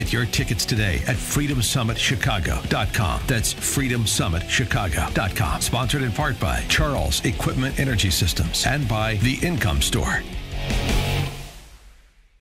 Get your tickets today at freedomsummitchicago.com. That's freedomsummitchicago.com. Sponsored in part by Charles Equipment Energy Systems and by The Income Store.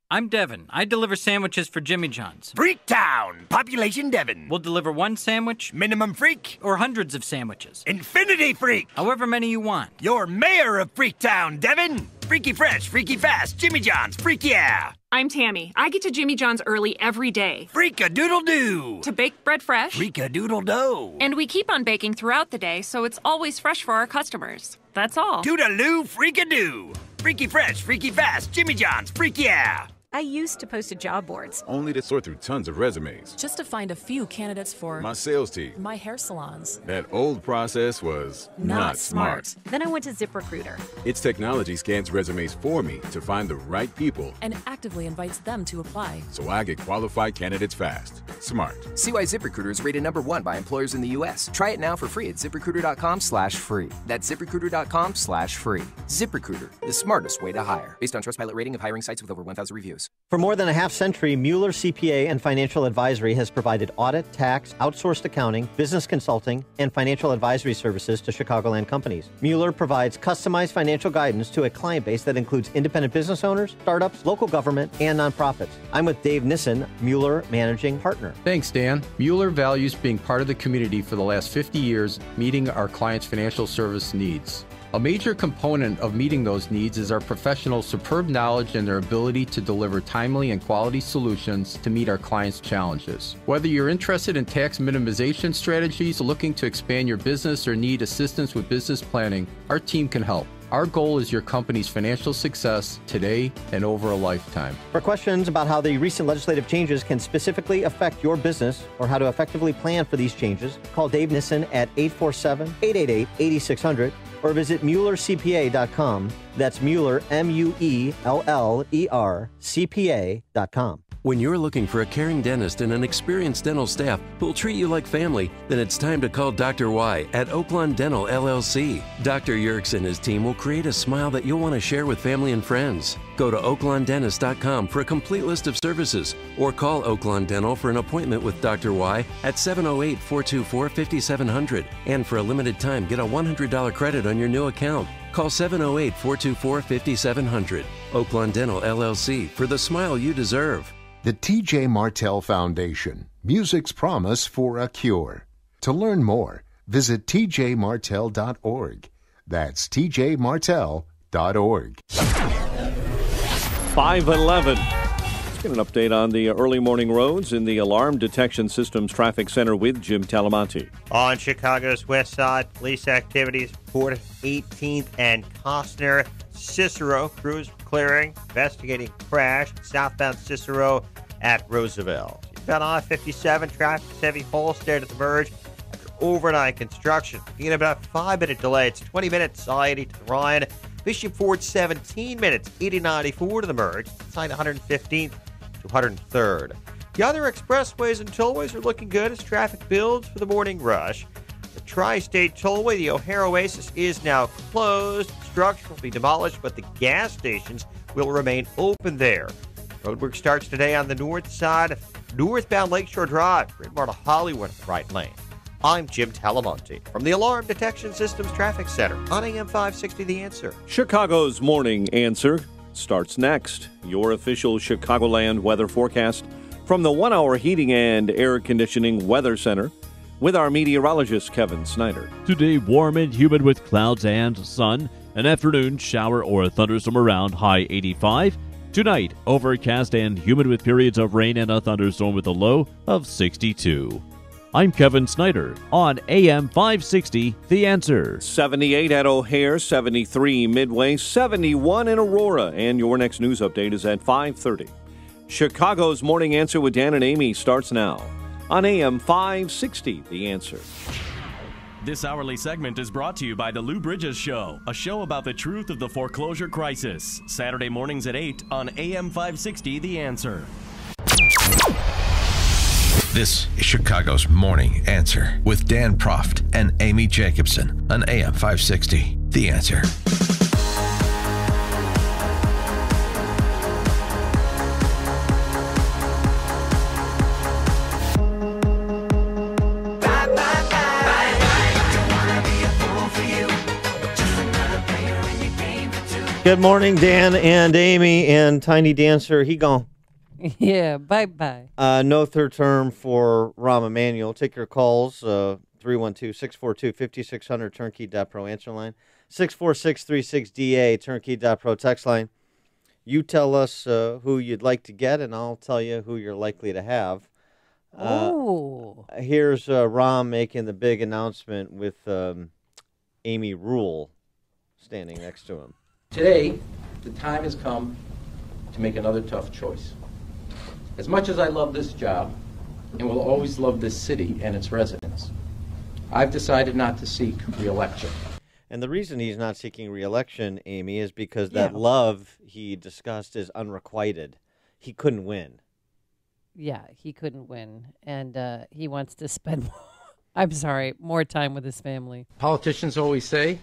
I'm Devin. I deliver sandwiches for Jimmy John's. Freaktown! Population Devin. We'll deliver one sandwich. Minimum freak. Or hundreds of sandwiches. Infinity freak. However many you want. You're mayor of Freaktown, Devin. Freaky fresh, freaky fast, Jimmy John's, freak yeah. I'm Tammy. I get to Jimmy John's early every day. Freak-a-doodle-doo. To bake bread fresh. Freak-a-doodle-do. And we keep on baking throughout the day, so it's always fresh for our customers. That's all. Doodaloo, freak-a-doo. Freaky fresh, freaky fast, Jimmy John's, freak yeah. I used to post to job boards. Only to sort through tons of resumes. Just to find a few candidates for my sales team. My hair salons. That old process was not smart. Then I went to ZipRecruiter. Its technology scans resumes for me to find the right people. And actively invites them to apply. So I get qualified candidates fast. Smart. See why ZipRecruiter is rated #1 by employers in the U.S. Try it now for free at ZipRecruiter.com/free. That's ZipRecruiter.com/free. ZipRecruiter, the smartest way to hire. Based on Trustpilot rating of hiring sites with over 1,000 reviews. For more than a half-century, Mueller CPA and Financial Advisory has provided audit, tax, outsourced accounting, business consulting, and financial advisory services to Chicagoland companies. Mueller provides customized financial guidance to a client base that includes independent business owners, startups, local government, and nonprofits. I'm with Dave Nissen, Mueller Managing Partner. Thanks, Dan. Mueller values being part of the community for the last 50 years, meeting our clients' financial service needs. A major component of meeting those needs is our professionals' superb knowledge and their ability to deliver timely and quality solutions to meet our clients' challenges. Whether you're interested in tax minimization strategies, looking to expand your business, or need assistance with business planning, our team can help. Our goal is your company's financial success today and over a lifetime. For questions about how the recent legislative changes can specifically affect your business or how to effectively plan for these changes, call Dave Nissen at 847-888-8600 or visit MuellerCPA.com. That's Mueller, MUELLER, CPA.com. When you're looking for a caring dentist and an experienced dental staff who'll treat you like family, then it's time to call Dr. Y at Oaklawn Dental LLC. Dr. Yerkes and his team will create a smile that you'll want to share with family and friends. Go to oaklawndentist.com for a complete list of services, or call Oaklawn Dental for an appointment with Dr. Y at 708-424-5700. And for a limited time, get a $100 credit on your new account. Call 708-424-5700. Oaklawn Dental LLC for the smile you deserve. The T.J. Martell Foundation, music's promise for a cure. To learn more, visit tjmartell.org. That's tjmartell.org. 5:11. Let's get an update on the early morning roads in the Alarm Detection Systems Traffic Center with Jim Talamonte. On Chicago's west side, police activities, 4th, 18th, and Costner. Cicero, crews clearing, investigating crash, southbound Cicero at Roosevelt. About I-57, traffic's heavy Holstead at the merge after overnight construction. In about a 5-minute delay, it's 20 minutes, I-80 to the Ryan. Bishop Ford, 17 minutes, 80-94 to the merge, side 115th to 103rd. The other expressways and tollways are looking good as traffic builds for the morning rush. The Tri-State Tollway, the O'Hare Oasis, is now closed. Structure will be demolished, but the gas stations will remain open there. Roadwork starts today on the north side of northbound Lakeshore Drive, Bryn Mawr to Hollywood at the right lane. I'm Jim Talamonte from the Alarm Detection Systems Traffic Center on AM 560 The Answer. Chicago's Morning Answer starts next. Your official Chicagoland weather forecast from the 1-hour Heating and Air Conditioning Weather Center with our meteorologist, Kevin Snyder. Today, warm and humid with clouds and sun. An afternoon shower or a thunderstorm around, high 85. Tonight, overcast and humid with periods of rain and a thunderstorm with a low of 62. I'm Kevin Snyder on AM 560, The Answer. 78 at O'Hare, 73 Midway, 71 in Aurora. And your next news update is at 5:30. Chicago's Morning Answer with Dan and Amy starts now on AM 560, The Answer. This hourly segment is brought to you by The Lou Bridges Show, a show about the truth of the foreclosure crisis. Saturday mornings at 8 on AM 560, The Answer. This is Chicago's Morning Answer with Dan Proft and Amy Jacobson on AM 560, The Answer. Good morning, Dan and Amy and Tiny Dancer. He gone. Yeah, bye-bye. No third term for Rahm Emanuel. Take your calls, 312-642-5600, turnkey.pro answer line, 64636DA, turnkey.pro text line. You tell us who you'd like to get, and I'll tell you who you're likely to have. Here's Rahm making the big announcement with Amy Rule standing next to him. Today, the time has come to make another tough choice. As much as I love this job and will always love this city and its residents, I've decided not to seek re-election. And the reason he's not seeking re-election, Amy, is because that love he discussed is unrequited. He couldn't win. Yeah, he couldn't win. And he wants to spend, more time with his family. Politicians always say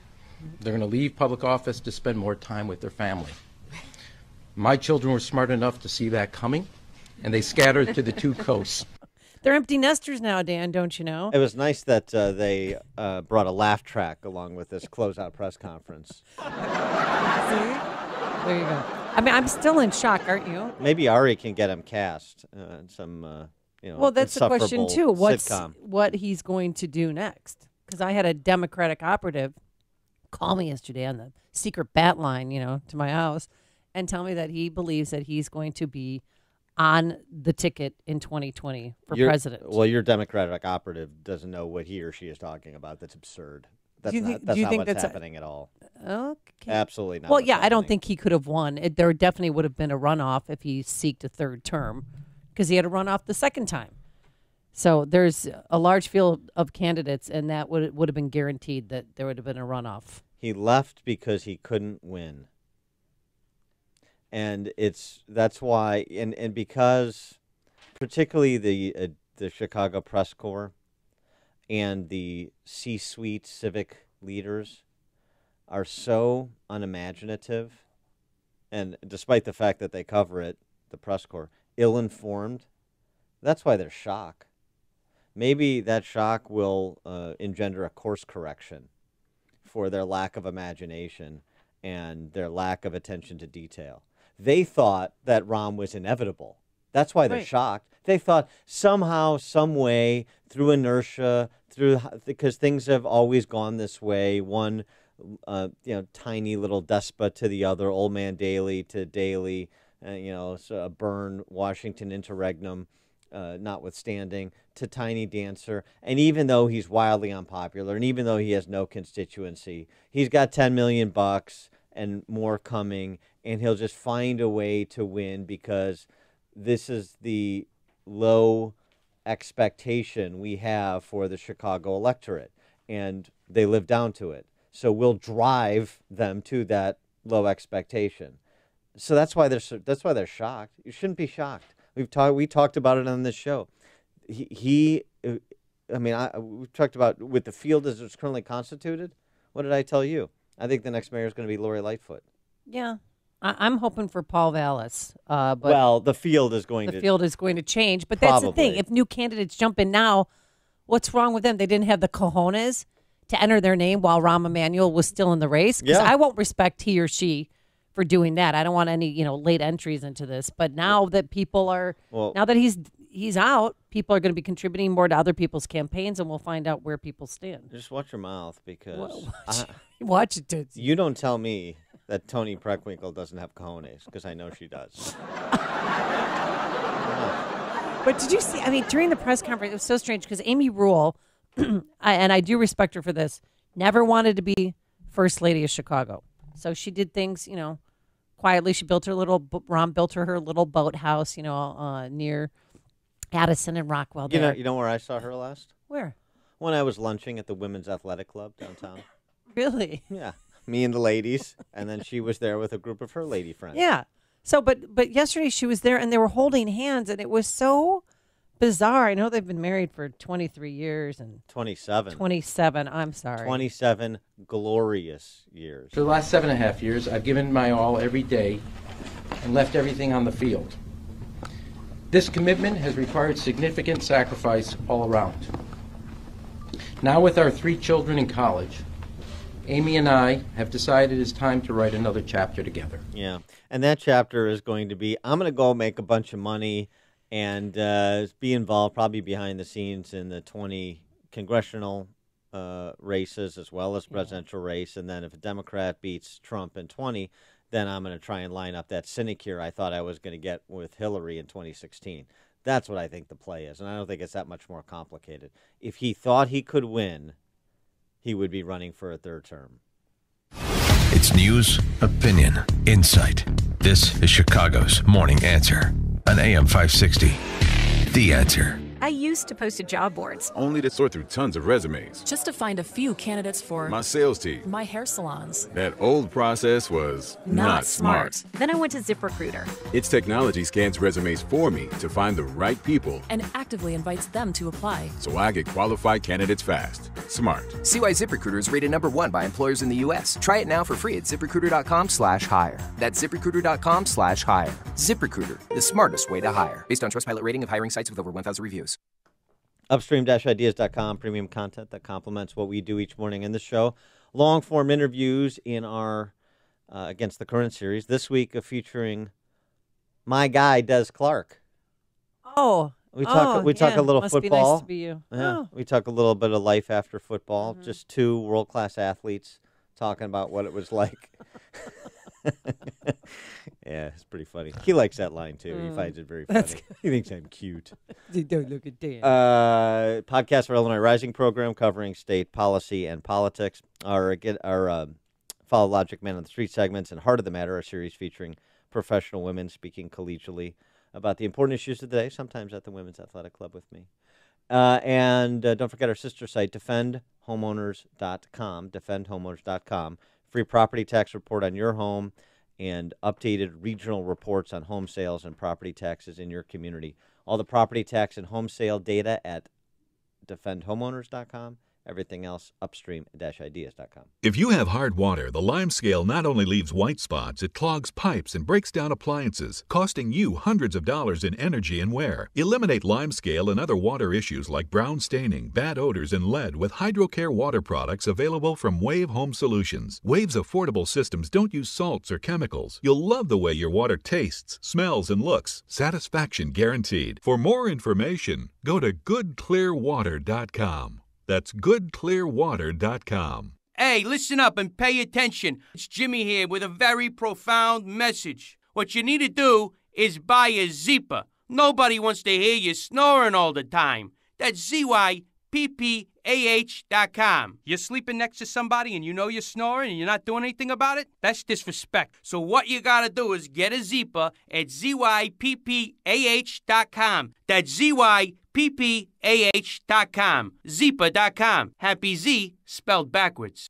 they're going to leave public office to spend more time with their family. My children were smart enough to see that coming, and they scattered to the two coasts. They're empty nesters now, Dan, don't you know? It was nice that they brought a laugh track along with this closeout press conference. See? There you go. I mean, I'm still in shock, aren't you? Maybe Ari can get him cast in some, Well, that's the question, too. Sitcom. What he's going to do next? Because I had a Democratic operative call me yesterday on the secret bat line, to my house, and tell me that he believes that he's going to be on the ticket in 2020 for president. Well, your Democratic operative doesn't know what he or she is talking about. That's absurd. That's not what's happening at all. Okay. Absolutely not. Well, yeah, I don't think he could have won. There definitely would have been a runoff if he seeked a third term, because he had a runoff the second time. So there's a large field of candidates, and that would have been guaranteed that there would have been a runoff. He left because he couldn't win. And that's why, and because particularly the Chicago Press Corps and the C-suite civic leaders are so unimaginative, and despite the fact that they cover it, the Press Corps, ill-informed, that's why they're shocked. Maybe that shock will engender a course correction for their lack of imagination and their lack of attention to detail. They thought that Rahm was inevitable. That's why they're shocked. They thought somehow, some way, through inertia, because things have always gone this way. One, tiny little despot to the other, Old Man Daley to Daley, so Byrne, Washington interregnum, notwithstanding, to Tiny Dancer. And even though he's wildly unpopular, and even though he has no constituency, he's got $10 million and more coming, and he'll just find a way to win because this is the low expectation we have for the Chicago electorate, and they live down to it. So we'll drive them to that low expectation. So that's why they're shocked. You shouldn't be shocked. We talked about it on this show. We talked about with the field as it's currently constituted. What did I tell you? I think the next mayor is going to be Lori Lightfoot. Yeah, I'm hoping for Paul Vallis. But the field is going to change. But that's the thing. If new candidates jump in now, what's wrong with them? They didn't have the cojones to enter their name while Rahm Emanuel was still in the race. Because I won't respect he or she for doing that. I don't want any late entries into this. But now that people are now that he's out, people are going to be contributing more to other people's campaigns, and we'll find out where people stand. Just watch your mouth, because watch it, Tootsie. You don't tell me that Toni Preckwinkle doesn't have cojones, because I know she does. But did you see? I mean, during the press conference, it was so strange because Amy Rule, and I do respect her for this, never wanted to be First Lady of Chicago. So she did things, quietly. She built her Rahm built her little boathouse, near Addison and Rockwell. You know where I saw her last? Where? When I was lunching at the Women's Athletic Club downtown. Really? Yeah. Me and the ladies, and then she was there with a group of her lady friends. Yeah. So, but yesterday she was there, and they were holding hands, and it was so bizarre. I know they've been married for 23 years and 27. 27. I'm sorry. 27 glorious years. For the last 7.5 years, I've given my all every day and left everything on the field. This commitment has required significant sacrifice all around. Now with our 3 children in college, Amy and I have decided it's time to write another chapter together. Yeah, and that chapter is going to be, I'm going to go make a bunch of money and be involved probably behind the scenes in the 20 congressional races as well as presidential race. And then if a Democrat beats Trump in 20, then I'm going to try and line up that sinecure I thought I was going to get with Hillary in 2016. That's what I think the play is, and I don't think it's that much more complicated. If he thought he could win, he would be running for a third term. It's news, opinion, insight. This is Chicago's Morning Answer on AM 560. The Answer. I used to post to job boards. Only to sort through tons of resumes. Just to find a few candidates for my sales team. My hair salons. That old process was not smart. Then I went to ZipRecruiter. Its technology scans resumes for me to find the right people. And actively invites them to apply. So I get qualified candidates fast. Smart. See why ZipRecruiter is rated #1 by employers in the U.S. Try it now for free at ZipRecruiter.com/hire. That's ZipRecruiter.com/hire. ZipRecruiter, the smartest way to hire. Based on Trustpilot rating of hiring sites with over 1,000 reviews. Upstream-ideas.com, premium content that complements what we do each morning in the show. Long-form interviews in our Against the Current series. This week featuring my guy, Des Clark. Oh, we talk a little must football. Be nice to be you. Yeah, Oh. we talk a little bit of life after football. Just two world-class athletes talking about what it was like. Yeah, it's pretty funny. He likes that line, too. He finds it very funny. He thinks I'm cute. Don't look at Dan. Podcast for Illinois Rising program covering state policy and politics. Our Follow Logic Man on the Street segments and Heart of the Matter, a series featuring professional women speaking collegially about the important issues of the day, sometimes at the Women's Athletic Club with me. And don't forget our sister site, defendhomeowners.com, defendhomeowners.com. Free property tax report on your home and updated regional reports on home sales and property taxes in your community. All the property tax and home sale data at defendhomeowners.com. Everything else, upstream-ideas.com. If you have hard water, the Lime Scale not only leaves white spots, it clogs pipes and breaks down appliances, costing you hundreds of dollars in energy and wear. Eliminate Lime Scale and other water issues like brown staining, bad odors, and lead with HydroCare water products available from Wave Home Solutions. Wave's affordable systems don't use salts or chemicals. You'll love the way your water tastes, smells, and looks. Satisfaction guaranteed. For more information, go to goodclearwater.com. That's goodclearwater.com. Hey, listen up and pay attention. It's Jimmy here with a very profound message. What you need to do is buy a Zeepa. Nobody wants to hear you snoring all the time. That's ZYPPAH.com. You're sleeping next to somebody and you know you're snoring and you're not doing anything about it? That's disrespect. So what you gotta do is get a Zeepa at ZYPPAH.com. That's ZYPPAH.com. Zeepa.com. Happy Z spelled backwards.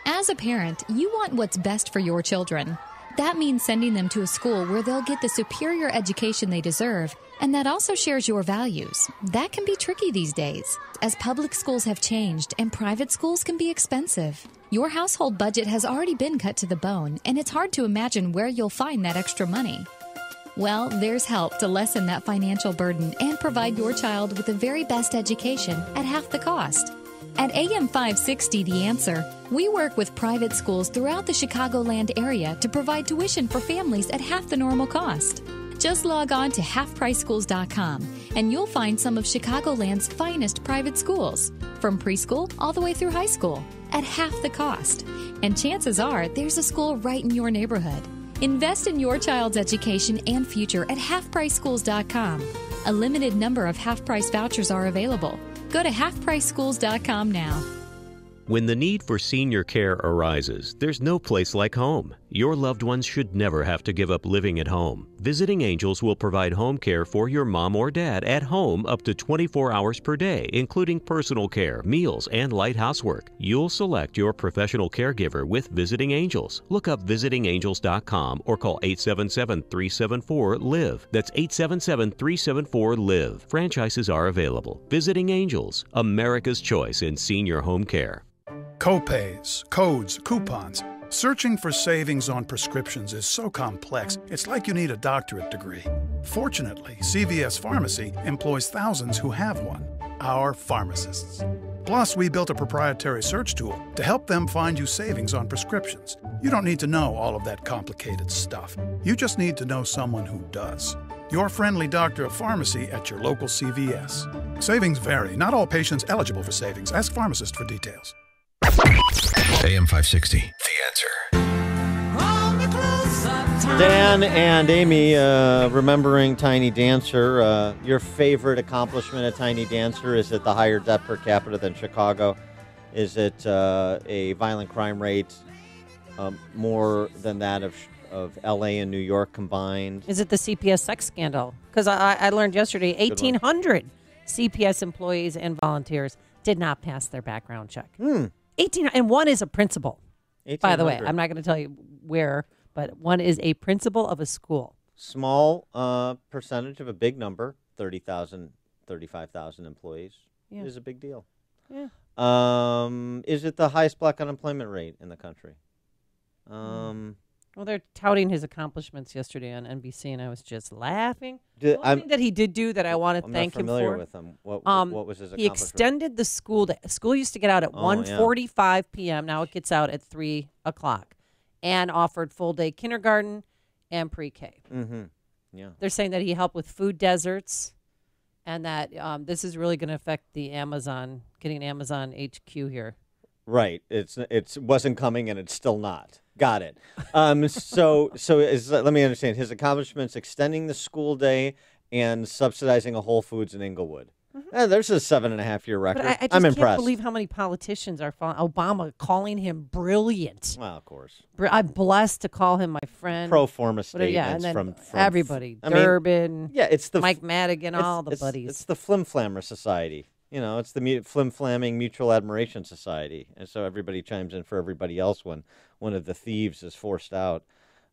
As a parent, you want what's best for your children. That means sending them to a school where they'll get the superior education they deserve, and that also shares your values. That can be tricky these days, as public schools have changed and private schools can be expensive. Your household budget has already been cut to the bone, and it's hard to imagine where you'll find that extra money. Well, there's help to lessen that financial burden and provide your child with the very best education at half the cost. At AM 560 The Answer, we work with private schools throughout the Chicagoland area to provide tuition for families at half the normal cost. Just log on to halfpriceschools.com and you'll find some of Chicagoland's finest private schools, from preschool all the way through high school, at half the cost. And chances are there's a school right in your neighborhood. Invest in your child's education and future at halfpriceschools.com. A limited number of half-price vouchers are available. Go to halfpriceschools.com now. When the need for senior care arises, there's no place like home. Your loved ones should never have to give up living at home. Visiting Angels will provide home care for your mom or dad at home up to 24 hours per day, including personal care, meals, and light housework. You'll select your professional caregiver with Visiting Angels. Look up visitingangels.com or call 877-374-LIVE. That's 877-374-LIVE. Franchises are available. Visiting Angels, America's choice in senior home care. Copays, codes, coupons. Searching for savings on prescriptions is so complex, it's like you need a doctorate degree. Fortunately, CVS Pharmacy employs thousands who have one, our pharmacists. Plus, we built a proprietary search tool to help them find you savings on prescriptions. You don't need to know all of that complicated stuff. You just need to know someone who does. Your friendly doctor of pharmacy at your local CVS. Savings vary. Not all patients eligible for savings. Ask pharmacist for details. AM 560, The Answer. Dan and Amy, remembering Tiny Dancer, your favorite accomplishment at Tiny Dancer, is it the higher debt per capita than Chicago? Is it a violent crime rate more than that of L.A. and New York combined? Is it the CPS sex scandal? Because I learned yesterday 1,800 CPS employees and volunteers did not pass their background check. 18, and one is a principal. By the way, I'm not going to tell you where, but one is a principal of a school. Small percentage of a big number, 30,000, 35,000 employees, is a big deal. Yeah. Is it the highest black unemployment rate in the country? Well, they're touting his accomplishments yesterday on NBC, and I was just laughing. One thing that he did do that I want to thank him for. I'm not familiar with him. What was his accomplishment? He extended the school day. School used to get out at 1:45 p.m. Now it gets out at 3 o'clock, and offered full-day kindergarten and pre-K. Mm-hmm. Yeah. They're saying that he helped with food deserts, and that this is really going to affect the getting Amazon HQ here. Right. It wasn't coming, and it's still not. Got it. Let me understand. His accomplishments: extending the school day and subsidizing a Whole Foods in Inglewood. Mm-hmm. There's a 7.5-year record. But I just I'm can't impressed. believe how many politicians are following Obama, calling him brilliant. Well, of course. I'm blessed to call him my friend. Pro forma statements and then from everybody. Durbin. It's the Mike Madigan, all the buddies. It's the Flim Flammer Society. You know, it's the Flim Flamming Mutual Admiration Society. And so everybody chimes in for everybody else when one of the thieves is forced out.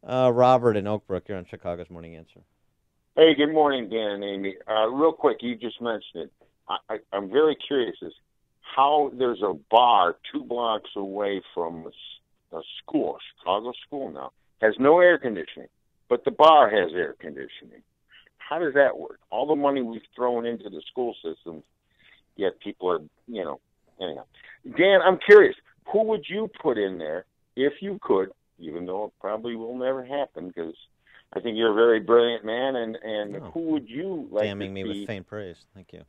Robert in Oak Brook, you're on Chicago's Morning Answer. Hey, good morning, Dan and Amy. Real quick, you just mentioned it. I'm very curious as how there's a bar 2 blocks away from a school, Chicago school now, has no air conditioning, but the bar has air conditioning. How does that work? All the money we've thrown into the school systems, yet people are, anyhow. Dan, I'm curious, who would you put in there if you could, even though it probably will never happen because I think you're a very brilliant man, and who would you like Damning to me see? with faint praise. Thank you.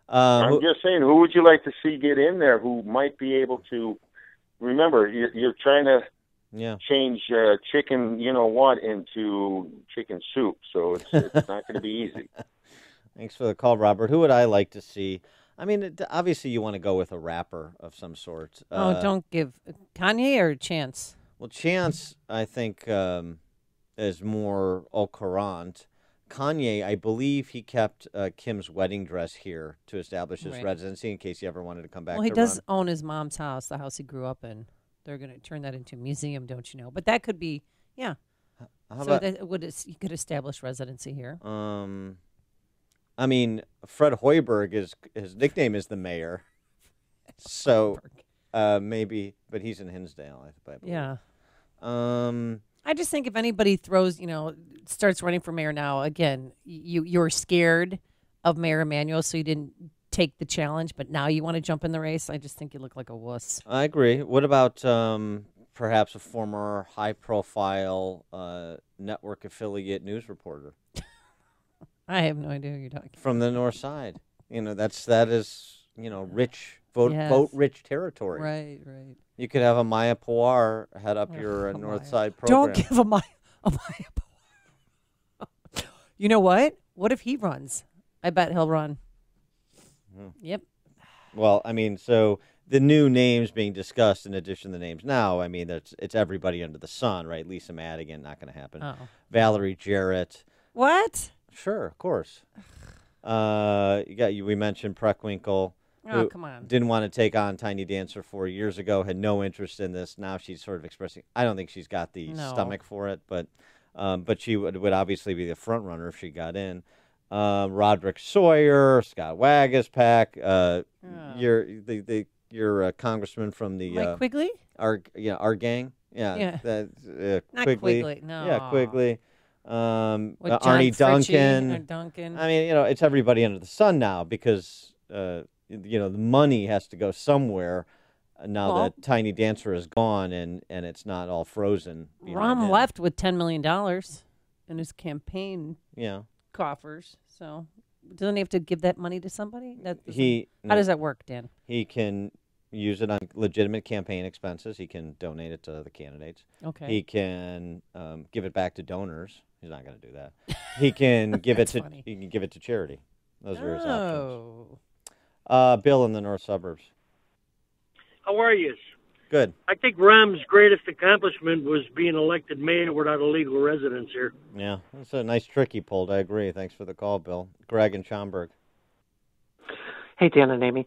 I'm just saying, who would you like to see get in there who might be able to, remember, you're trying to change chicken, into chicken soup, so it's not going to be easy. Thanks for the call, Robert. Who would I like to see? I mean, obviously you want to go with a rapper of some sort. Don't give Kanye or Chance? Well, Chance, I think, is more au courant. Kanye, I believe he kept Kim's wedding dress here to establish his residency in case he ever wanted to come back. Well, he does own his mom's house, the house he grew up in. They're going to turn that into a museum, don't you know? But that could be, How so about, you could establish residency here. I mean, Fred Hoiberg his nickname is the mayor, so maybe, but he's in Hinsdale, I believe. Yeah. I just think if anybody throws, starts running for mayor now, again, you're scared of Mayor Emanuel, so you didn't take the challenge, but now you want to jump in the race. I just think you look like a wuss. I agree. What about perhaps a former high-profile network affiliate news reporter? I have no idea who you're talking about. From the north side. That is rich, vote-rich territory. Right. You could have a Maya Pawar head up your north side program. Don't give a Maya Pawar. You know what? What if he runs? I bet he'll run. Yep. Well, I mean, so the new names being discussed in addition to the names now, I mean, it's everybody under the sun, right? Lisa Madigan, not going to happen. Valerie Jarrett. What? Sure, of course. We mentioned Preckwinkle. Oh, come on. Didn't want to take on Tiny Dancer 4 years ago, had no interest in this. Now she's sort of expressing, I don't think she's got the stomach for it, but she would obviously be the front runner if she got in. Roderick Sawyer, Scott Wagaspack, your congressman from the Mike Quigley? Our gang. Yeah. Not Quigley. Quigley, no. Yeah, Quigley. What, Arnie John Fritchie Duncan. or Duncan. I mean, it's everybody under the sun now because the money has to go somewhere now Well- that Tiny Dancer is gone and it's not all frozen. behind Rahm him. left with $10 million in his campaign Yeah. coffers. So doesn't he have to give that money to somebody? That He how does that work, Dan? He can use it on legitimate campaign expenses. He can donate it to the candidates. Okay. He can give it back to donors. He's not going to do that. He can give it to funny. he can give it to charity. Those are his Oh. options. Bill in the north suburbs. How are you? Good. I think Rahm's greatest accomplishment was being elected mayor without a legal residence here. Yeah, that's a nice trick he pulled. I agree. Thanks for the call, Bill. Greg in Schaumburg. Hey, Dan and Amy.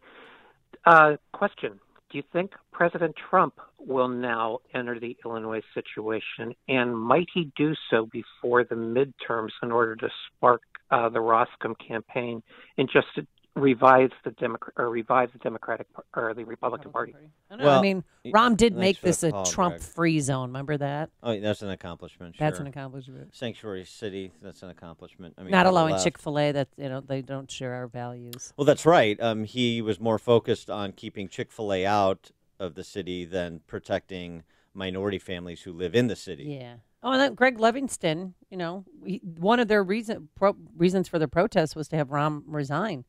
Question. Do you think President Trump will now enter the Illinois situation, and might he do so before the midterms in order to spark the Roscom campaign and just to revive the Democratic or the Republican Party? I mean, Rahm did thanks make for the this a call, Trump-free zone. Remember that? Oh, that's an accomplishment. Sure. That's an accomplishment. Sanctuary City. That's an accomplishment. I mean, Not on the allowing left. Chick-fil-A. That they don't share our values. Well, that's right. He was more focused on keeping Chick-fil-A out of the city than protecting minority families who live in the city. Yeah. Oh, and then Greg Livingston. One of their reasons for the protest was to have Rahm resign.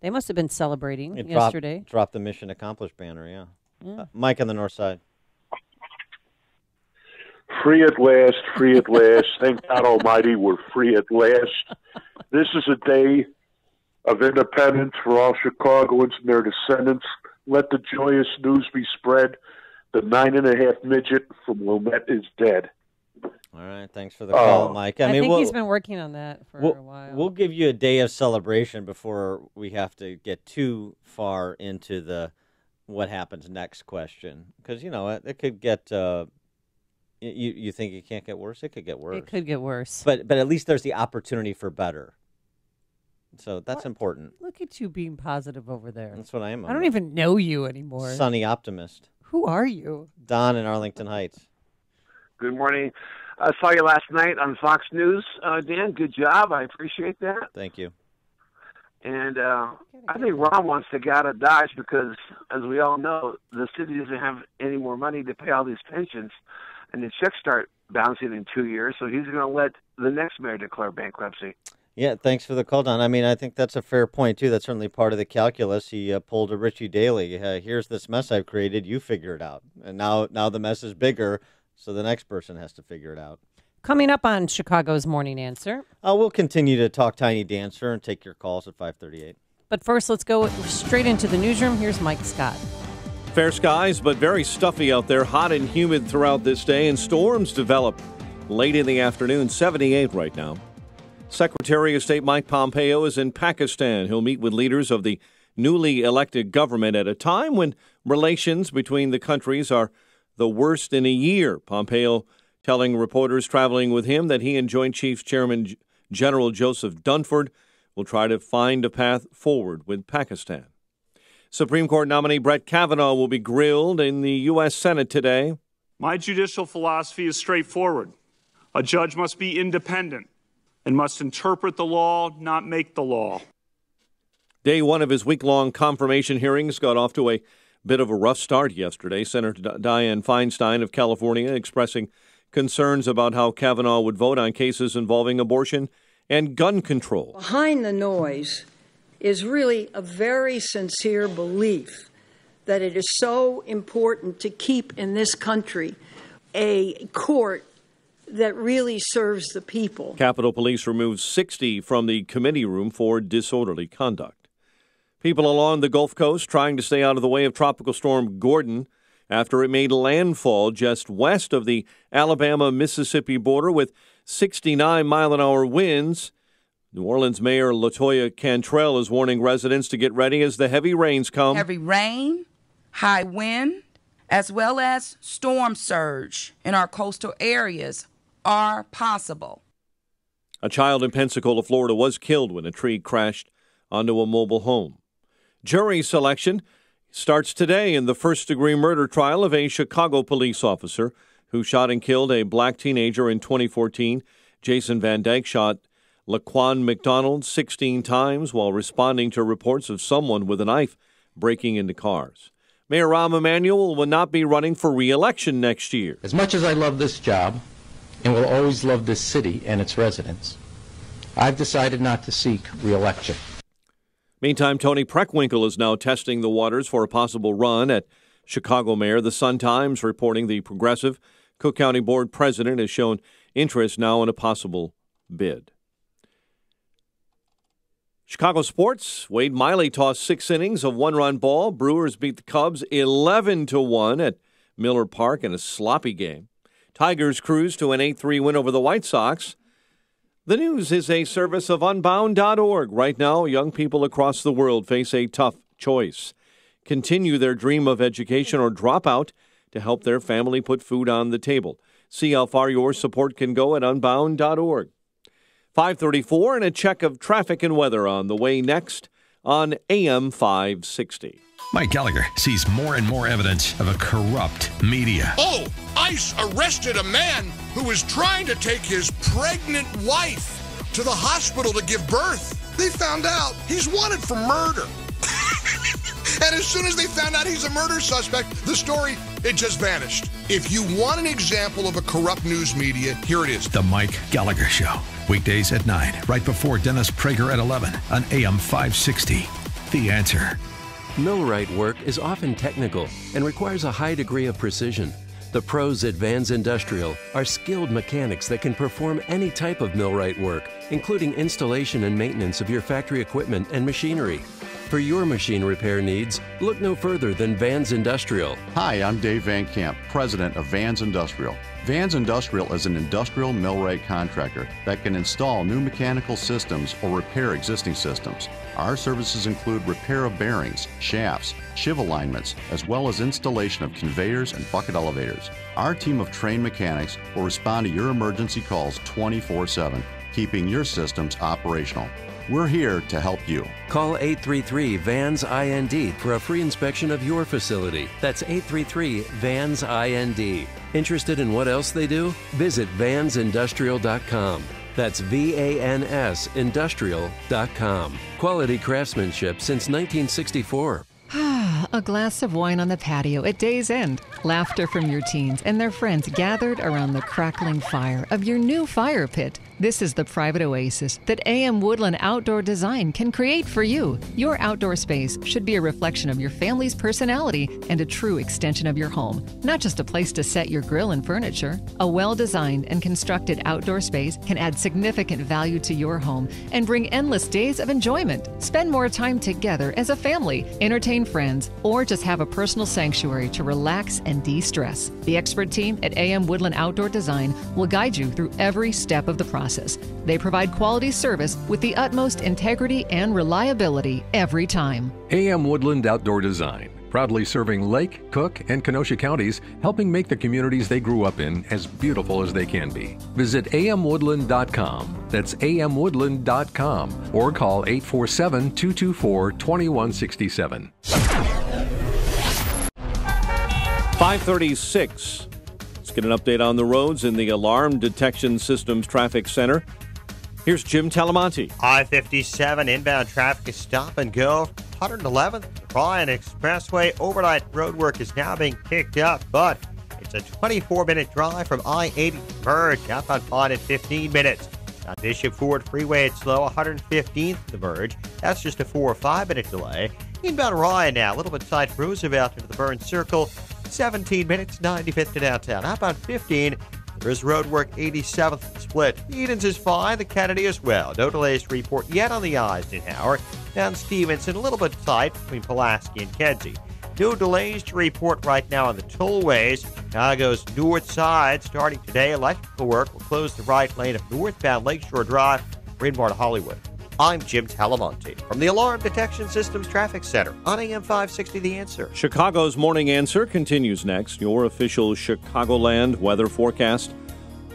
They must have been celebrating yesterday. Dropped the mission accomplished banner, yeah. Yeah. Mike on the north side. Free at last, free at last. Thank God Almighty we're free at last. This is a day of independence for all Chicagoans and their descendants. Let the joyous news be spread. The 9.5 midget from Wilmette is dead. All right, thanks for the call, Mike. I mean, think we'll, he's been working on that for a while. We'll give you a day of celebration before we have to get too far into the what happens next question. Because, it could get, you think it can't get worse? It could get worse. It could get worse. But at least there's the opportunity for better. So that's important. Look at you being positive over there. That's what I am. I don't even know you anymore. Sunny optimist. Who are you? Don in Arlington Heights. Good morning. I saw you last night on Fox News, Dan. Good job. I appreciate that. Thank you. And I think Rahm wants to get out of Dodge because, as we all know, the city doesn't have any more money to pay all these pensions, and the checks start bouncing in 2 years, so he's going to let the next mayor declare bankruptcy. Yeah, thanks for the call, Don. I mean, I think that's a fair point, too. That's certainly part of the calculus. He pulled a Richie Daley. Here's this mess I've created. You figure it out. And now the mess is bigger, so the next person has to figure it out. Coming up on Chicago's Morning Answer. We'll continue to talk Tiny Dancer and take your calls at 5:38. But first, let's go straight into the newsroom. Here's Mike Scott. Fair skies, but very stuffy out there. Hot and humid throughout this day, and storms develop late in the afternoon. 78 right now. Secretary of State Mike Pompeo is in Pakistan. He'll meet with leaders of the newly elected government at a time when relations between the countries are the worst in a year. Pompeo telling reporters traveling with him that he and Joint Chiefs Chairman General Joseph Dunford will try to find a path forward with Pakistan. Supreme Court nominee Brett Kavanaugh will be grilled in the U.S. Senate today. My judicial philosophy is straightforward. A judge must be independent and must interpret the law, not make the law. Day one of his week-long confirmation hearings got off to a bit of a rough start yesterday. Senator Dianne Feinstein of California expressing concerns about how Kavanaugh would vote on cases involving abortion and gun control. Behind the noise is really a very sincere belief that it is so important to keep in this country a court that really serves the people. Capitol Police removed 60 from the committee room for disorderly conduct. People along the Gulf Coast trying to stay out of the way of Tropical Storm Gordon after it made landfall just west of the Alabama-Mississippi border with 69-mile-an-hour winds. New Orleans Mayor LaToya Cantrell is warning residents to get ready as the heavy rains come. Heavy rain, high wind, as well as storm surge in our coastal areas are possible. A child in Pensacola, Florida was killed when a tree crashed onto a mobile home. Jury selection starts today in the first-degree murder trial of a Chicago police officer who shot and killed a black teenager in 2014. Jason Van Dyke shot Laquan McDonald 16 times while responding to reports of someone with a knife breaking into cars. Mayor Rahm Emanuel will not be running for re-election next year. As much as I love this job and will always love this city and its residents, I've decided not to seek re-election. Meantime, Tony Preckwinkle is now testing the waters for a possible run at Chicago mayor. The Sun-Times reporting the progressive Cook County Board president has shown interest now in a possible bid. Chicago sports, Wade Miley tossed 6 innings of one-run ball. Brewers beat the Cubs 11-1 at Miller Park in a sloppy game. Tigers cruise to an 8-3 win over the White Sox. The news is a service of Unbound.org. Right now, young people across the world face a tough choice. Continue their dream of education or drop out to help their family put food on the table. See how far your support can go at Unbound.org. 5:34 and a check of traffic and weather on the way next on AM 560. Mike Gallagher sees more and more evidence of a corrupt media. Oh, ICE arrested a man who was trying to take his pregnant wife to the hospital to give birth. They found out he's wanted for murder. And as soon as they found out he's a murder suspect, the story, it just vanished. If you want an example of a corrupt news media, here it is. The Mike Gallagher Show. Weekdays at 9, right before Dennis Prager at 11 on AM 560. The Answer. Millwright work is often technical and requires a high degree of precision. The pros at Vans Industrial are skilled mechanics that can perform any type of millwright work, including installation and maintenance of your factory equipment and machinery. For your machine repair needs, look no further than Vans Industrial. Hi, I'm Dave Van Camp, president of Vans Industrial. Vans Industrial is an industrial millwright contractor that can install new mechanical systems or repair existing systems. Our services include repair of bearings, shafts, shiv alignments, as well as installation of conveyors and bucket elevators. Our team of trained mechanics will respond to your emergency calls 24/7, keeping your systems operational. We're here to help you. Call 833-VANS-IND for a free inspection of your facility. That's 833-VANS-IND. Interested in what else they do? Visit vansindustrial.com. That's VANS Industrial.com. Quality craftsmanship since 1964. A glass of wine on the patio at day's end. Laughter from your teens and their friends gathered around the crackling fire of your new fire pit. This is the private oasis that AM Woodland Outdoor Design can create for you. Your outdoor space should be a reflection of your family's personality and a true extension of your home, not just a place to set your grill and furniture. A well-designed and constructed outdoor space can add significant value to your home and bring endless days of enjoyment. Spend more time together as a family, entertain friends, or just have a personal sanctuary to relax and de-stress. The expert team at AM Woodland Outdoor Design will guide you through every step of the process. They provide quality service with the utmost integrity and reliability every time. AM Woodland Outdoor Design, proudly serving Lake, Cook, and Kenosha counties, helping make the communities they grew up in as beautiful as they can be. Visit amwoodland.com. That's amwoodland.com or call 847-224-2167. 5:36. Let's get an update on the roads in the Alarm Detection Systems Traffic Center. Here's Jim Talamonte. I-57 inbound traffic is stop and go. 111th Ryan Expressway overnight roadwork is now being picked up, but it's a 24-minute drive from I-80 to Merge. Outbound fine in 15 minutes. On Bishop Ford Freeway, it's slow. 115th to Merge. That's just a 4 or 5 minute delay. Inbound Ryan now, a little bit side Roosevelt into the Burns Circle. 17 minutes, 95th to downtown. Outbound 15, there's roadwork 87th split. Edens is fine, the Kennedy as well. No delays to report yet on the Eisenhower. Down Stevenson, a little bit tight between Pulaski and Kedzie. No delays to report right now on the tollways. Chicago's north side starting today. Electrical work will close the right lane of northbound Lakeshore Drive, Bryn Mawr to Hollywood. I'm Jim Talamonte from the Alarm Detection Systems Traffic Center on AM 560 The Answer. Chicago's Morning Answer continues next. Your official Chicagoland weather forecast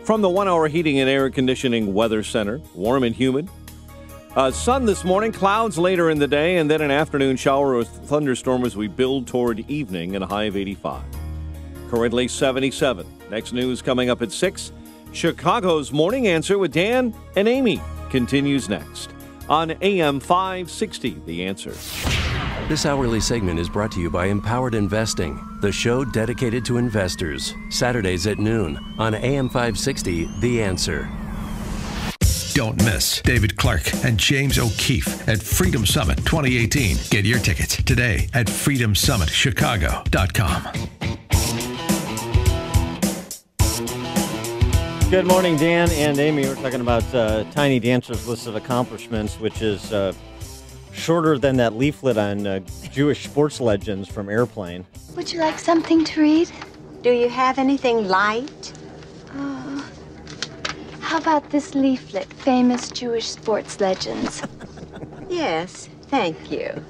from the 1-hour heating and air conditioning weather center. Warm and humid. Sun this morning, clouds later in the day, and then an afternoon shower with thunderstorm as we build toward evening and a high of 85. Currently 77. Next news coming up at 6. Chicago's Morning Answer with Dan and Amy continues next on AM 560, The Answer. This hourly segment is brought to you by Empowered Investing, the show dedicated to investors. Saturdays at noon on AM 560, The Answer. Don't miss David Clark and James O'Keefe at Freedom Summit 2018. Get your tickets today at freedomsummitchicago.com. Good morning, Dan and Amy. We're talking about Tiny Dancer's list of accomplishments, which is shorter than that leaflet on Jewish sports legends from Airplane. Would you like something to read? Do you have anything light? How about this leaflet, Famous Jewish Sports Legends? Yes, thank you.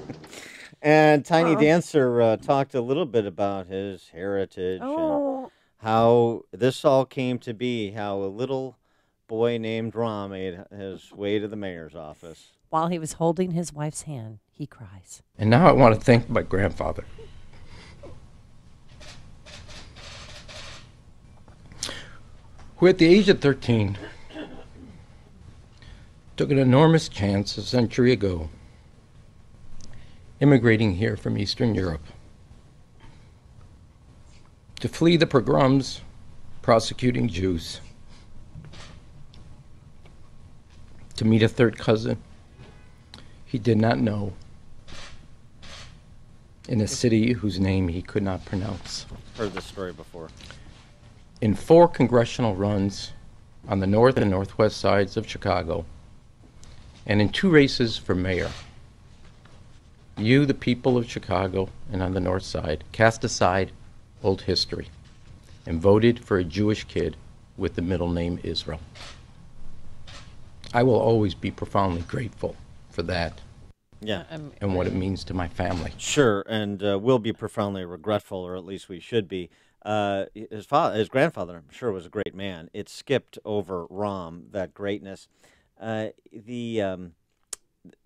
And Tiny Dancer talked a little bit about his heritage and how this all came to be, how a little boy named Ron made his way to the mayor's office. While he was holding his wife's hand, he cries. And now I want to thank my grandfather. Who at the age of 13 took an enormous chance a century ago, immigrating here from Eastern Europe to flee the pogroms prosecuting Jews, to meet a third cousin he did not know in a city whose name he could not pronounce. Heard this story before. In 4 congressional runs on the north and northwest sides of Chicago, and in 2 races for mayor, you, the people of Chicago and on the north side, cast aside old history and voted for a Jewish kid with the middle name Israel. I will always be profoundly grateful for that. Yeah. And what it means to my family. Sure, and we'll be profoundly regretful, or at least we should be. His grandfather, I'm sure, was a great man. It skipped over Ram, that greatness. This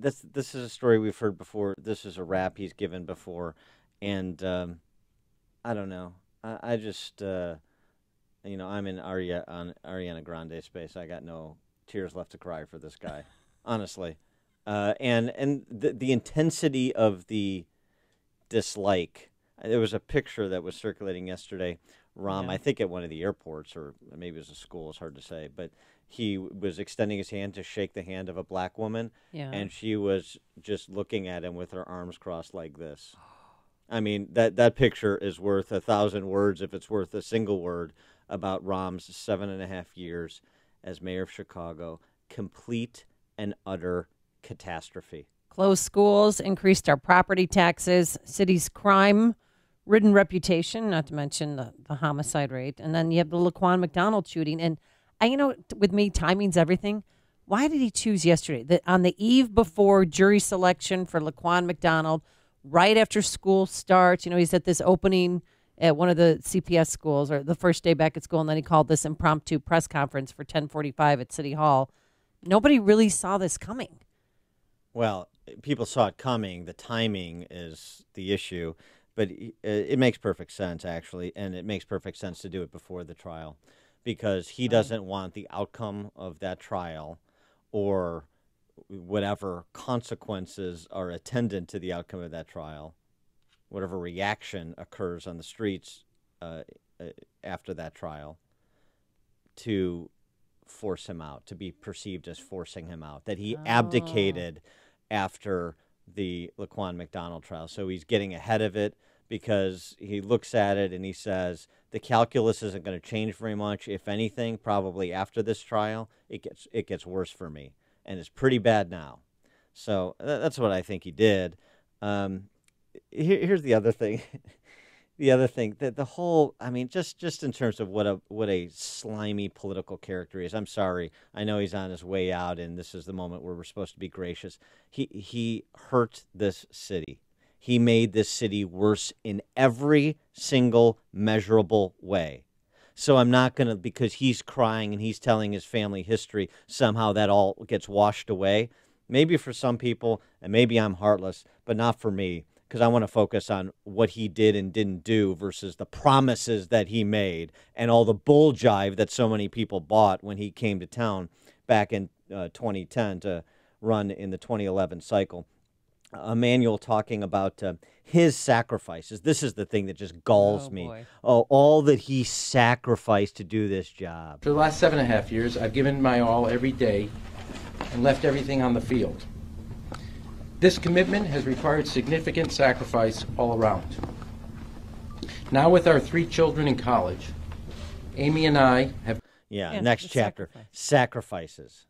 is a story we've heard before. This is a rap he's given before, and I don't know. I just I'm in Ariana Grande space. I got no tears left to cry for this guy, honestly. And the intensity of the dislike. There was a picture that was circulating yesterday. Ram, I think at one of the airports, or maybe it was a school, it's hard to say, but he was extending his hand to shake the hand of a black woman, and she was just looking at him with her arms crossed like this. I mean, that picture is worth 1,000 words if it's worth a single word about Ram's 7.5 years as mayor of Chicago. Complete and utter catastrophe. Closed schools, increased our property taxes, city's crime-ridden reputation, not to mention the homicide rate. And then you have the Laquan McDonald shooting. And, with me, timing's everything. Why did he choose yesterday? On the eve before jury selection for Laquan McDonald, right after school starts, he's at this opening at one of the CPS schools, or the first day back at school, and then he called this impromptu press conference for 10:45 at City Hall. Nobody really saw this coming. Well, people saw it coming. The timing is the issue, but it makes perfect sense, actually, and it makes perfect sense to do it before the trial, because he doesn't want the outcome of that trial or whatever consequences are attendant to the outcome of that trial, whatever reaction occurs on the streets after that trial, to force him out, to be perceived as forcing him out, that he abdicated after the Laquan McDonald trial. So he's getting ahead of it because he looks at it and he says, the calculus isn't going to change very much. If anything, probably after this trial, it gets worse for me. And it's pretty bad now. So that's what I think he did. Here's the other thing. That the whole, just in terms of what a slimy political character he is. I'm sorry. I know he's on his way out, and this is the moment where we're supposed to be gracious. He hurt this city. He made this city worse in every single measurable way. So I'm not going to, because he's crying and he's telling his family history, somehow that all gets washed away. Maybe for some people, and maybe I'm heartless, but not for me, because I want to focus on what he did and didn't do versus the promises that he made and all the bull jive that so many people bought when he came to town back in 2010 to run in the 2011 cycle. Emanuel talking about his sacrifices. This is the thing that just galls me. All that he sacrificed to do this job. For the last 7.5 years, I've given my all every day and left everything on the field. This commitment has required significant sacrifice all around. Now with our 3 children in college, Amy and I have... Yeah, next chapter. Sacrifices.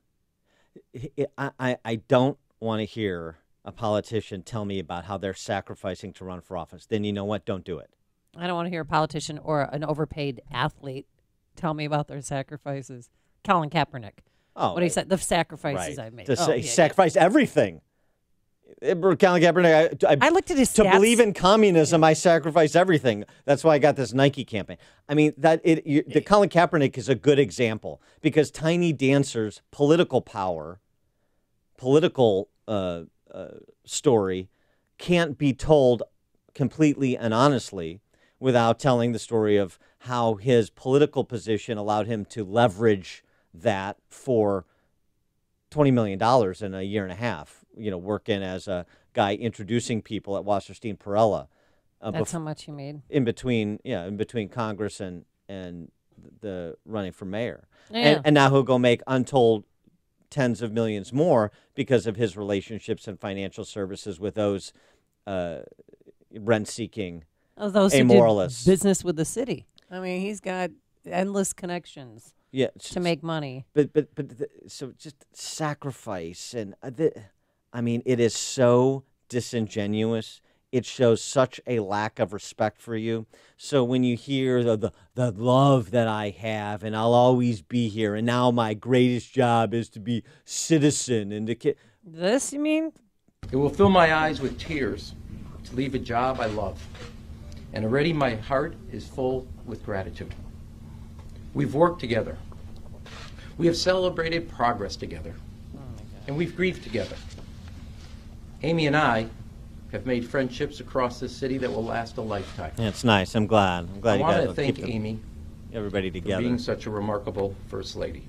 I don't want to hear a politician tell me about how they're sacrificing to run for office. Then you know what? Don't do it. I don't want to hear a politician or an overpaid athlete tell me about their sacrifices. Colin Kaepernick. Oh, what he said, the sacrifices right. I've made. He sacrificed everything. Colin Kaepernick, I looked at his to stats. believe in communism. I sacrificed everything. That's why I got this Nike campaign. I mean, the Colin Kaepernick is a good example because Tiny Dancer's political power, political story, can't be told completely and honestly without telling the story of how his political position allowed him to leverage that for $20 million in a year and a half. Working as a guy introducing people at Wasserstein Perella. That's how much he made. In between Congress and the running for mayor. Yeah. And now he'll go make untold tens of millions more because of his relationships and financial services with those rent-seeking those amoralists. Who did business with the city. I mean, he's got endless connections to make money. But so just sacrifice and... it is so disingenuous. It shows such a lack of respect for you. So when you hear the love that I have and I'll always be here and now my greatest job is to be citizen and to... This, you mean? It will fill my eyes with tears to leave a job I love. And already my heart is full with gratitude. We've worked together. We have celebrated progress together. And we've grieved together. Amy and I have made friendships across this city that will last a lifetime. Yeah, it's nice. I'm glad. I you want guys to will thank keep Amy everybody together. for being such a remarkable First Lady.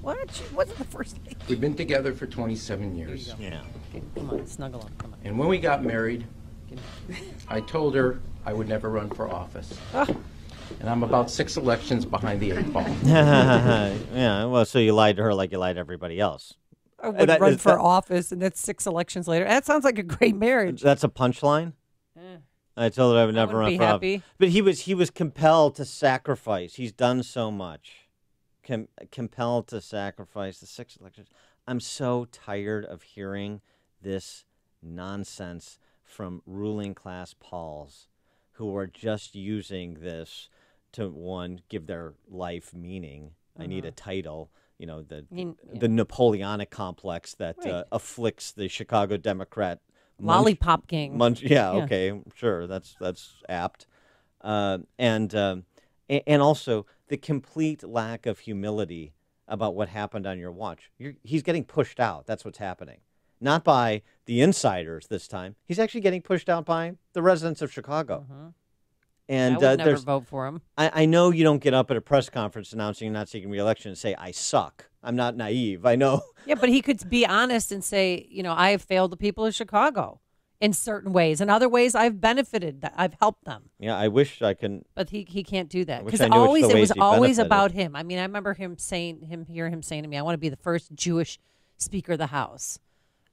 What? What's the First Lady? We've been together for 27 years. Yeah. Okay, come on, snuggle up. Come on. And when we got married, I told her I would never run for office. And I'm about 6 elections behind the 8 ball. Yeah, well, so you lied to her like you lied to everybody else. I would run for office, and that's 6 elections later. That sounds like a great marriage. That's a punchline? I told her I would never run for office. But he was compelled to sacrifice. He's done so much. Compelled to sacrifice the 6 elections. I'm so tired of hearing this nonsense from ruling class Pauls who are just using this to, one, give their life meaning. I need a title. The Napoleonic complex that afflicts the Chicago Democrat lollipop gang. Okay, sure, that's apt, and also the complete lack of humility about what happened on your watch. He's getting pushed out. That's what's happening, not by the insiders this time. He's actually getting pushed out by the residents of Chicago. And I would never vote for him. I know you don't get up at a press conference announcing you're not seeking re-election and say, I suck. I'm not naive. I know. Yeah, but he could be honest and say, I have failed the people of Chicago in certain ways. In other ways, I've benefited. I've helped them. Yeah, I wish I can. But he can't do that. Because it was always about him. I mean, I remember hearing him saying to me, I want to be the first Jewish Speaker of the House.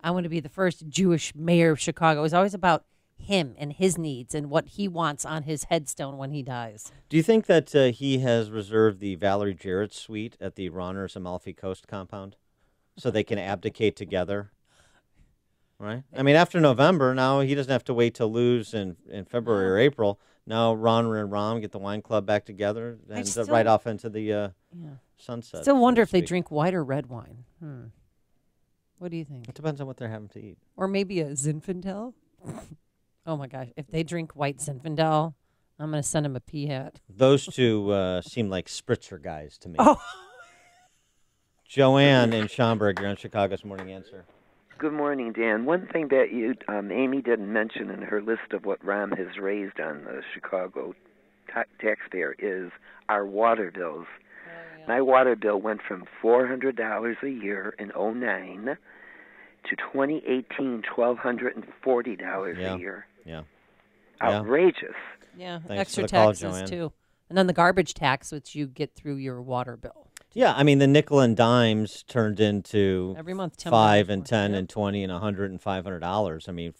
I want to be the first Jewish mayor of Chicago. It was always about him and his needs and what he wants on his headstone when he dies. Do you think that he has reserved the Valerie Jarrett suite at the Ronners Amalfi Coast compound so they can abdicate together? Right? I mean, after November, now he doesn't have to wait to lose in February or April. Now Ron and Ram get the wine club back together and right off into the sunset. Still wonder if they drink white or red wine. What do you think? It depends on what they're having to eat. Or maybe a Zinfandel? Oh, my gosh. If they drink white Zinfandel, I'm going to send them a pea hat. Those two seem like spritzer guys to me. Oh. Joanne in Schaumburg, you're on Chicago's Morning Answer. Good morning, Dan. One thing that Amy didn't mention in her list of what Ram has raised on the Chicago taxpayer is our water bills. My water bill went from $400 a year in 2009 to 2018 $1,240 a year. Yeah. Outrageous. Yeah, Thanks extra for the call, taxes Joanne. too. And then the garbage tax, which you get through your water bill. Yeah, I mean, the nickel and dimes turned into Every month, $10 $5 and $10 and $20 and $100 and $500. I mean,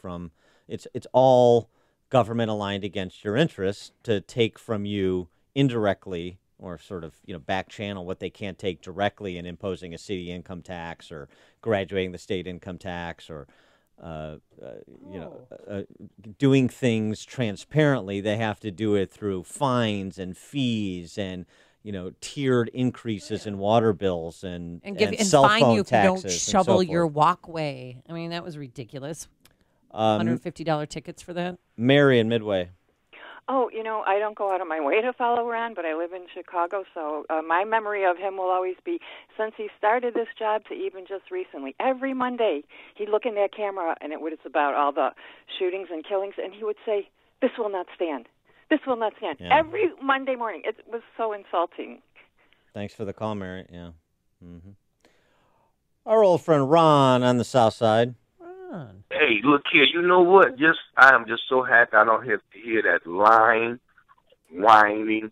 it's all government aligned against your interests to take from you indirectly, or sort of, back channel what they can't take directly in imposing a city income tax or graduating the state income tax or, doing things transparently. They have to do it through fines and fees and, tiered increases in water bills and cell fine phone you if taxes. you don't shovel your walkway. I mean, that was ridiculous. $150 tickets for that. Mary in Midway. Oh, I don't go out of my way to follow Ron, but I live in Chicago, so my memory of him will always be, since he started this job to even just recently, every Monday he'd look in that camera, and it was about all the shootings and killings, and he would say, "This will not stand. This will not stand." Yeah. Every Monday morning. It was so insulting. Thanks for the call, Mary. Yeah. Mm-hmm. Our old friend Ron on the South Side. Hey, look here. You know what? I am just so happy I don't have to hear that lying, whining,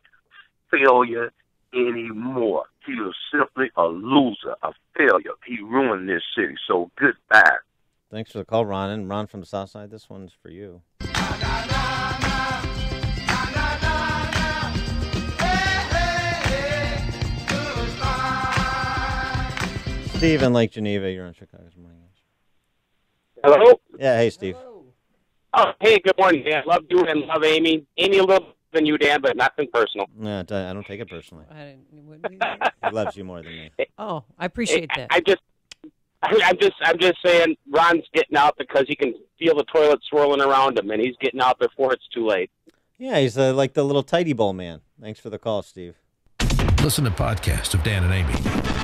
failure anymore. He was simply a loser, a failure. He ruined this city. So goodbye. Thanks for the call, Ron. And Ron from the South Side, this one's for you. Steve in Lake Geneva, you're on Chicago's Morning Answer. Hello? Yeah, hey, Steve. Oh, hey, good morning, Dan. Love you and love Amy. Amy a little than you, Dan, but nothing personal. No, I don't take it personally. He loves you more than me. Oh, I appreciate that. I'm just saying Ron's getting out because he can feel the toilet swirling around him, and he's getting out before it's too late. Yeah, he's like the little tidy bowl man. Thanks for the call, Steve. Listen to podcasts of Dan and Amy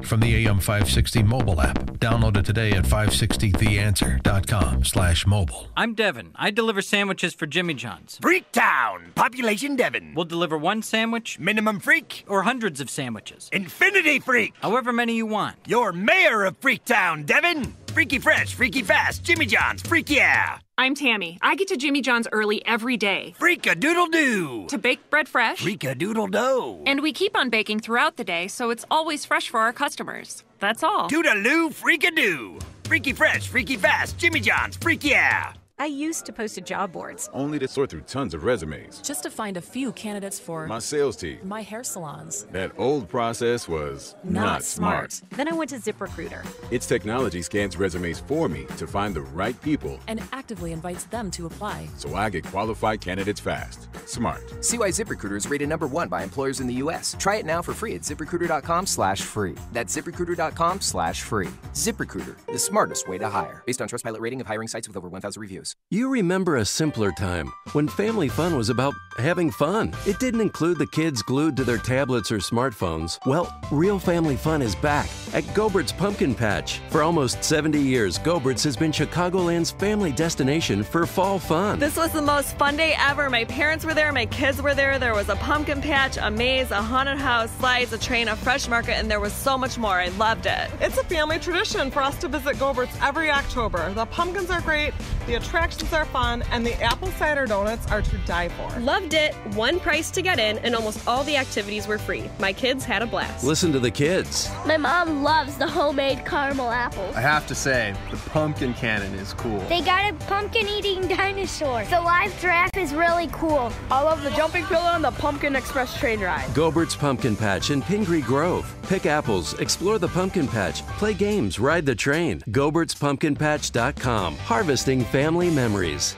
from the AM 560 mobile app. Download it today at 560theanswer.com/mobile. I'm Devin. I deliver sandwiches for Jimmy John's. Freaktown. Population Devin. We'll deliver one sandwich. Minimum freak. Or hundreds of sandwiches. Infinity freak. However many you want. You're mayor of Freaktown, Devin. Freaky fresh, freaky fast. Jimmy John's. Freak yeah. I'm Tammy. I get to Jimmy John's early every day. Freak-a-doodle-doo. To bake bread fresh. Freak-a-doodle-do. And we keep on baking throughout the day, so it's always fresh for our customers. That's all. Doodaloo, freak-a-doo. Freaky fresh, freaky fast. Jimmy John's. Freak yeah. I used to post to job boards. Only to sort through tons of resumes. Just to find a few candidates for my sales team. My hair salons. That old process was not smart. Then I went to ZipRecruiter. Its technology scans resumes for me to find the right people. And actively invites them to apply. So I get qualified candidates fast. Smart. See why ZipRecruiter is rated #1 by employers in the U.S. Try it now for free at ZipRecruiter.com/free. That's ZipRecruiter.com/free. ZipRecruiter, the smartest way to hire. Based on Trustpilot rating of hiring sites with over 1,000 reviews. You remember a simpler time when family fun was about having fun. It didn't include the kids glued to their tablets or smartphones. Well, real family fun is back at Go-Bert's Pumpkin Patch. For almost 70 years, Go-Bert's has been Chicagoland's family destination for fall fun. This was the most fun day ever. My parents were there, my kids were there. There was a pumpkin patch, a maze, a haunted house, slides, a train, a fresh market, and there was so much more. I loved it. It's a family tradition for us to visit Go-Bert's every October. The pumpkins are great, the attractions are fun, and the apple cider donuts are to die for. Loved it. One price to get in, and almost all the activities were free. My kids had a blast. Listen to the kids. My mom loves the homemade caramel apples. I have to say, the pumpkin cannon is cool. They got a pumpkin-eating dinosaur. The live giraffe is really cool. I love the jumping pillow and the Pumpkin Express train ride. Go-Bert's Pumpkin Patch in Pingree Grove. Pick apples, explore the pumpkin patch, play games, ride the train. GoBert'sPumpkinPatch.com. Harvesting family memories.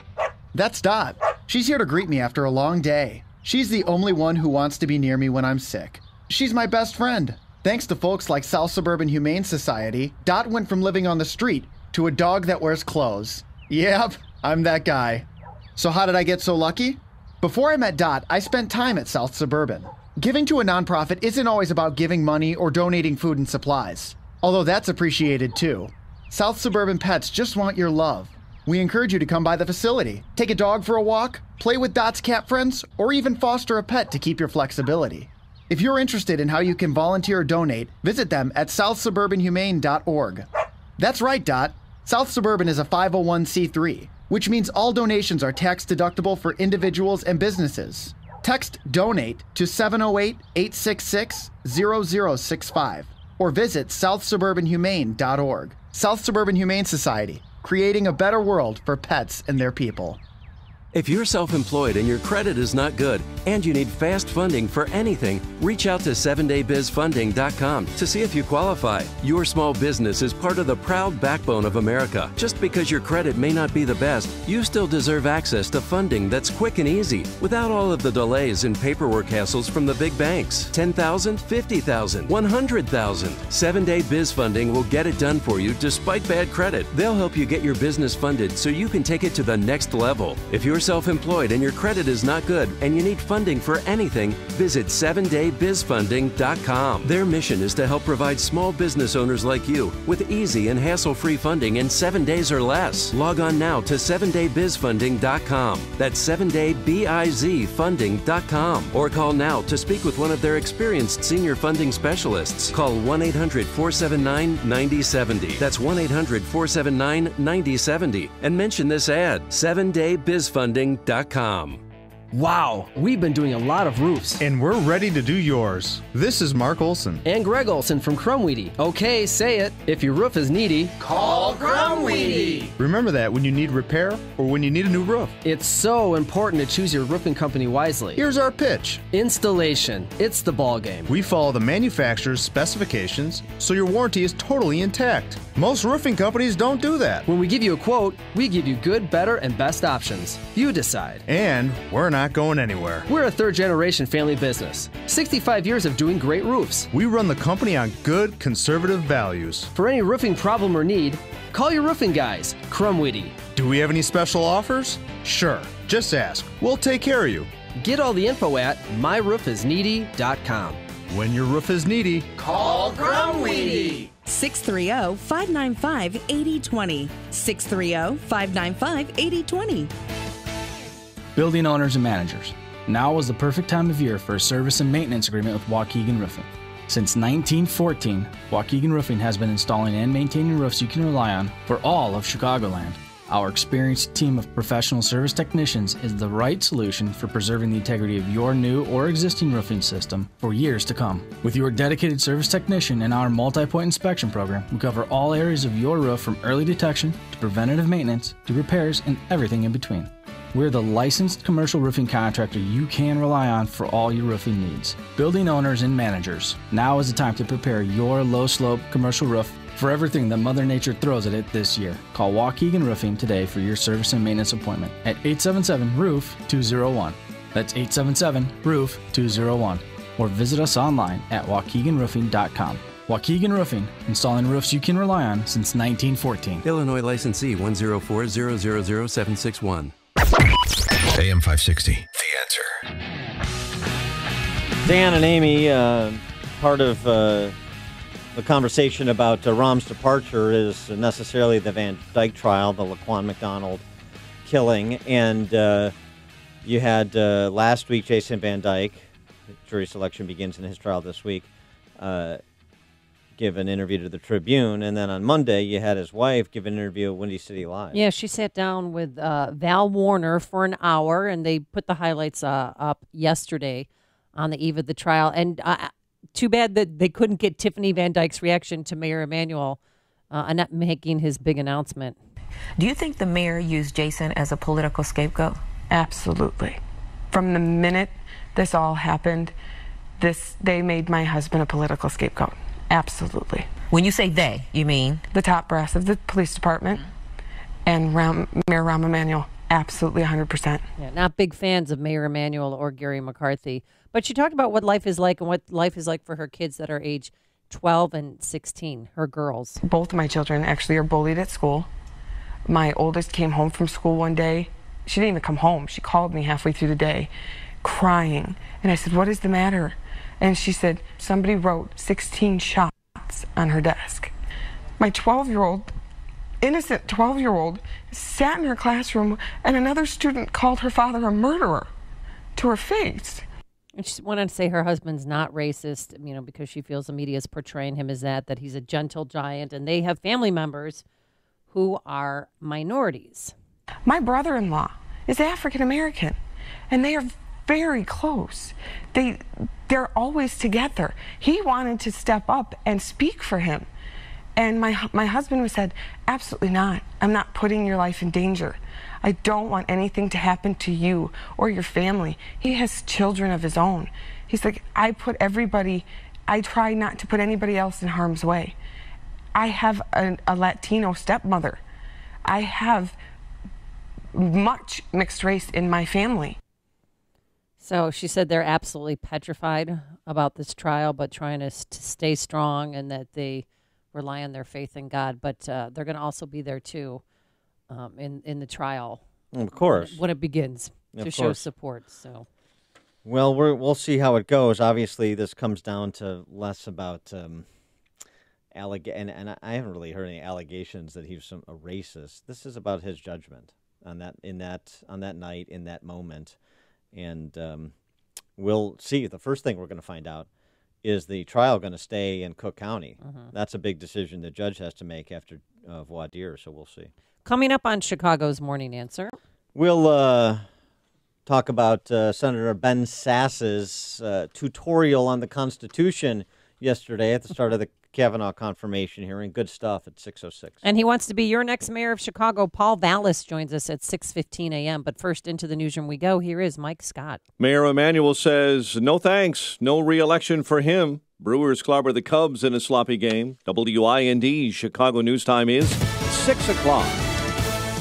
That's Dot. She's here to greet me after a long day. She's the only one who wants to be near me when I'm sick. She's my best friend. Thanks to folks like South Suburban Humane Society, Dot went from living on the street to a dog that wears clothes. Yep, I'm that guy. So how did I get so lucky? Before I met Dot, I spent time at South Suburban. Giving to a nonprofit isn't always about giving money or donating food and supplies, although that's appreciated too. South Suburban Pets just want your love. We encourage you to come by the facility, take a dog for a walk, play with Dot's cat friends, or even foster a pet to keep your flexibility. If you're interested in how you can volunteer or donate, visit them at southsuburbanhumane.org. That's right, Dot. South Suburban is a 501c3, which means all donations are tax deductible for individuals and businesses. Text DONATE to 708-866-0065 or visit southsuburbanhumane.org. South Suburban Humane Society, creating a better world for pets and their people. If you're self-employed and your credit is not good and you need fast funding for anything, reach out to 7daybizfunding.com to see if you qualify. Your small business is part of the proud backbone of America. Just because your credit may not be the best, you still deserve access to funding that's quick and easy without all of the delays and paperwork hassles from the big banks. $10,000, $50,000, $100,000. 7-Day Biz Funding will get it done for you despite bad credit. They'll help you get your business funded so you can take it to the next level. If you're self-employed and your credit is not good and you need funding for anything, visit 7daybizfunding.com. Their mission is to help provide small business owners like you with easy and hassle-free funding in 7 days or less. Log on now to 7daybizfunding.com. That's 7daybizfunding.com. Or call now to speak with one of their experienced senior funding specialists. Call 1-800-479-9070. That's 1-800-479-9070 and mention this ad, 7daybizfunding.com. Wow, we've been doing a lot of roofs. And we're ready to do yours. This is Mark Olson. And Greg Olson from Crumweedy. Okay, say it. If your roof is needy, call Crumweedy. Remember that when you need repair or when you need a new roof. It's so important to choose your roofing company wisely. Here's our pitch. Installation. It's the ball game. We follow the manufacturer's specifications, so your warranty is totally intact. Most roofing companies don't do that. When we give you a quote, we give you good, better, and best options. You decide. And we're not going anywhere. We're a third-generation family business. 65 years of doing great roofs. We run the company on good, conservative values. For any roofing problem or need, call your roofing guys, Crumweedy. Do we have any special offers? Sure. Just ask. We'll take care of you. Get all the info at myroofisneedy.com. When your roof is needy, call Crumweedy. 630-595-8020. 630-595-8020. Building owners and managers. Now is the perfect time of year for a service and maintenance agreement with Waukegan Roofing. Since 1914, Waukegan Roofing has been installing and maintaining roofs you can rely on for all of Chicagoland. Our experienced team of professional service technicians is the right solution for preserving the integrity of your new or existing roofing system for years to come. With your dedicated service technician and our multi-point inspection program, we cover all areas of your roof from early detection to preventative maintenance to repairs and everything in between. We're the licensed commercial roofing contractor you can rely on for all your roofing needs. Building owners and managers, now is the time to prepare your low-slope commercial roof for everything that Mother Nature throws at it this year. Call Waukegan Roofing today for your service and maintenance appointment at 877-ROOF-201. That's 877-ROOF-201. Or visit us online at waukeganroofing.com. Waukegan Roofing, installing roofs you can rely on since 1914. Illinois licensee 104000761. AM 560, The Answer. Dan and Amy, part of the conversation about Rahm's departure is necessarily the Van Dyke trial, the Laquan McDonald killing. And you had last week Jason Van Dyke, jury selection begins in his trial this week, give an interview to the Tribune, and then on Monday you had his wife give an interview at Windy City Live. Yeah, she sat down with Val Warner for an hour, and they put the highlights up yesterday on the eve of the trial. And too bad that they couldn't get Tiffany Van Dyke's reaction to Mayor Emanuel Annette making his big announcement. Do you think the mayor used Jason as a political scapegoat? Absolutely. From the minute this all happened, they made my husband a political scapegoat. Absolutely. When you say they, you mean? The top brass of the police department and Mayor Rahm Emanuel. Absolutely, 100%. Yeah, not big fans of Mayor Emanuel or Gary McCarthy. But she talked about what life is like and what life is like for her kids that are age 12 and 16, her girls. Both of my children actually are bullied at school. My oldest came home from school one day. She didn't even come home. She called me halfway through the day crying. And I said, "What is the matter?" And she said, somebody wrote 16 shots on her desk. My 12-year-old, innocent 12-year-old, sat in her classroom and another student called her father a murderer to her face. And she went on to say her husband's not racist, because she feels the media is portraying him as that he's a gentle giant. And they have family members who are minorities. My brother-in-law is African American, and they are very close. They're always together. He wanted to step up and speak for him. And my husband said, absolutely not. I'm not putting your life in danger. I don't want anything to happen to you or your family. He has children of his own. He's like, I try not to put anybody else in harm's way. I have a Latino stepmother. I have much mixed race in my family. So she said they're absolutely petrified about this trial, but trying to stay strong, and that they rely on their faith in God. But they're going to also be there, too, in the trial. Of course. When it begins, to show support. So, well, we'll see how it goes. Obviously, this comes down to less about and I haven't really heard any allegations that he was a racist. This is about his judgment on that night, in that moment. And we'll see. The first thing we're going to find out is the trial going to stay in Cook County. That's a big decision the judge has to make after voir dire, so we'll see. Coming up on Chicago's Morning Answer, we'll talk about Senator Ben Sass's tutorial on the Constitution yesterday at the start of the Kavanaugh confirmation hearing. Good stuff at 6:06. And he wants to be your next mayor of Chicago. Paul Vallis joins us at 6:15 a.m. But first, into the newsroom we go. Here is Mike Scott. Mayor Emanuel says no thanks, no re-election for him. Brewers clobber the Cubs in a sloppy game. WIND Chicago News Time is 6 o'clock.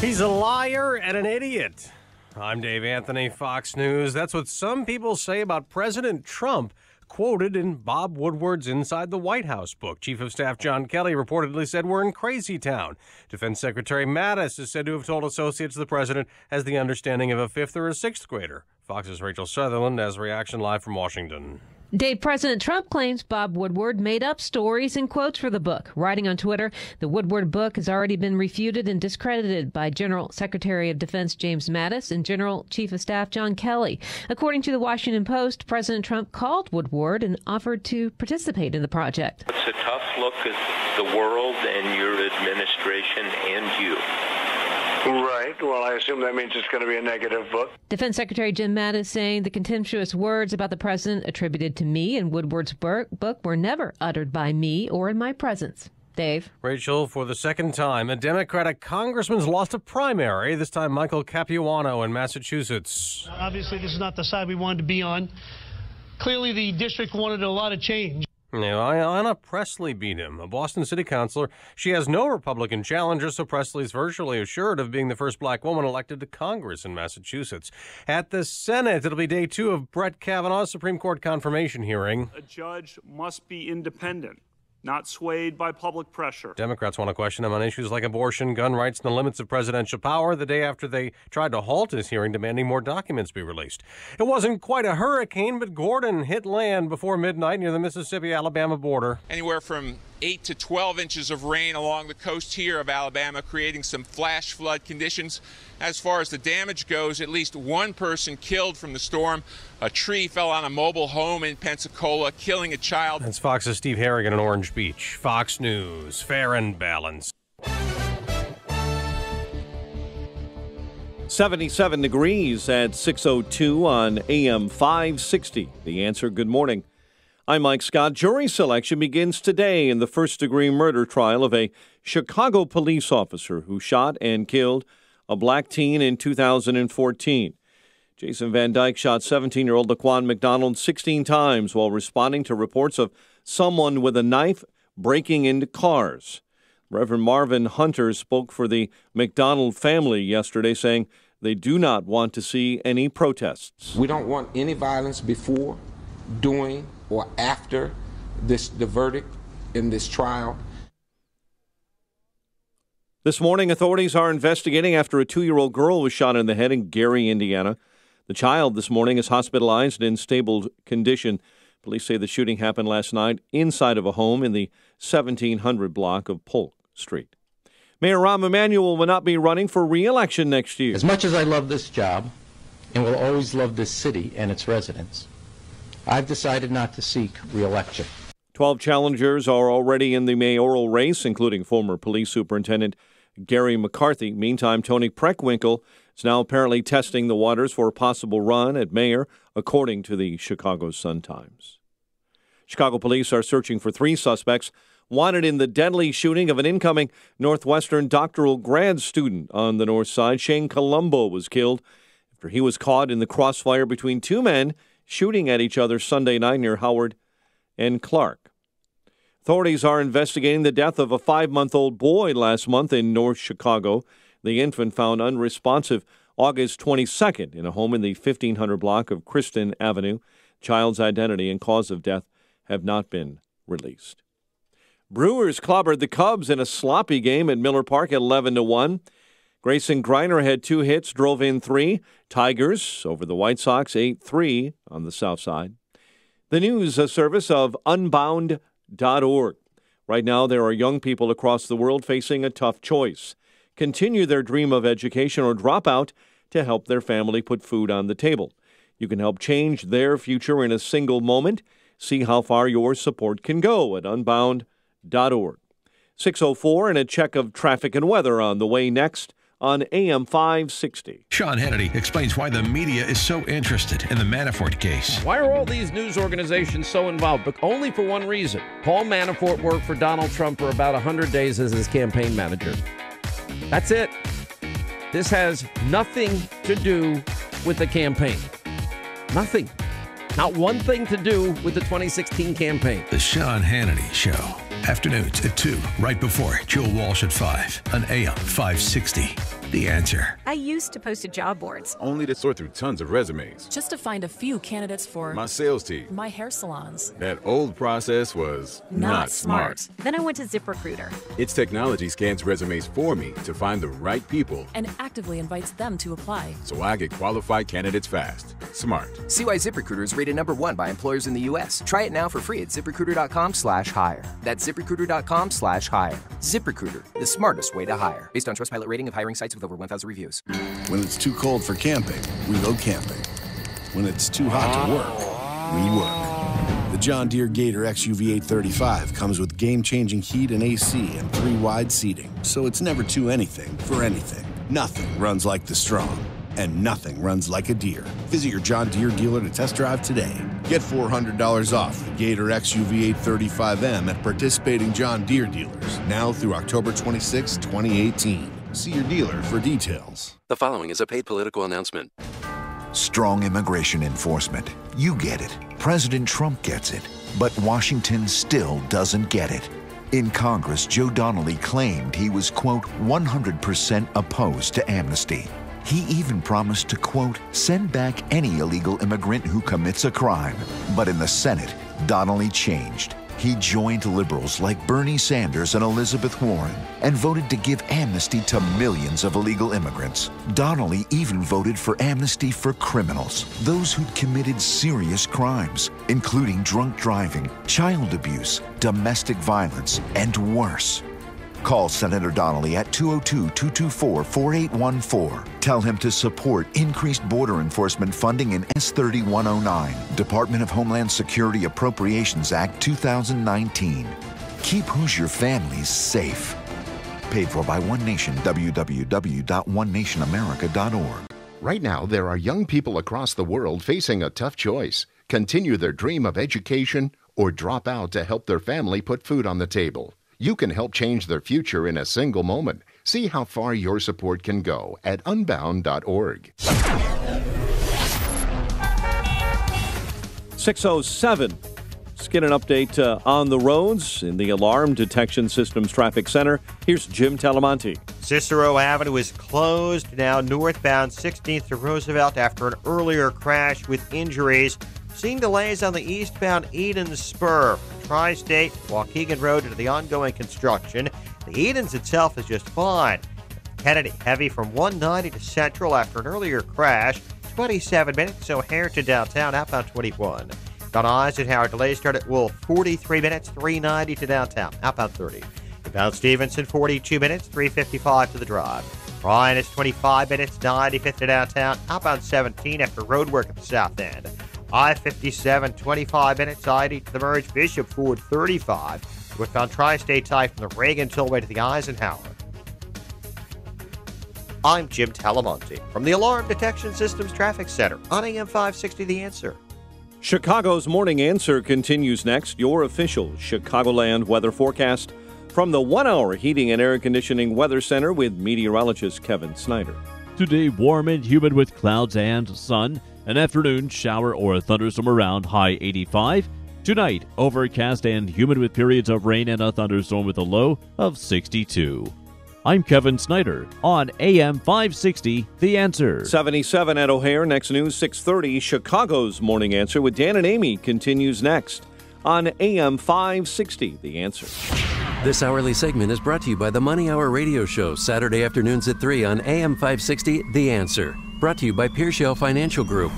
He's a liar and an idiot. I'm Dave Anthony, Fox News. That's what some people say about President Trump, quoted in Bob Woodward's Inside the White House book. Chief of Staff John Kelly reportedly said we're in crazy town. Defense Secretary Mattis is said to have told associates the president has the understanding of a fifth or a sixth grader. Fox's Rachel Sutherland has reaction live from Washington. Dave, President Trump claims Bob Woodward made up stories and quotes for the book. Writing on Twitter, the Woodward book has already been refuted and discredited by General Secretary of Defense James Mattis and General Chief of Staff John Kelly. According to the Washington Post, President Trump called Woodward and offered to participate in the project. It's a tough look at the world and your administration and you. Right. Well, I assume that means it's going to be a negative book. Defense Secretary Jim Mattis saying the contemptuous words about the president attributed to me in Woodward's book were never uttered by me or in my presence. Dave. Rachel, for the second time, a Democratic congressman's lost a primary, this time Michael Capuano in Massachusetts. Obviously, this is not the side we wanted to be on. Clearly, the district wanted a lot of change. Ayanna Pressley beat him, a Boston city councilor. She has no Republican challenger, so Pressley's virtually assured of being the first black woman elected to Congress in Massachusetts. At the Senate, it'll be day 2 of Brett Kavanaugh's Supreme Court confirmation hearing. A judge must be independent, not swayed by public pressure. Democrats want to question him on issues like abortion, gun rights, and the limits of presidential power the day after they tried to halt his hearing, demanding more documents be released. It wasn't quite a hurricane, but Gordon hit land before midnight near the Mississippi-Alabama border. Anywhere from 8 to 12 inches of rain along the coast here of Alabama, creating some flash flood conditions. As far as the damage goes, at least one person killed from the storm. A tree fell on a mobile home in Pensacola, killing a child. That's Fox's Steve Harrigan in Orange Beach. Fox News, fair and balanced. 77 degrees at 6:02 on AM 560. The Answer, good morning. I'm Mike Scott. Jury selection begins today in the first-degree murder trial of a Chicago police officer who shot and killed a black teen in 2014. Jason Van Dyke shot 17-year-old Laquan McDonald 16 times while responding to reports of someone with a knife breaking into cars. Reverend Marvin Hunter spoke for the McDonald family yesterday, saying they do not want to see any protests. We don't want any violence before, during, or after the verdict in this trial. This morning, authorities are investigating after a 2-year-old girl was shot in the head in Gary, Indiana. The child this morning is hospitalized in stable condition. Police say the shooting happened last night inside of a home in the 1700 block of Polk Street. Mayor Rahm Emanuel will not be running for re-election next year. As much as I love this job and will always love this city and its residents, I've decided not to seek re-election. 12 challengers are already in the mayoral race, including former police superintendent Gary McCarthy. Meantime, Tony Preckwinkle is now apparently testing the waters for a possible run at mayor, according to the Chicago Sun-Times. Chicago police are searching for 3 suspects wanted in the deadly shooting of an incoming Northwestern doctoral grad student on the north side. Shane Colombo was killed after he was caught in the crossfire between 2 men shooting at each other Sunday night near Howard and Clark. Authorities are investigating the death of a 5-month-old boy last month in North Chicago. The infant found unresponsive August 22nd in a home in the 1500 block of Kristen Avenue. Child's identity and cause of death have not been released. Brewers clobbered the Cubs in a sloppy game at Miller Park at 11-1. Grayson Greiner had 2 hits, drove in 3. Tigers over the White Sox 8-3 on the south side. The news service of Unbound.org. Right now, there are young people across the world facing a tough choice. Continue their dream of education or drop out to help their family put food on the table. You can help change their future in a single moment. See how far your support can go at Unbound.org. 6:04 and a check of traffic and weather on the way next on AM 560. Sean Hannity explains why the media is so interested in the Manafort case. Why are all these news organizations so involved? But only for one reason. Paul Manafort worked for Donald Trump for about 100 days as his campaign manager. That's it. This has nothing to do with the campaign. Nothing. Not one thing to do with the 2016 campaign. The Sean Hannity Show. Afternoons at 2, right before Joe Walsh at 5 on AM 560. The Answer. I used to post to job boards. Only to sort through tons of resumes. Just to find a few candidates for my sales team. My hair salons. That old process was not smart. Then I went to ZipRecruiter. Its technology scans resumes for me to find the right people. And actively invites them to apply. So I get qualified candidates fast. Smart. See why ZipRecruiter is rated #1 by employers in the U.S. Try it now for free at ZipRecruiter.com/hire. That's ZipRecruiter.com/hire. ZipRecruiter, the smartest way to hire. Based on Trustpilot rating of hiring sites with over 1,000 reviews. When it's too cold for camping, we go camping. When it's too hot to work, we work. The John Deere Gator XUV 835 comes with game-changing heat and AC and 3 wide seating, so it's never too anything for anything. Nothing runs like the strong, and nothing runs like a Deere. Visit your John Deere dealer to test drive today. Get $400 off the Gator XUV 835M at participating John Deere dealers now through October 26, 2018. See your dealer for details. The following is a paid political announcement. Strong immigration enforcement. You get it. President Trump gets it. But Washington still doesn't get it. In Congress, Joe Donnelly claimed he was, quote, 100% opposed to amnesty. He even promised to, quote, send back any illegal immigrant who commits a crime. But in the Senate, Donnelly changed. He joined liberals like Bernie Sanders and Elizabeth Warren and voted to give amnesty to millions of illegal immigrants. Donnelly even voted for amnesty for criminals, those who'd committed serious crimes, including drunk driving, child abuse, domestic violence, and worse. Call Senator Donnelly at 202-224-4814. Tell him to support increased border enforcement funding in S3109, Department of Homeland Security Appropriations Act 2019. Keep Hoosier families safe. Paid for by One Nation, www.onenationamerica.org. Right now, there are young people across the world facing a tough choice. Continue their dream of education or drop out to help their family put food on the table. You can help change their future in a single moment. See how far your support can go at Unbound.org. 6:07. Let's get an update on the roads in the Alarm Detection Systems Traffic Center. Here's Jim Talamonte. Cicero Avenue is closed now northbound 16th to Roosevelt after an earlier crash with injuries. Seeing delays on the eastbound Eden Spur, Tri-State, Waukegan Road due to the ongoing construction. The Edens itself is just fine. Kennedy heavy from 190 to Central after an earlier crash. 27 minutes, O'Hare to downtown, outbound 21. Down Eisenhower, delays start at Wolf, 43 minutes, 390 to downtown, outbound 30. Inbound Stevenson, 42 minutes, 355 to the drive. Ryan is 25 minutes, 95 to downtown, outbound 17 after roadwork at the south end. I-57, 25 minutes, I-80 to the merge, Bishop Ford, 35. Westbound Tri-State tie from the Reagan Tollway to the Eisenhower. I'm Jim Talamonte from the Alarm Detection Systems Traffic Center on AM 560 The Answer. Chicago's Morning Answer continues next. Your official Chicagoland weather forecast from the 1 Hour Heating and Air Conditioning Weather Center with meteorologist Kevin Snyder. Today, warm and humid with clouds and sun. An afternoon shower or a thunderstorm around, high 85. Tonight, overcast and humid with periods of rain and a thunderstorm with a low of 62. I'm Kevin Snyder on AM 560, The Answer. 77 at O'Hare. Next news, 6:30. Chicago's Morning Answer with Dan and Amy continues next on AM 560, The Answer. This hourly segment is brought to you by the Money Hour radio show, Saturday afternoons at 3 on AM 560, The Answer. Brought to you by Pearshell Financial Group.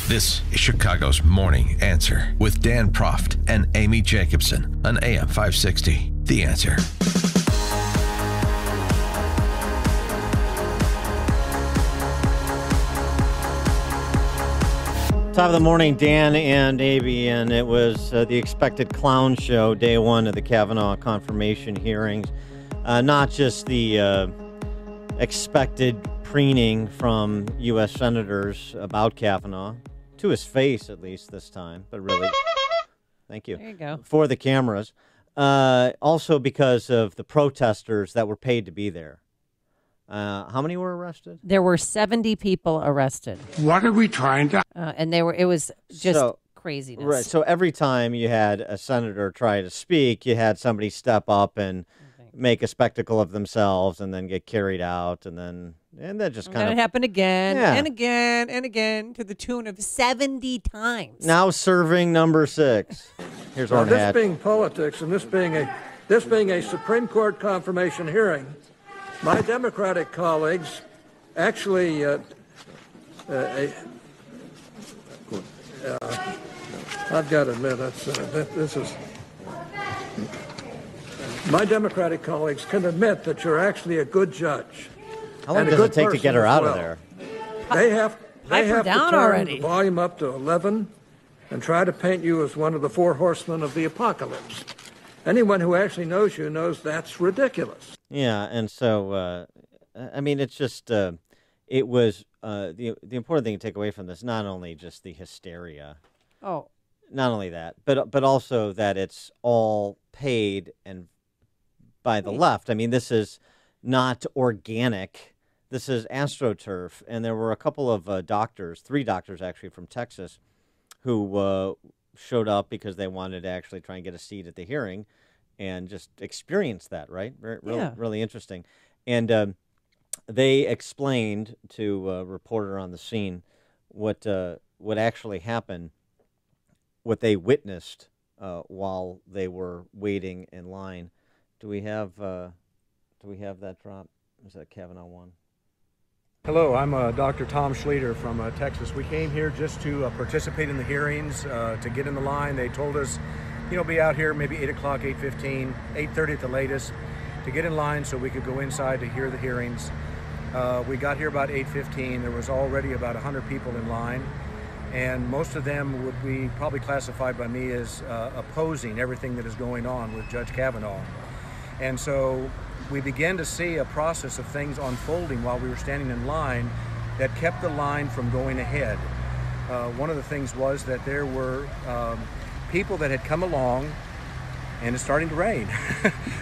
This is Chicago's Morning Answer with Dan Proft and Amy Jacobson on AM 560, The Answer. Top of the morning, Dan and Amy, and it was the expected clown show, day one of the Kavanaugh confirmation hearings. Not just the expected preening from U.S. senators about Kavanaugh, to his face at least this time, but really, thank you. There you go. For the cameras. Also because of the protesters that were paid to be there. How many were arrested? There were 70 people arrested. What are we trying to... And it was just craziness. Right. So every time you had a senator try to speak, you had somebody step up and make a spectacle of themselves and then get carried out. And that just kind of... it happened again Yeah. and again and again to the tune of 70 times. Now serving number 6. Here's Orrin this Hatch. being politics and this being a Supreme Court confirmation hearing, my Democratic colleagues actually I've got to admit this is my Democratic colleagues can admit that you're actually a good judge. How long and a does good it take to person get her as out of well. there? They have to down turn already. the volume up to 11 and try to paint you as one of the 4 horsemen of the apocalypse. Anyone who actually knows you knows that's ridiculous. Yeah, and so, I mean, it's just, it was, the important thing to take away from this, not only just the hysteria. Oh. Not only that, but also that it's all paid and by the left. I mean, this is not organic. This is AstroTurf. And there were a couple of doctors, 3 doctors actually from Texas, who showed up because they wanted to actually try and get a seat at the hearing and just experience that, right? Really interesting. And they explained to a reporter on the scene what actually happened, what they witnessed while they were waiting in line. Do we have that drop? Is that Kavanaugh 1? Hello, I'm Dr. Tom Schlueter from Texas. We came here just to participate in the hearings, to get in the line. They told us, be out here maybe 8 o'clock, 8:15, 8:30 at the latest, to get in line so we could go inside to hear the hearings. We got here about 8:15. There was already about 100 people in line, and most of them would be probably classified by me as opposing everything that is going on with Judge Kavanaugh. And so we began to see a process of things unfolding while we were standing in line that kept the line from going ahead. One of the things was that there were people that had come along, and it's starting to rain,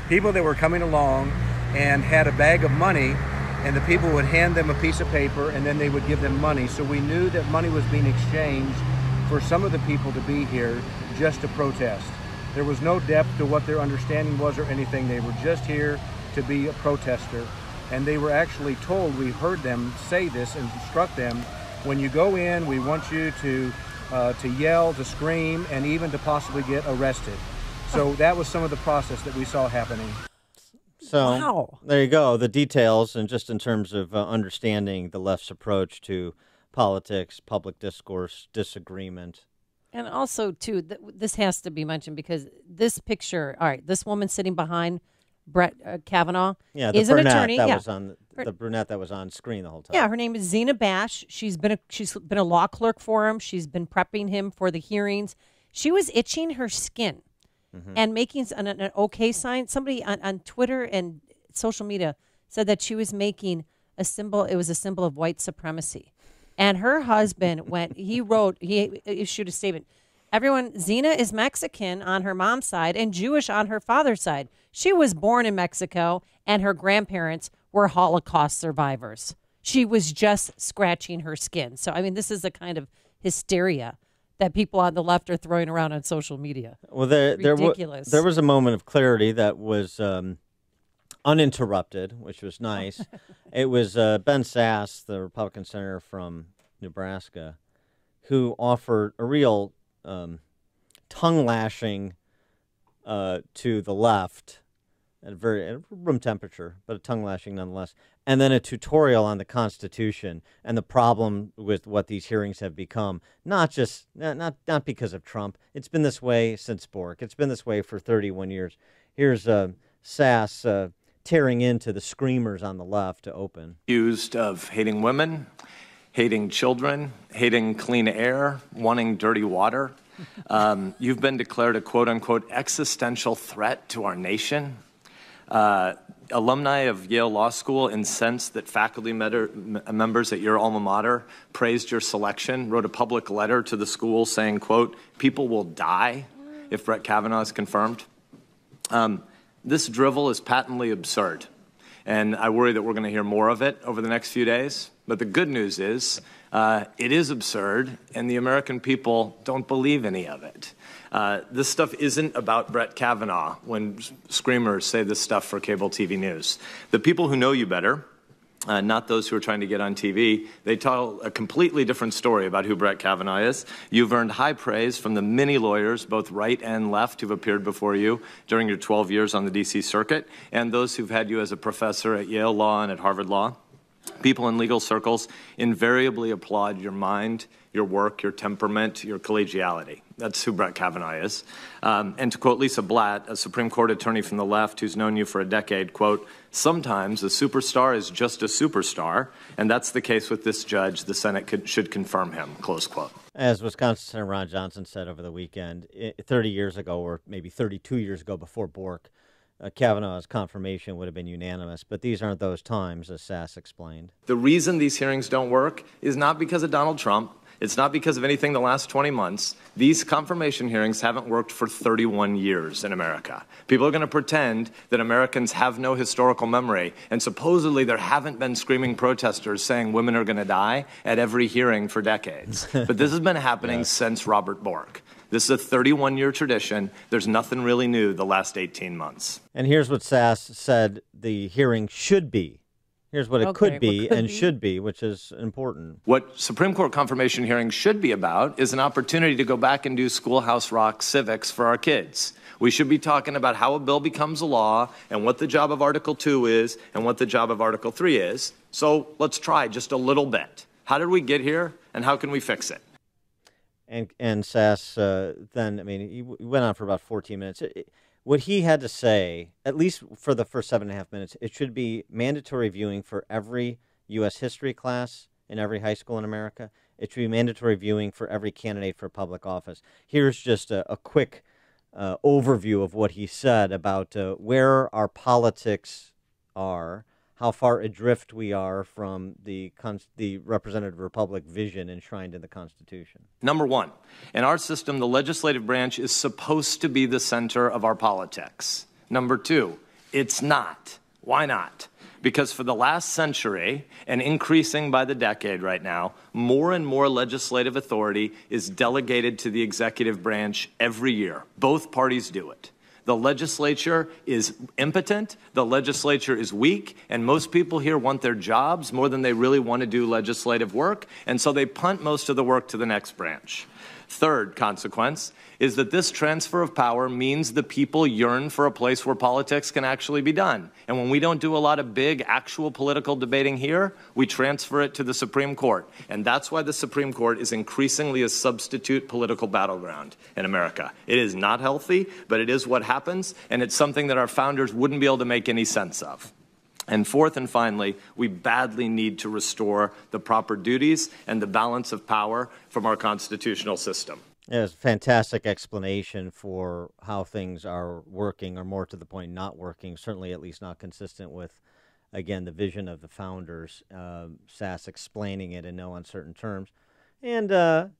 people that were coming along and had a bag of money, and the people would hand them a piece of paper and then they would give them money. So we knew that money was being exchanged for some of the people to be here just to protest. There was no depth to what their understanding was or anything. They were just here to be a protester. And they were actually told, we heard them say this and instruct them, when you go in, we want you to yell, to scream, and even to possibly get arrested. So that was some of the process that we saw happening. So there you go, the details, and just in terms of understanding the left's approach to politics, public discourse, disagreement. And also, too, this has to be mentioned because this picture, all right, this woman sitting behind Brett Kavanaugh is an attorney. The brunette that was on screen the whole time. Yeah, her name is Zena Bash. She's been a law clerk for him. She's been prepping him for the hearings. She was itching her skin and making an okay sign. Somebody on Twitter and social media said that she was making a symbol. It was a symbol of white supremacy. And her husband he issued a statement. Xena is Mexican on her mom's side and Jewish on her father's side. She was born in Mexico and her grandparents were Holocaust survivors. She was just scratching her skin. So, I mean, this is the kind of hysteria that people on the left are throwing around on social media. Well, there was a moment of clarity that was uninterrupted, which was nice. It was Ben Sasse, the Republican senator from Nebraska, who offered a real tongue lashing to the left at room temperature, but a tongue lashing nonetheless, and then a tutorial on the Constitution and the problem with what these hearings have become. Not because of Trump. It's been this way since Bork. It's been this way for 31 years. Here's Sasse tearing into the screamers on the left to open. Accused of hating women, hating children, hating clean air, wanting dirty water. You've been declared a quote-unquote existential threat to our nation. Alumni of Yale Law School incensed that faculty members at your alma mater praised your selection, wrote a public letter to the school saying, quote, people will die if Brett Kavanaugh is confirmed. This drivel is patently absurd, and I worry that we're going to hear more of it over the next few days. But the good news is it is absurd, and the American people don't believe any of it. This stuff isn't about Brett Kavanaugh when screamers say this stuff for cable TV news. The people who know you better, not those who are trying to get on TV, they tell a completely different story about who Brett Kavanaugh is. You've earned high praise from the many lawyers, both right and left, who've appeared before you during your 12 years on the D.C. Circuit, and those who've had you as a professor at Yale Law and at Harvard Law. People in legal circles invariably applaud your mind, your work, your temperament, your collegiality. That's who Brett Kavanaugh is. And to quote Lisa Blatt, a Supreme Court attorney from the left who's known you for a decade, quote, sometimes a superstar is just a superstar, and that's the case with this judge. The Senate should confirm him, close quote. As Wisconsin Senator Ron Johnson said over the weekend, 30 years ago, or maybe 32 years ago before Bork, Kavanaugh's confirmation would have been unanimous, but these aren't those times, as Sasse explained. The reason these hearings don't work is not because of Donald Trump. It's not because of anything the last 20 months. These confirmation hearings haven't worked for 31 years in America. People are going to pretend that Americans have no historical memory, and supposedly there haven't been screaming protesters saying women are going to die at every hearing for decades. But this has been happening since Robert Bork. This is a 31-year tradition. There's nothing really new the last 18 months. And here's what Sasse said the hearing should be. Here's what it could be and should be, which is important. What Supreme Court confirmation hearings should be about is an opportunity to go back and do Schoolhouse Rock civics for our kids. We should be talking about how a bill becomes a law and what the job of Article 2 is and what the job of Article 3 is. So let's try just a little bit. How did we get here and how can we fix it? And Sasse then, I mean, he went on for about 14 minutes. What he had to say, at least for the first 7.5 minutes, it should be mandatory viewing for every U.S. history class in every high school in America. It should be mandatory viewing for every candidate for public office. Here's just a quick overview of what he said about where our politics are, how far adrift we are from the representative republic vision enshrined in the Constitution. Number one, in our system, the legislative branch is supposed to be the center of our politics. Number two, it's not. Why not? Because for the last century, and increasing by the decade right now, more and more legislative authority is delegated to the executive branch every year. Both parties do it. The legislature is impotent, the legislature is weak, and most people here want their jobs more than they really want to do legislative work, and so they punt most of the work to the next branch. Third consequence is that this transfer of power means the people yearn for a place where politics can actually be done. And when we don't do a lot of big actual political debating here, we transfer it to the Supreme Court. And that's why the Supreme Court is increasingly a substitute political battleground in America. It is not healthy, but it is what happens, and it's something that our founders wouldn't be able to make any sense of. And fourth and finally, we badly need to restore the proper duties and the balance of power from our constitutional system. Yeah, it's a fantastic explanation for how things are working, or more to the point, not working, certainly at least not consistent with, again, the vision of the founders. Sass explaining it in no uncertain terms. And, a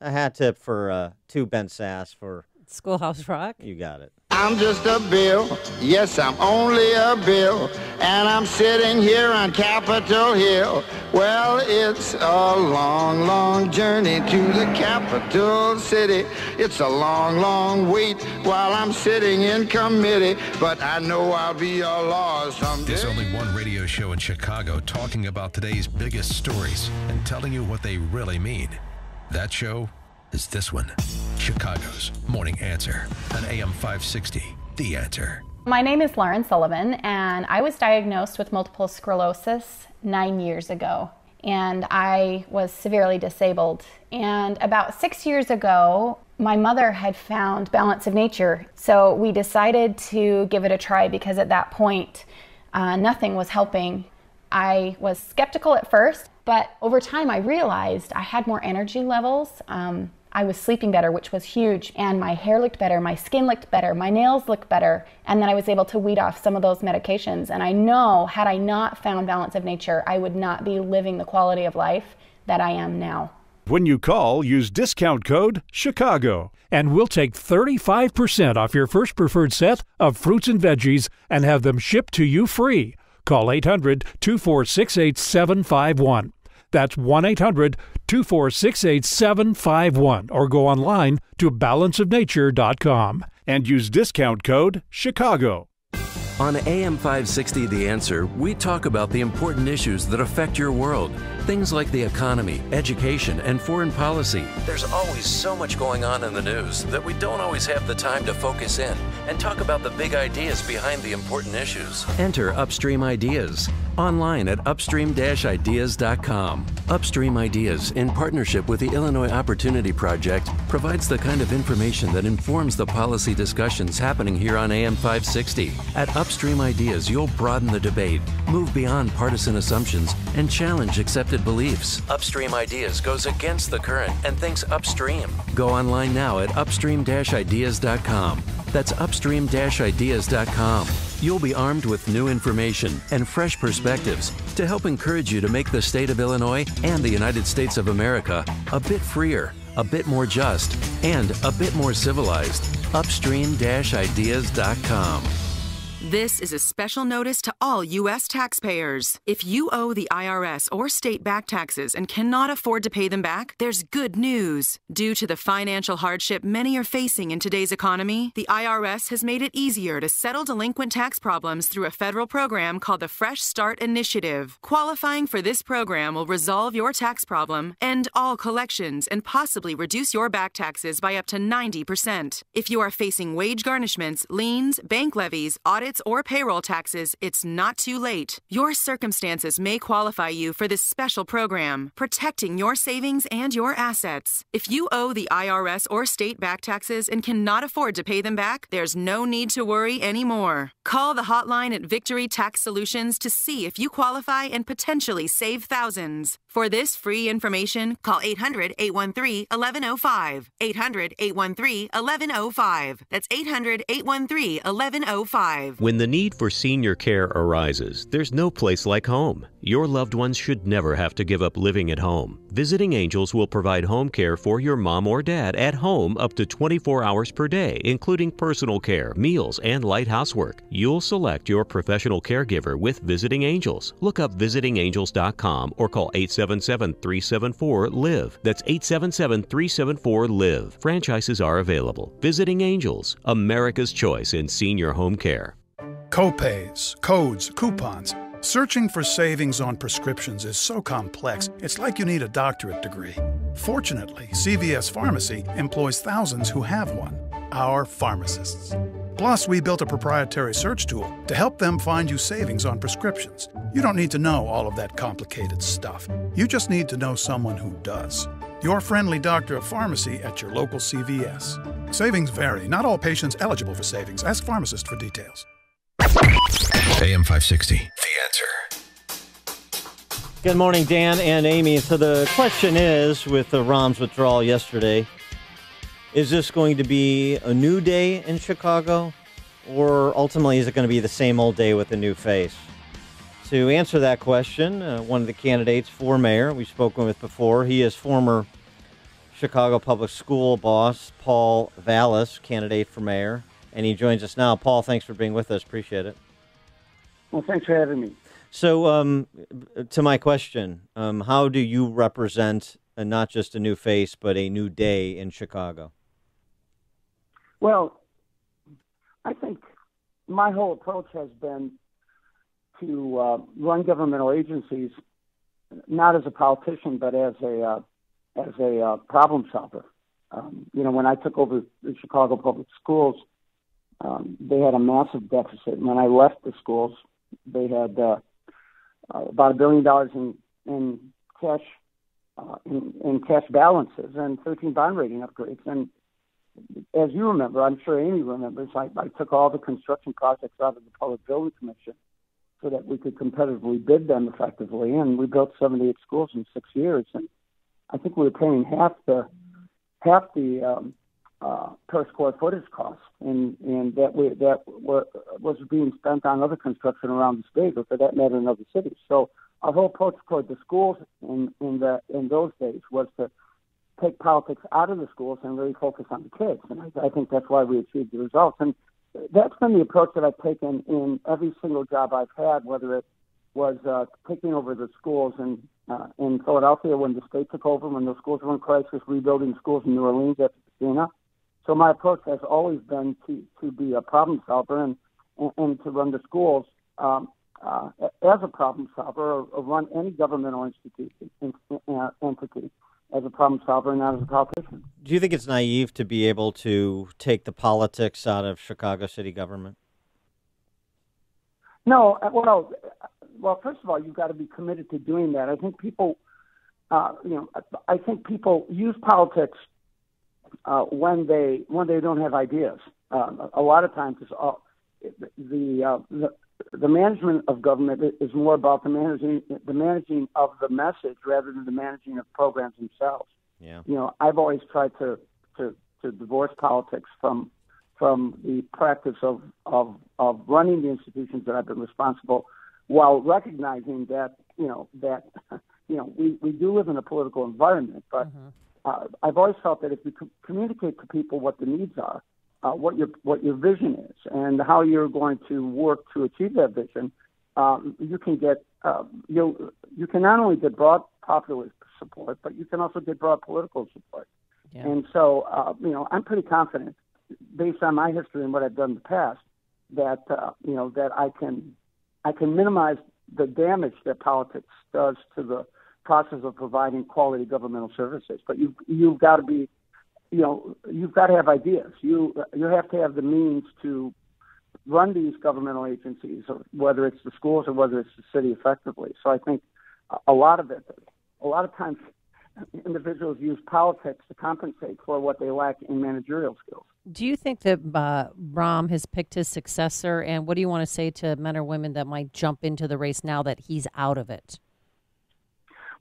hat tip for Ben Sass for Schoolhouse Rock. You got it. I'm just a bill, yes, I'm only a bill, and I'm sitting here on Capitol Hill. Well, it's a long, long journey to the capital city. It's a long, long wait while I'm sitting in committee, but I know I'll be a law someday. There's only one radio show in Chicago talking about today's biggest stories and telling you what they really mean. That show is this one, Chicago's Morning Answer on AM 560, The Answer. My name is Lauren Sullivan, and I was diagnosed with multiple sclerosis 9 years ago, and I was severely disabled. And about 6 years ago, my mother had found Balance of Nature, so we decided to give it a try because at that point, nothing was helping. I was skeptical at first, but over time I realized I had more energy levels. I was sleeping better, which was huge, and my hair looked better, my skin looked better, my nails looked better, and then I was able to weed off some of those medications. And I know, had I not found Balance of Nature, I would not be living the quality of life that I am now. When you call, use discount code CHICAGO, and we'll take 35% off your first preferred set of fruits and veggies and have them shipped to you free. Call 800-246-8751. That's 1-800-246-8751, or go online to balanceofnature.com and use discount code CHICAGO. On AM 560 The Answer, we talk about the important issues that affect your world. Things like the economy, education, and foreign policy. There's always so much going on in the news that we don't always have the time to focus in and talk about the big ideas behind the important issues. Enter Upstream Ideas online at upstream-ideas.com. Upstream Ideas, in partnership with the Illinois Opportunity Project, provides the kind of information that informs the policy discussions happening here on AM 560. At Upstream Ideas, you'll broaden the debate, move beyond partisan assumptions, and challenge accepted beliefs. Upstream Ideas goes against the current and thinks upstream. Go online now at upstream-ideas.com. That's upstream-ideas.com. You'll be armed with new information and fresh perspectives to help encourage you to make the state of Illinois and the United States of America a bit freer, a bit more just, and a bit more civilized. Upstream-ideas.com. This is a special notice to all U.S. taxpayers. If you owe the IRS or state back taxes and cannot afford to pay them back, there's good news. Due to the financial hardship many are facing in today's economy, the IRS has made it easier to settle delinquent tax problems through a federal program called the Fresh Start Initiative. Qualifying for this program will resolve your tax problem, end all collections, and possibly reduce your back taxes by up to 90%. If you are facing wage garnishments, liens, bank levies, audits, or payroll taxes, it's not too late. Your circumstances may qualify you for this special program, protecting your savings and your assets. If you owe the IRS or state back taxes and cannot afford to pay them back, there's no need to worry anymore. Call the hotline at Victory Tax Solutions to see if you qualify and potentially save thousands. For this free information, call 800-813-1105. 800-813-1105. That's 800-813-1105. When the need for senior care arises, there's no place like home. Your loved ones should never have to give up living at home. Visiting Angels will provide home care for your mom or dad at home up to 24 hours per day, including personal care, meals, and light housework. You'll select your professional caregiver with Visiting Angels. Look up visitingangels.com or call 877-374-LIVE. That's 877-374-LIVE. Franchises are available. Visiting Angels, America's choice in senior home care. Copays, codes, coupons. Searching for savings on prescriptions is so complex, it's like you need a doctorate degree. Fortunately, CVS Pharmacy employs thousands who have one, our pharmacists. Plus, we built a proprietary search tool to help them find you savings on prescriptions. You don't need to know all of that complicated stuff. You just need to know someone who does. Your friendly doctor of pharmacy at your local CVS. Savings vary. Not all patients eligible for savings. Ask pharmacist for details. AM 560, The Answer. Good morning, Dan and Amy. So the question is, with the Rahm's withdrawal yesterday, Is this going to be a new day in Chicago, or ultimately is it going to be the same old day with a new face? To answer that question, one of the candidates for mayor we've spoken with before, he is former Chicago Public School boss Paul Vallas, candidate for mayor, and he joins us now. Paul, thanks for being with us. Appreciate it. Well, thanks for having me. So, to my question, how do you represent not just a new face, but a new day in Chicago? Well, I think my whole approach has been to run governmental agencies not as a politician, but as a problem solver. When I took over the Chicago Public Schools, they had a massive deficit. When I left the schools, they had about $1 billion in cash in cash balances and 13 bond rating upgrades. And as you remember, I'm sure Amy remembers, I took all the construction projects out of the Public Building Commission so that we could competitively bid them effectively. And we built 78 schools in 6 years. And I think we were paying half the per square footage cost, and that was being spent on other construction around the state, or for that matter, in other cities. So our whole approach toward the schools in those days was to take politics out of the schools and really focus on the kids. And I think that's why we achieved the results. And that's been the approach that I've taken in every single job I've had, whether it was taking over the schools in Philadelphia when the state took over, when the schools were in crisis, rebuilding schools in New Orleans after Katrina. So my approach has always been to be a problem solver and to run the schools as a problem solver, or run any governmental entity as a problem solver and not as a politician. Do you think it's naive to be able to take the politics out of Chicago city government? No. Well, first of all, you've got to be committed to doing that. I think people, I think people use politics when they don't have ideas. A lot of times, the management of government is more about the managing of the message rather than the managing of programs themselves. Yeah. I've always tried to divorce politics from the practice of running the institutions that I've been responsible, while recognizing that we do live in a political environment, but I've always felt that if you communicate to people what the needs are, what your vision is, and how you're going to work to achieve that vision, you can get you can not only get broad popular support, but you can also get broad political support. Yeah. And so I'm pretty confident, based on my history and what I've done in the past, that that I can minimize the damage that politics does to the process of providing quality governmental services. But you've got to be, you've got to have ideas. You have to have the means to run these governmental agencies, whether it's the schools or whether it's the city, effectively. So I think a lot of times individuals use politics to compensate for what they lack in managerial skills. Do you think that Rahm has picked his successor, and what do you want to say to men or women that might jump into the race now that he's out of it?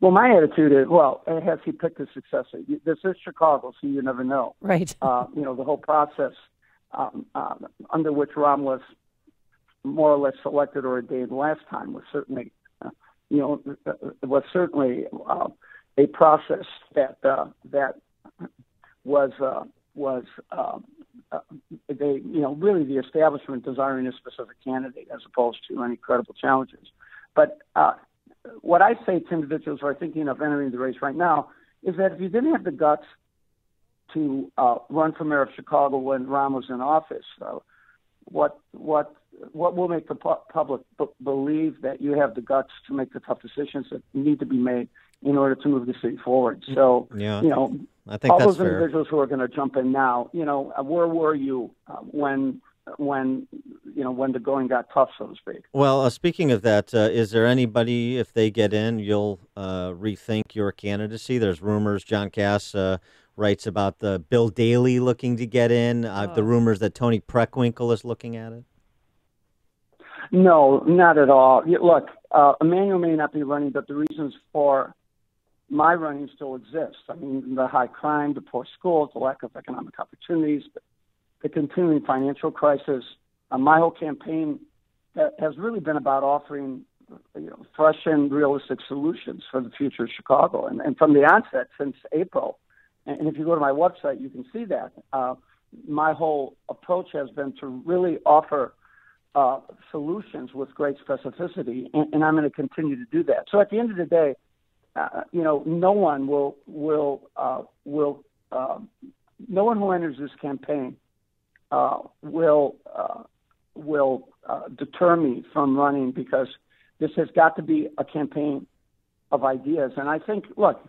Well, my attitude is, has he picked his successor? This is Chicago, so you never know. Right. The whole process under which Rahm was more or less selected or ordained last time was certainly, a process that was really the establishment desiring a specific candidate as opposed to any credible challengers. But what I say to individuals who are thinking of entering the race right now is that if you didn't have the guts to run for mayor of Chicago when Rahm was in office, what will make the public believe that you have the guts to make the tough decisions that need to be made in order to move the city forward? So, I think all that's those individuals who are going to jump in now, where were you when the going got tough, so to speak? Well, speaking of that, is there anybody, if they get in, you'll rethink your candidacy? There's rumors. John Cass writes about the Bill Daley looking to get in. The rumors that Tony Preckwinkle is looking at it. No, not at all. Look, Emmanuel may not be running, but the reasons for my running still exists. I mean, the high crime, the poor schools, the lack of economic opportunities, the continuing financial crisis. My whole campaign has really been about offering fresh and realistic solutions for the future of Chicago. And from the onset, since April, and if you go to my website, you can see that, my whole approach has been to really offer solutions with great specificity, and I'm going to continue to do that. So at the end of the day, no one who enters this campaign will deter me from running, because this has got to be a campaign of ideas. And I think, look,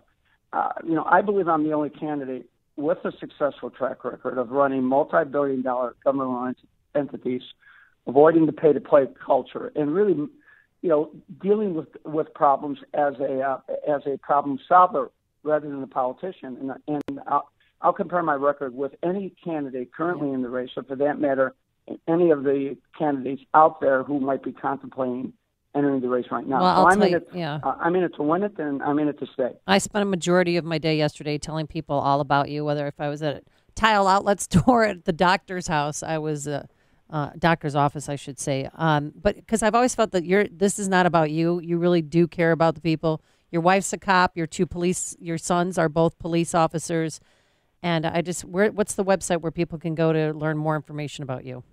I believe I'm the only candidate with a successful track record of running multi-billion-dollar government entities, avoiding the pay-to-play culture, and really, dealing with problems as a problem solver rather than a politician. And I'll compare my record with any candidate currently in the race, or for that matter, any of the candidates out there who might be contemplating entering the race right now. Well, so I'm in it to win it, and I'm in it to stay. I spent a majority of my day yesterday telling people all about you, whether if I was at a tile outlet store, at the doctor's house, I was doctor's office, I should say. But because I've always felt that this is not about you. You really do care about the people. Your wife's a cop. Your your sons are both police officers. And what's the website where people can go to learn more information about you?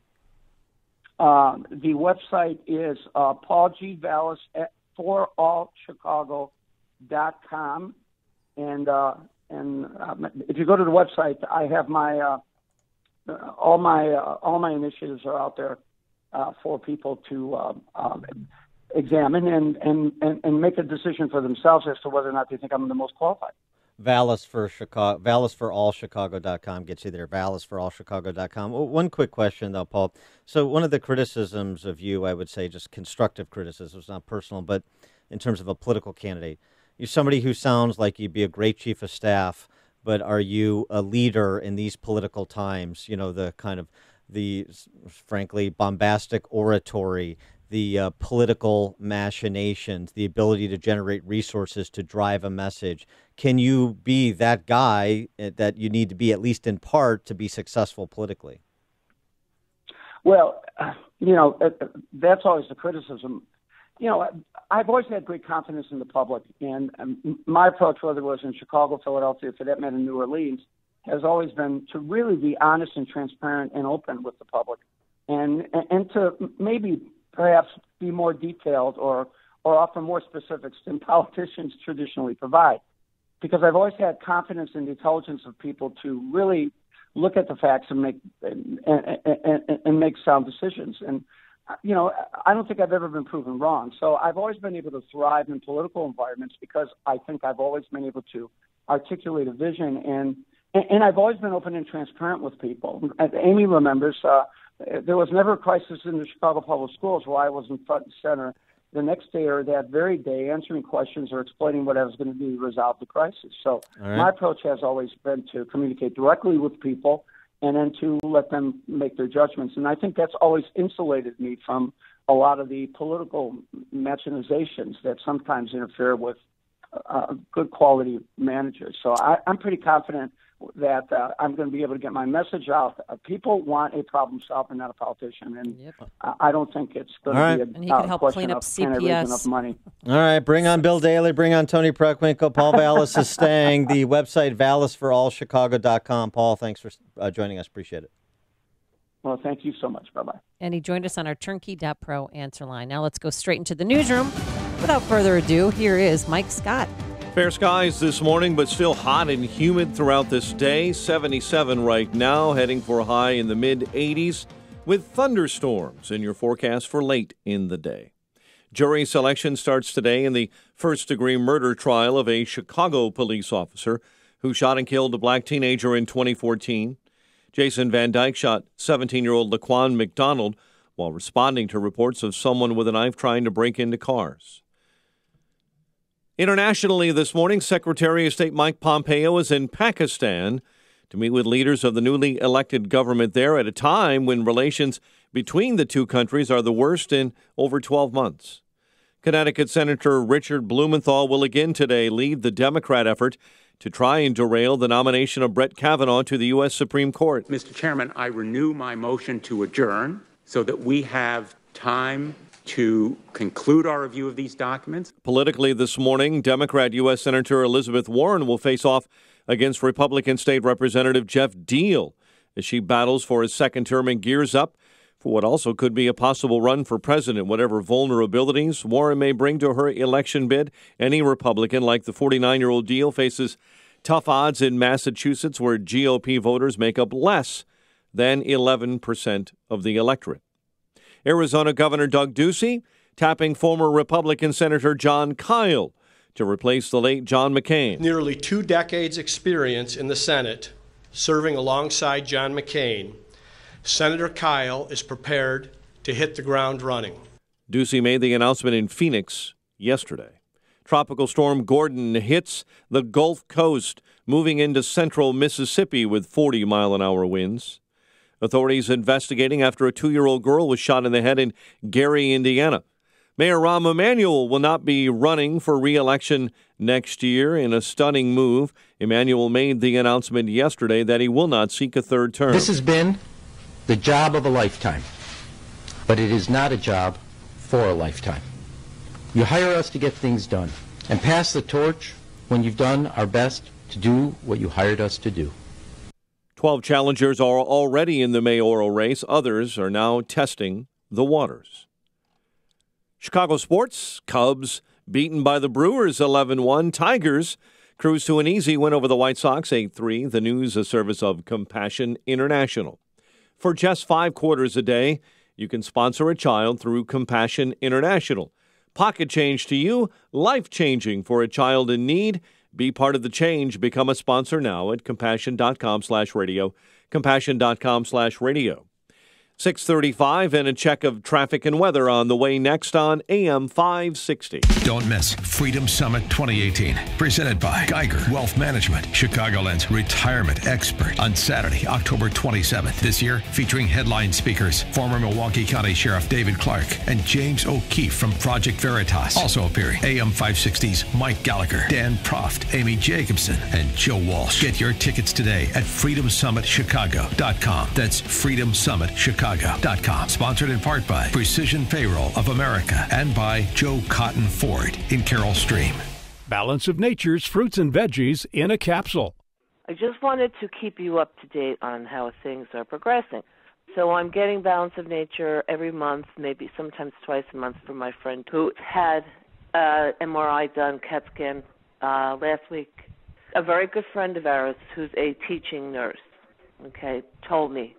The website is Paul G. Vallas at forallchicago.com. And if you go to the website, I have my all my initiatives are out there for people to examine and make a decision for themselves as to whether or not they think I'm the most qualified. VallasForAllChicago.com gets you there. VallasForAllChicago.com. One quick question, though, Paul. So one of the criticisms of you, I would say, just constructive criticisms, not personal, but in terms of a political candidate, you're somebody who sounds like you'd be a great chief of staff, but are you a leader in these political times? The kind of frankly, bombastic oratory, the political machinations, the ability to generate resources to drive a message. Can you be that guy that you need to be, at least in part, to be successful politically? Well, that's always the criticism. I've always had great confidence in the public, and my approach, whether it was in Chicago, Philadelphia, for that matter, New Orleans, has always been to really be honest and transparent and open with the public, and to maybe perhaps be more detailed or offer more specifics than politicians traditionally provide. Because I've always had confidence in the intelligence of people to really look at the facts and make sound decisions. And I don't think I've ever been proven wrong. So I've always been able to thrive in political environments because I think I've always been able to articulate a vision, and I've always been open and transparent with people. As Amy remembers, there was never a crisis in the Chicago Public Schools where I wasn't front and center the next day or that very day answering questions or explaining what I was going to do to resolve the crisis. So my approach has always been to communicate directly with people and then to let them make their judgments. And I think that's always insulated me from a lot of the political machinations that sometimes interfere with good quality managers. So I'm pretty confident that I'm going to be able to get my message out. People want a problem solver, not a politician, and I don't think it's going to be a question of can I raise enough money. All right, bring on Bill Daley, bring on Tony Preckwinkle. Paul Vallas is staying. The website, VallasForAllChicago.com. Paul, thanks for joining us. Appreciate it. Well, thank you so much. Bye-bye. And he joined us on our Turnkey.pro answer line. Now let's go straight into the newsroom. Without further ado, here is Mike Scott. Fair skies this morning, but still hot and humid throughout this day. 77 right now, heading for a high in the mid-80s with thunderstorms in your forecast for late in the day. Jury selection starts today in the first-degree murder trial of a Chicago police officer who shot and killed a black teenager in 2014. Jason Van Dyke shot 17-year-old Laquan McDonald while responding to reports of someone with a knife trying to break into cars. Internationally this morning, Secretary of State Mike Pompeo is in Pakistan to meet with leaders of the newly elected government there at a time when relations between the two countries are the worst in over 12 months. Connecticut Senator Richard Blumenthal will again today lead the Democrat effort to try and derail the nomination of Brett Kavanaugh to the U.S. Supreme Court. Mr. Chairman, I renew my motion to adjourn so that we have time to conclude our review of these documents. Politically this morning, Democrat U.S. Senator Elizabeth Warren will face off against Republican State Representative Jeff Deal as she battles for his second term and gears up for what also could be a possible run for president. Whatever vulnerabilities Warren may bring to her election bid, any Republican like the 49-year-old Deal faces tough odds in Massachusetts, where GOP voters make up less than 11% of the electorate. Arizona Governor Doug Ducey tapping former Republican Senator Jon Kyl to replace the late John McCain. Nearly 2 decades experience in the Senate, serving alongside John McCain, Senator Kyl is prepared to hit the ground running. Ducey made the announcement in Phoenix yesterday. Tropical storm Gordon hits the Gulf Coast, moving into central Mississippi with 40-mile-an-hour winds. Authorities investigating after a 2-year-old girl was shot in the head in Gary, Indiana. Mayor Rahm Emanuel will not be running for re-election next year. In a stunning move, Emanuel made the announcement yesterday that he will not seek a third term. This has been the job of a lifetime, but it is not a job for a lifetime. You hire us to get things done and pass the torch when you've done our best to do what you hired us to do. 12 challengers are already in the mayoral race. Others are now testing the waters. Chicago sports, Cubs beaten by the Brewers 11-1. Tigers cruise to an easy win over the White Sox 8-3. The news a service of Compassion International. For just 5 quarters a day, you can sponsor a child through Compassion International. Pocket change to you, life-changing for a child in need. Be part of the change. Become a sponsor now at compassion.com/radio. Compassion.com/radio. 6:35 and a check of traffic and weather on the way next on AM 560. Don't miss Freedom Summit 2018, presented by Geiger Wealth Management, Chicagoland's retirement expert, on Saturday, October 27th. This year, featuring headline speakers, former Milwaukee County Sheriff David Clark and James O'Keefe from Project Veritas. Also appearing, AM 560's Mike Gallagher, Dan Proft, Amy Jacobson, and Joe Walsh. Get your tickets today at freedomsummitchicago.com. That's freedomsummitchicago.com. Sponsored in part by Precision Payroll of America and by Joe Cotton Ford in Carroll Stream. Balance of Nature's fruits and veggies in a capsule. I just wanted to keep you up to date on how things are progressing. So I'm getting Balance of Nature every month, maybe sometimes twice a month, from my friend who had MRI done, CAT scan last week. A very good friend of ours who's a teaching nurse, told me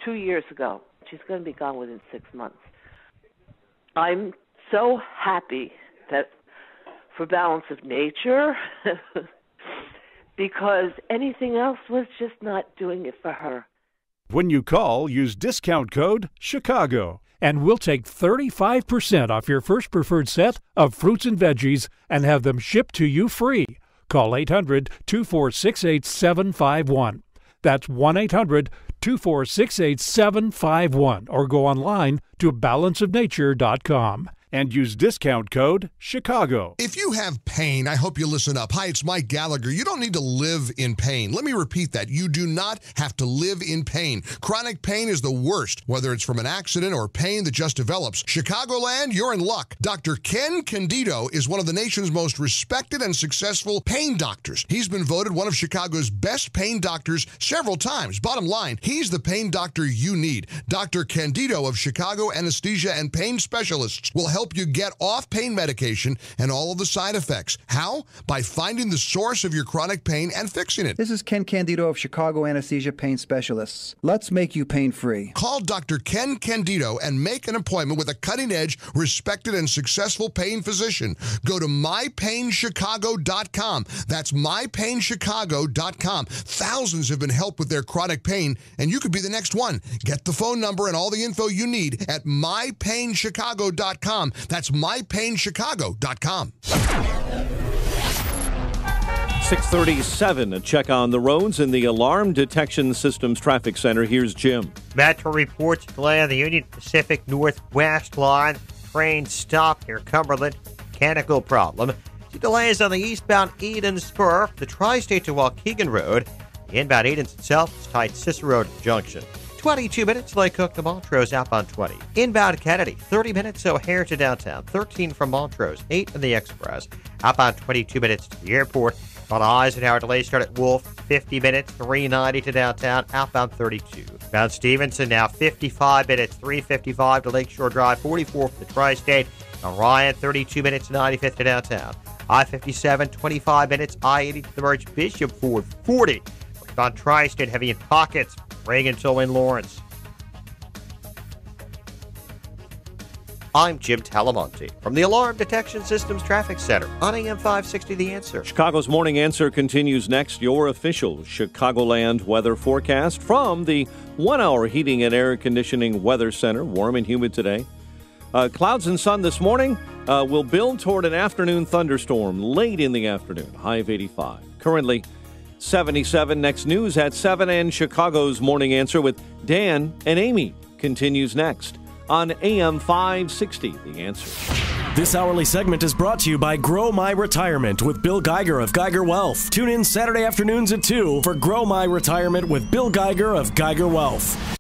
2 years ago, she's going to be gone within 6 months. I'm so happy that for Balance of Nature, because anything else was just not doing it for her. When you call, use discount code CHICAGO, and we'll take 35% off your first preferred set of fruits and veggies and have them shipped to you free. Call 800-246-8751. That's 1-800-246-8751, or go online to balanceofnature.com and use discount code CHICAGO. If you have pain, I hope you listen up. Hi, it's Mike Gallagher. You don't need to live in pain. Let me repeat that. You do not have to live in pain. Chronic pain is the worst, whether it's from an accident or pain that just develops. Chicagoland, you're in luck. Dr. Ken Candido is one of the nation's most respected and successful pain doctors. He's been voted one of Chicago's best pain doctors several times. Bottom line, he's the pain doctor you need. Dr. Candido of Chicago Anesthesia and Pain Specialists will help you get off pain medication and all of the side effects. How? By finding the source of your chronic pain and fixing it. This is Ken Candido of Chicago Anesthesia Pain Specialists. Let's make you pain-free. Call Dr. Ken Candido and make an appointment with a cutting-edge, respected, and successful pain physician. Go to mypainchicago.com. That's mypainchicago.com. Thousands have been helped with their chronic pain, and you could be the next one. Get the phone number and all the info you need at mypainchicago.com. That's mypainchicago.com. 6:37, a check on the roads in the Alarm Detection Systems Traffic Center. Here's Jim. Metro reports delay on the Union Pacific Northwest line train stop near Cumberland. Mechanical problem. See delays on the eastbound Eden Spur, the Tri-State to Waukegan Road. The inbound Edens itself is tight Cicero Junction. 22 minutes Lake Cook to Montrose outbound 20. Inbound Kennedy, 30 minutes O'Hare to downtown. 13 from Montrose, 8 in the Express. Outbound 22 minutes to the airport. On Eisenhower, delays start at Wolf, 50 minutes, 390 to downtown. Outbound 32. Bound Stevenson now 55 minutes, 355 to Lakeshore Drive, 44 for the Tri-State. Orion, 32 minutes, 95th to downtown. I-57, 25 minutes, I-80 to the Merch Bishop Ford, 40. On Tri-State, heavy in pockets. Reagan till in Lawrence. I'm Jim Talamonte from the Alarm Detection Systems Traffic Center on AM 560 The Answer. Chicago's Morning Answer continues next. Your official Chicagoland weather forecast from the 1 Hour Heating and Air Conditioning Weather Center. Warm and humid today. Clouds and sun this morning will build toward an afternoon thunderstorm late in the afternoon. High of 85. Currently 77. Next news at 7, and Chicago's Morning Answer with Dan and Amy continues next on AM 560, The Answer. This hourly segment is brought to you by Grow My Retirement with Bill Geiger of Geiger Wealth. Tune in Saturday afternoons at 2 for Grow My Retirement with Bill Geiger of Geiger Wealth.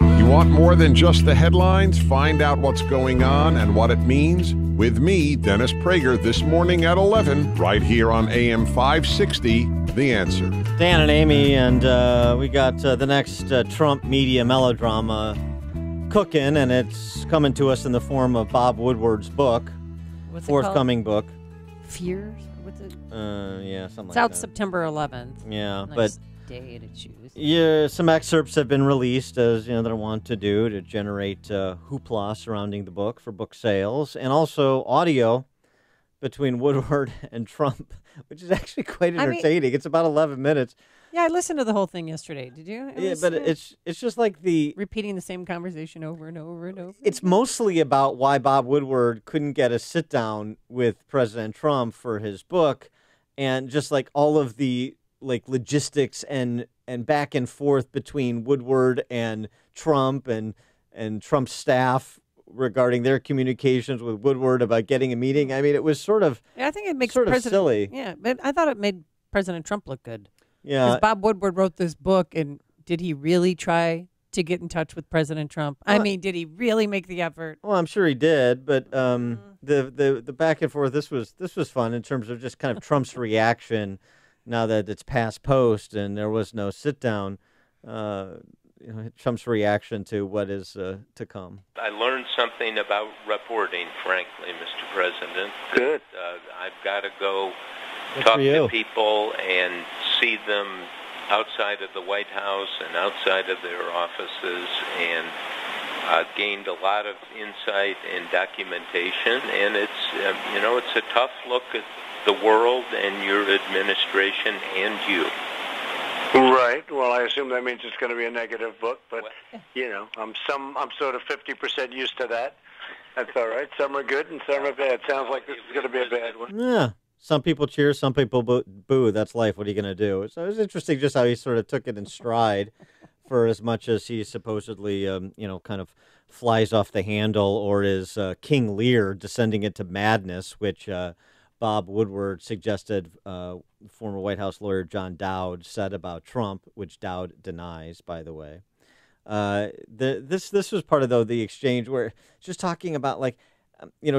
You want more than just the headlines? Find out what's going on and what it means with me, Dennis Prager, this morning at 11, right here on AM 560, The Answer. Dan and Amy, and we got the next Trump media melodrama cooking, and it's coming to us in the form of Bob Woodward's book, forthcoming book. Fears? What's it? Yeah, something It's like out that. September 11th. Yeah, Nice but day to choose. yeah, some excerpts have been released, as you know, they're wont to do, to generate hoopla surrounding the book for book sales, and also audio between Woodward and Trump, which is actually quite entertaining. It's about 11 minutes. Yeah, I listened to the whole thing yesterday. Did you? Yeah, but it's just like repeating the same conversation over and over and over. It's mostly about why Bob Woodward couldn't get a sit down with President Trump for his book, and just like all of the logistics and back and forth between Woodward and Trump and Trump's staff regarding their communications with Woodward about getting a meeting. I mean, it was sort of I think it makes sort of silly. Yeah, but I thought it made President Trump look good. Yeah, because Bob Woodward wrote this book, and did he really try to get in touch with President Trump? I mean, did he really make the effort? Well, I'm sure he did, but the back and forth, this was fun in terms of just kind of Trump's reaction now that it's past post and there was no sit down. Trump's reaction to what is to come. I learned something about reporting, frankly, Mr. President. Good. I've got to go Good talk for you. to people and see them outside of the White House and outside of their offices, and gained a lot of insight and documentation. And it's it's a tough look at the world and your administration and you. Right. Well, I assume that means it's going to be a negative book, but I'm sort of 50% used to that. That's all right. Some are good and some are bad. Sounds like this is going to be a bad one. Yeah. Some people cheer, some people boo. That's life. What are you going to do? So it was interesting just how he sort of took it in stride for as much as he supposedly, kind of flies off the handle or is King Lear descending into madness, which Bob Woodward suggested former White House lawyer John Dowd said about Trump, which Dowd denies, by the way. This was part of, though, the exchange where just talking about,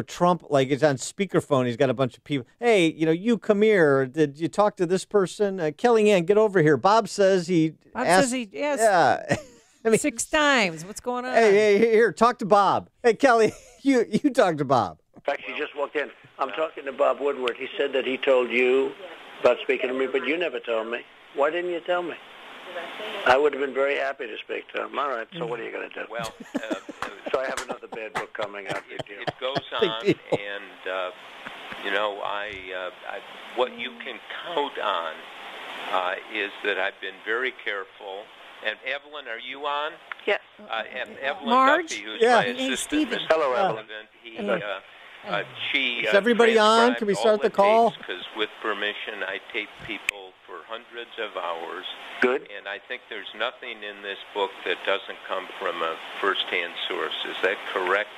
Trump, is on speakerphone. He's got a bunch of people. Hey, you come here. Did you talk to this person? Kellyanne, get over here. Bob says he asked. Yeah. I mean, 6 times. What's going on? Hey, here, talk to Bob. Hey, Kelly, you talk to Bob. In fact, she just walked in. I'm talking to Bob Woodward. He said that he told you about speaking to me, but you never told me. Why didn't you tell me? I would have been very happy to speak to him. All right, so what are you going to do? Well, so I have another bad book coming out. It goes on, and what you can count on is that I've been very careful. And Evelyn, are you on? Yes. Evelyn Marge? Duffy, who's Yeah. my Hey, assistant. Stephen. Hello, Evelyn. She Is everybody on? Can we start the call? Because with permission, I tape people for hundreds of hours. Good. And I think there's nothing in this book that doesn't come from a first-hand source. Is that correct?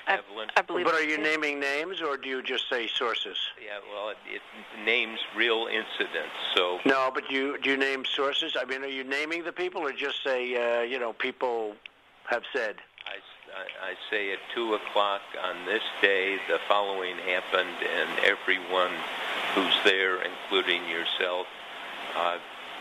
Evelyn. I believe. But are you naming names, or do you just say sources? Yeah, well, it names real incidents. So No, but do you name sources? I mean, are you naming the people, or just say, people have said? I say at 2 o'clock on this day, the following happened, and everyone who's there, including yourself,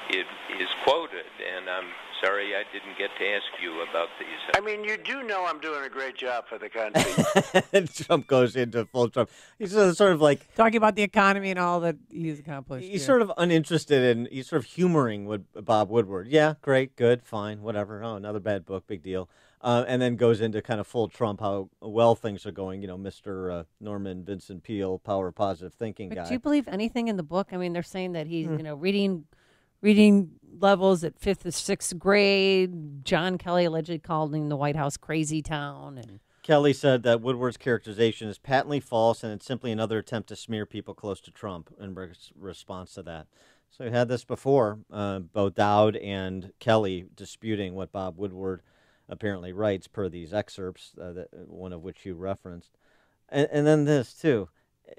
it is quoted. And I'm sorry I didn't get to ask you about these. I mean, you do know I'm doing a great job for the country. Trump goes into full Trump. He's sort of like talking about the economy and all that he's accomplished. He's sort of uninterested in. He's sort of humoring with Bob Woodward. Yeah, great, good, fine, whatever. Oh, another bad book, big deal. And then goes into kind of full Trump, how well things are going. Mr. Norman Vincent Peale, power of positive thinking guy. Do you believe anything in the book? I mean, they're saying that he's reading levels at 5th or 6th grade. John Kelly allegedly calling the White House crazy town. And Kelly said that Woodward's characterization is patently false, and it's simply another attempt to smear people close to Trump in response to that. So we had this before, both Dowd and Kelly disputing what Bob Woodward apparently writes per these excerpts, one of which you referenced. And then this, too.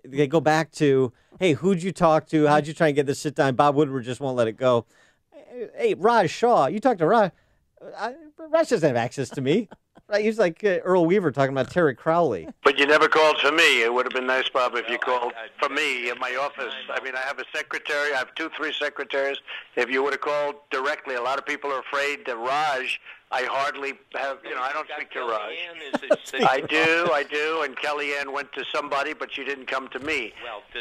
They go back to, hey, who'd you talk to? How'd you try and get this sit down? Bob Woodward just won't let it go. Hey, Raj Shah, you talked to Raj. Raj doesn't have access to me. Right? He's like Earl Weaver talking about Terry Crowley. But you never called for me. It would have been nice, Bob, if you called for me in my office. I mean, I have a secretary. I have 3 secretaries. If you would have called directly, a lot of people are afraid that Raj, I hardly have, I don't speak to Raj. I do, and Kellyanne went to somebody, but she didn't come to me.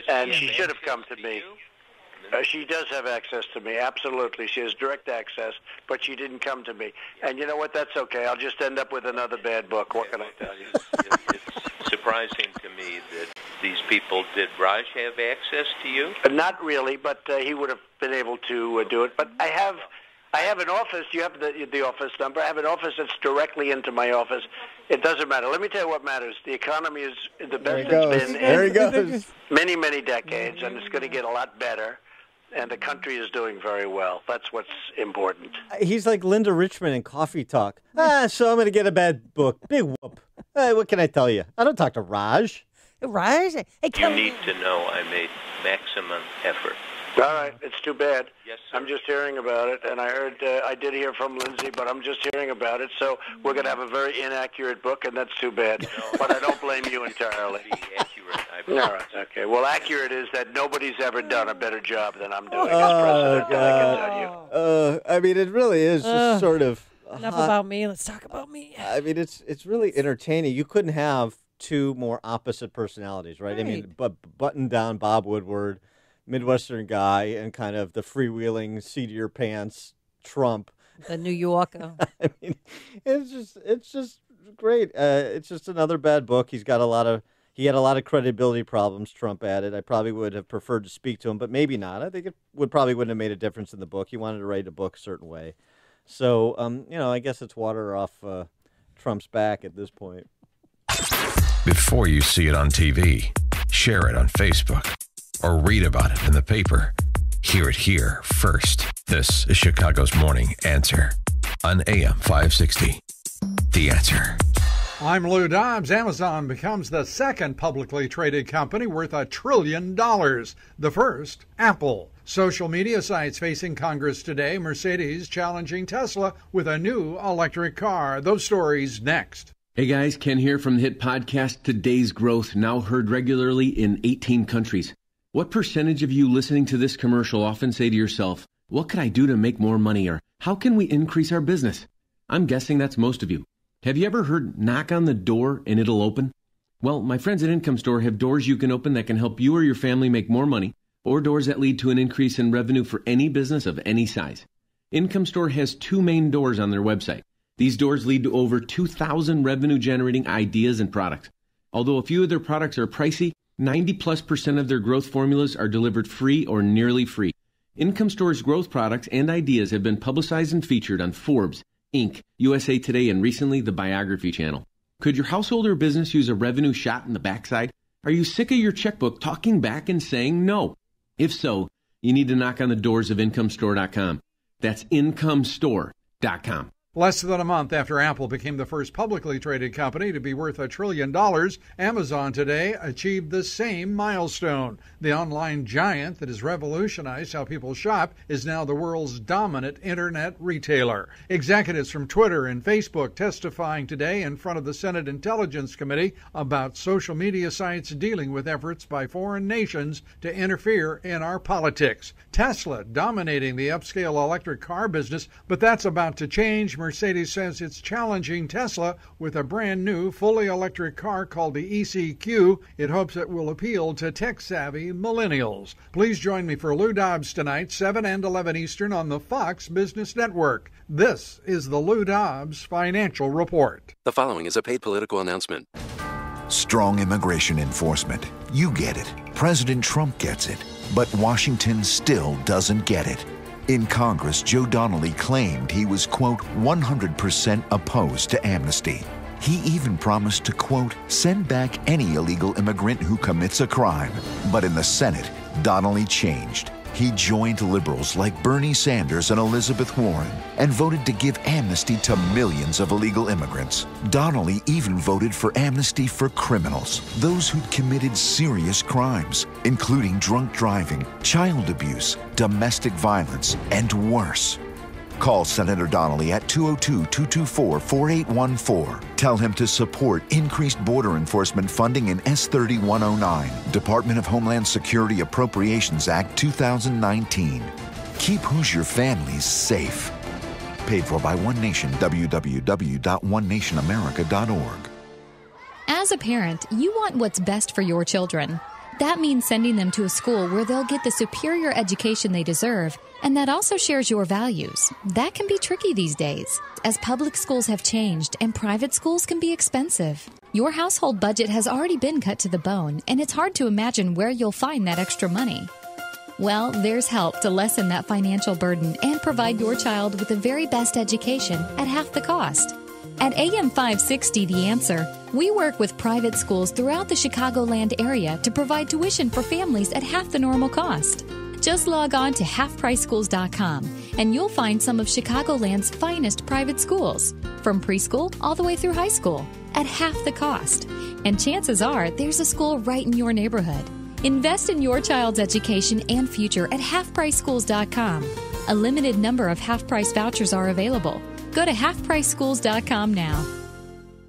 And she should have come to me. She does have access to me, absolutely. She has direct access, but she didn't come to me. And you know what? That's okay. I'll just end up with another bad book. What can I tell you? It's surprising to me that these people, did Raj have access to you? Not really, but he would have been able to do it. But I have an office. You have the office number. I have an office that's directly into my office. It doesn't matter. Let me tell you what matters. The economy is the best it's been in many, many decades, and it's going to get a lot better. And the country is doing very well. That's what's important. He's like Linda Richmond in Coffee Talk. So I'm going to get a bad book. Big whoop. What can I tell you? I don't talk to Raj. Raj? Hey, you need to know I made maximum effort. All right. It's too bad. Yes, sir. I'm just hearing about it. And I did hear from Lindsay, but I'm just hearing about it. So we're going to have a very inaccurate book, and that's too bad. But I don't blame you entirely. All right. Okay. Well, accurate is that nobody's ever done a better job than I'm doing as president. I can tell you. I mean, it really is just sort of enough about me. Let's talk about me. I mean, it's really entertaining. You couldn't have 2 more opposite personalities, right? I mean, button down Bob Woodward, Midwestern guy, and kind of the freewheeling seat of your pants Trump, the New Yorker. I mean, it's just great. It's just another bad book. He had a lot of credibility problems. Trump added. I probably would have preferred to speak to him, but maybe not. I think it probably wouldn't have made a difference in the book. He wanted to write a book a certain way, so I guess it's water off Trump's back at this point. Before you see it on TV, share it on Facebook, or read about it in the paper. Hear it here first. This is Chicago's Morning Answer on AM 560. The Answer. I'm Lou Dobbs. Amazon becomes the second publicly traded company worth $1 trillion. The first, Apple. Social media sites facing Congress today. Mercedes challenging Tesla with a new electric car. Those stories next. Hey guys, Ken here from the hit podcast Today's Growth, now heard regularly in 18 countries. What percentage of you listening to this commercial often say to yourself, what could I do to make more money, or how can we increase our business? I'm guessing that's most of you. Have you ever heard knock on the door and it'll open? Well, my friends at Income Store have doors you can open that can help you or your family make more money, or doors that lead to an increase in revenue for any business of any size. Income Store has 2 main doors on their website. These doors lead to over 2,000 revenue-generating ideas and products. Although a few of their products are pricey, 90+% of their growth formulas are delivered free or nearly free. Income Store's growth products and ideas have been publicized and featured on Forbes, Inc., USA Today, and recently the Biography Channel. Could your household or business use a revenue shot in the backside? Are you sick of your checkbook talking back and saying no? If so, you need to knock on the doors of IncomeStore.com. That's IncomeStore.com. Less than a month after Apple became the first publicly traded company to be worth $1 trillion, Amazon today achieved the same milestone. The online giant that has revolutionized how people shop is now the world's dominant internet retailer. Executives from Twitter and Facebook testifying today in front of the Senate Intelligence Committee about social media sites dealing with efforts by foreign nations to interfere in our politics. Tesla dominating the upscale electric car business, but that's about to change. Mercedes says it's challenging Tesla with a brand new fully electric car called the ECQ. It hopes it will appeal to tech-savvy millennials. Please join me for Lou Dobbs tonight, 7 and 11 Eastern on the Fox Business Network. This is the Lou Dobbs Financial Report. The following is a paid political announcement. Strong immigration enforcement. You get it. President Trump gets it. But Washington still doesn't get it. In Congress, Joe Donnelly claimed he was, quote, 100% opposed to amnesty. He even promised to, quote, send back any illegal immigrant who commits a crime. But in the Senate, Donnelly changed. He joined liberals like Bernie Sanders and Elizabeth Warren and voted to give amnesty to millions of illegal immigrants. Donnelly even voted for amnesty for criminals, those who'd committed serious crimes, including drunk driving, child abuse, domestic violence, and worse. Call Senator Donnelly at 202-224-4814. Tell him to support increased border enforcement funding in S3109, Department of Homeland Security Appropriations Act 2019. Keep Hoosier families safe. Paid for by One Nation, www.onenationamerica.org. As a parent, you want what's best for your children. That means sending them to a school where they'll get the superior education they deserve, and that also shares your values. That can be tricky these days, as public schools have changed and private schools can be expensive. Your household budget has already been cut to the bone, and it's hard to imagine where you'll find that extra money. Well, there's help to lessen that financial burden and provide your child with the very best education at half the cost. At AM 560 The Answer, we work with private schools throughout the Chicagoland area to provide tuition for families at half the normal cost. Just log on to halfpriceschools.com and you'll find some of Chicagoland's finest private schools, from preschool all the way through high school, at half the cost. And chances are there's a school right in your neighborhood. Invest in your child's education and future at halfpriceschools.com. A limited number of half-price vouchers are available. Go to halfpriceschools.com now.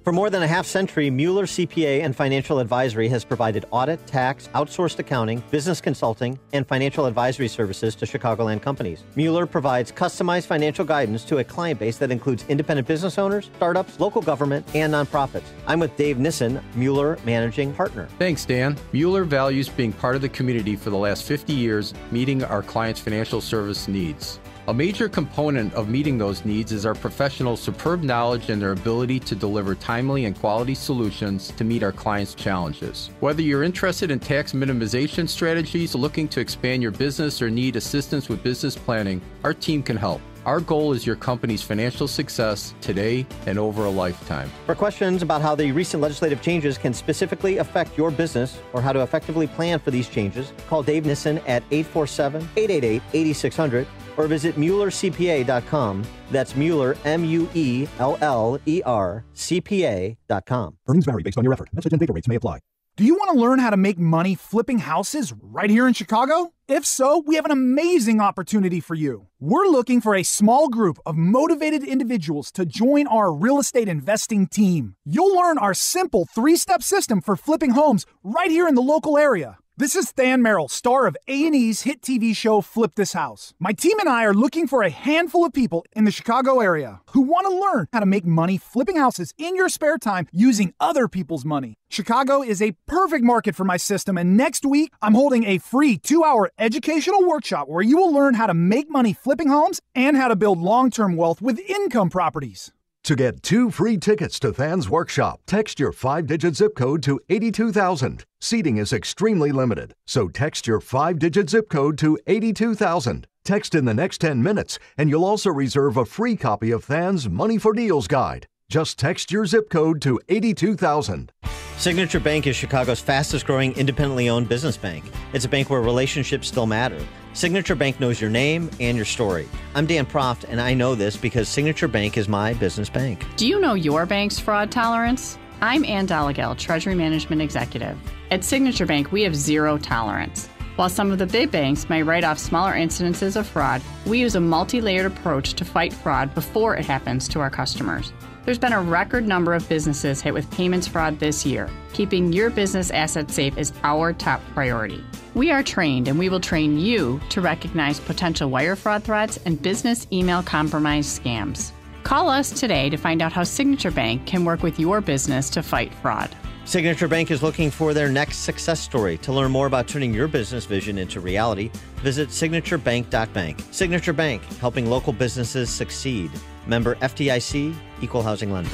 For more than a half century, Mueller CPA and Financial Advisory has provided audit, tax, outsourced accounting, business consulting, and financial advisory services to Chicagoland companies. Mueller provides customized financial guidance to a client base that includes independent business owners, startups, local government, and nonprofits. I'm with Dave Nissen, Mueller Managing Partner. Thanks, Dan. Mueller values being part of the community for the last 50 years, meeting our clients' financial service needs. A major component of meeting those needs is our professionals' superb knowledge and their ability to deliver timely and quality solutions to meet our clients' challenges. Whether you're interested in tax minimization strategies, looking to expand your business, or need assistance with business planning, our team can help. Our goal is your company's financial success today and over a lifetime. For questions about how the recent legislative changes can specifically affect your business or how to effectively plan for these changes, call Dave Nissen at 847-888-8600 or visit MuellerCPA.com. That's Mueller, MUELLER, CPA.com. Earnings vary based on your effort. Message and data rates may apply. Do you want to learn how to make money flipping houses right here in Chicago? If so, we have an amazing opportunity for you. We're looking for a small group of motivated individuals to join our real estate investing team. You'll learn our simple 3-step system for flipping homes right here in the local area. This is Than Merrill, star of A&E's hit TV show Flip This House. My team and I are looking for a handful of people in the Chicago area who want to learn how to make money flipping houses in your spare time using other people's money. Chicago is a perfect market for my system, and next week I'm holding a free 2-hour educational workshop where you will learn how to make money flipping homes and how to build long-term wealth with income properties. To get 2 free tickets to Than's workshop, text your 5-digit zip code to 82,000. Seating is extremely limited, so text your 5-digit zip code to 82,000. Text in the next 10 minutes, and you'll also reserve a free copy of Than's Money for Deals guide. Just text your zip code to 82,000. Signature Bank is Chicago's fastest growing independently owned business bank. It's a bank where relationships still matter. Signature Bank knows your name and your story. I'm Dan Proft, and I know this because Signature Bank is my business bank. Do you know your bank's fraud tolerance? I'm Ann Dollagall, Treasury Management Executive. At Signature Bank, we have zero tolerance. While some of the big banks may write off smaller incidences of fraud, we use a multi-layered approach to fight fraud before it happens to our customers. There's been a record number of businesses hit with payments fraud this year. Keeping your business assets safe is our top priority. We are trained, and we will train you to recognize potential wire fraud threats and business email compromise scams. Call us today to find out how Signature Bank can work with your business to fight fraud. Signature Bank is looking for their next success story. To learn more about turning your business vision into reality, visit signaturebank.bank. Signature Bank, helping local businesses succeed. Member FDIC, Equal Housing Lender.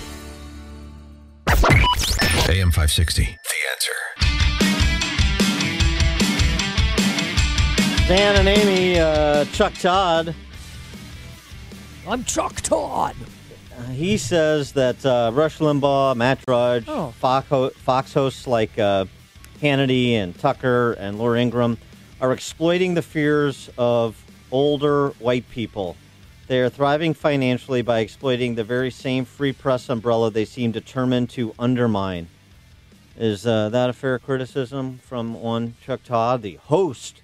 AM 560, The Answer. Dan and Amy, Chuck Todd. I'm Chuck Todd. He says that Rush Limbaugh, Matt Drudge, Fox hosts like Hannity and Tucker and Laura Ingraham are exploiting the fears of older white people. They are thriving financially by exploiting the very same free press umbrella they seem determined to undermine. Is that a fair criticism from one Chuck Todd, the host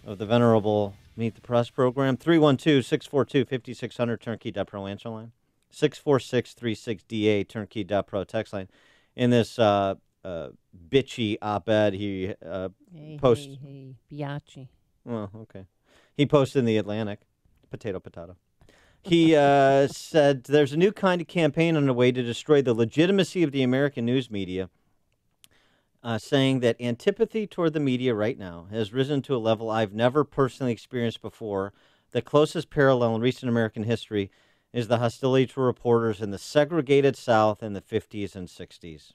of the venerable Meet the Press program? 312-642-5600, turnkey.pro answer line. 64636DA, turnkey.pro text line. In this bitchy op-ed, he posts... Hey, biatchy. Well, okay. He posted in the Atlantic. Potato. He said there's a new kind of campaign underway to destroy the legitimacy of the American news media, saying that antipathy toward the media right now has risen to a level I've never personally experienced before. The closest parallel in recent American history is the hostility to reporters in the segregated South in the 50s and 60s.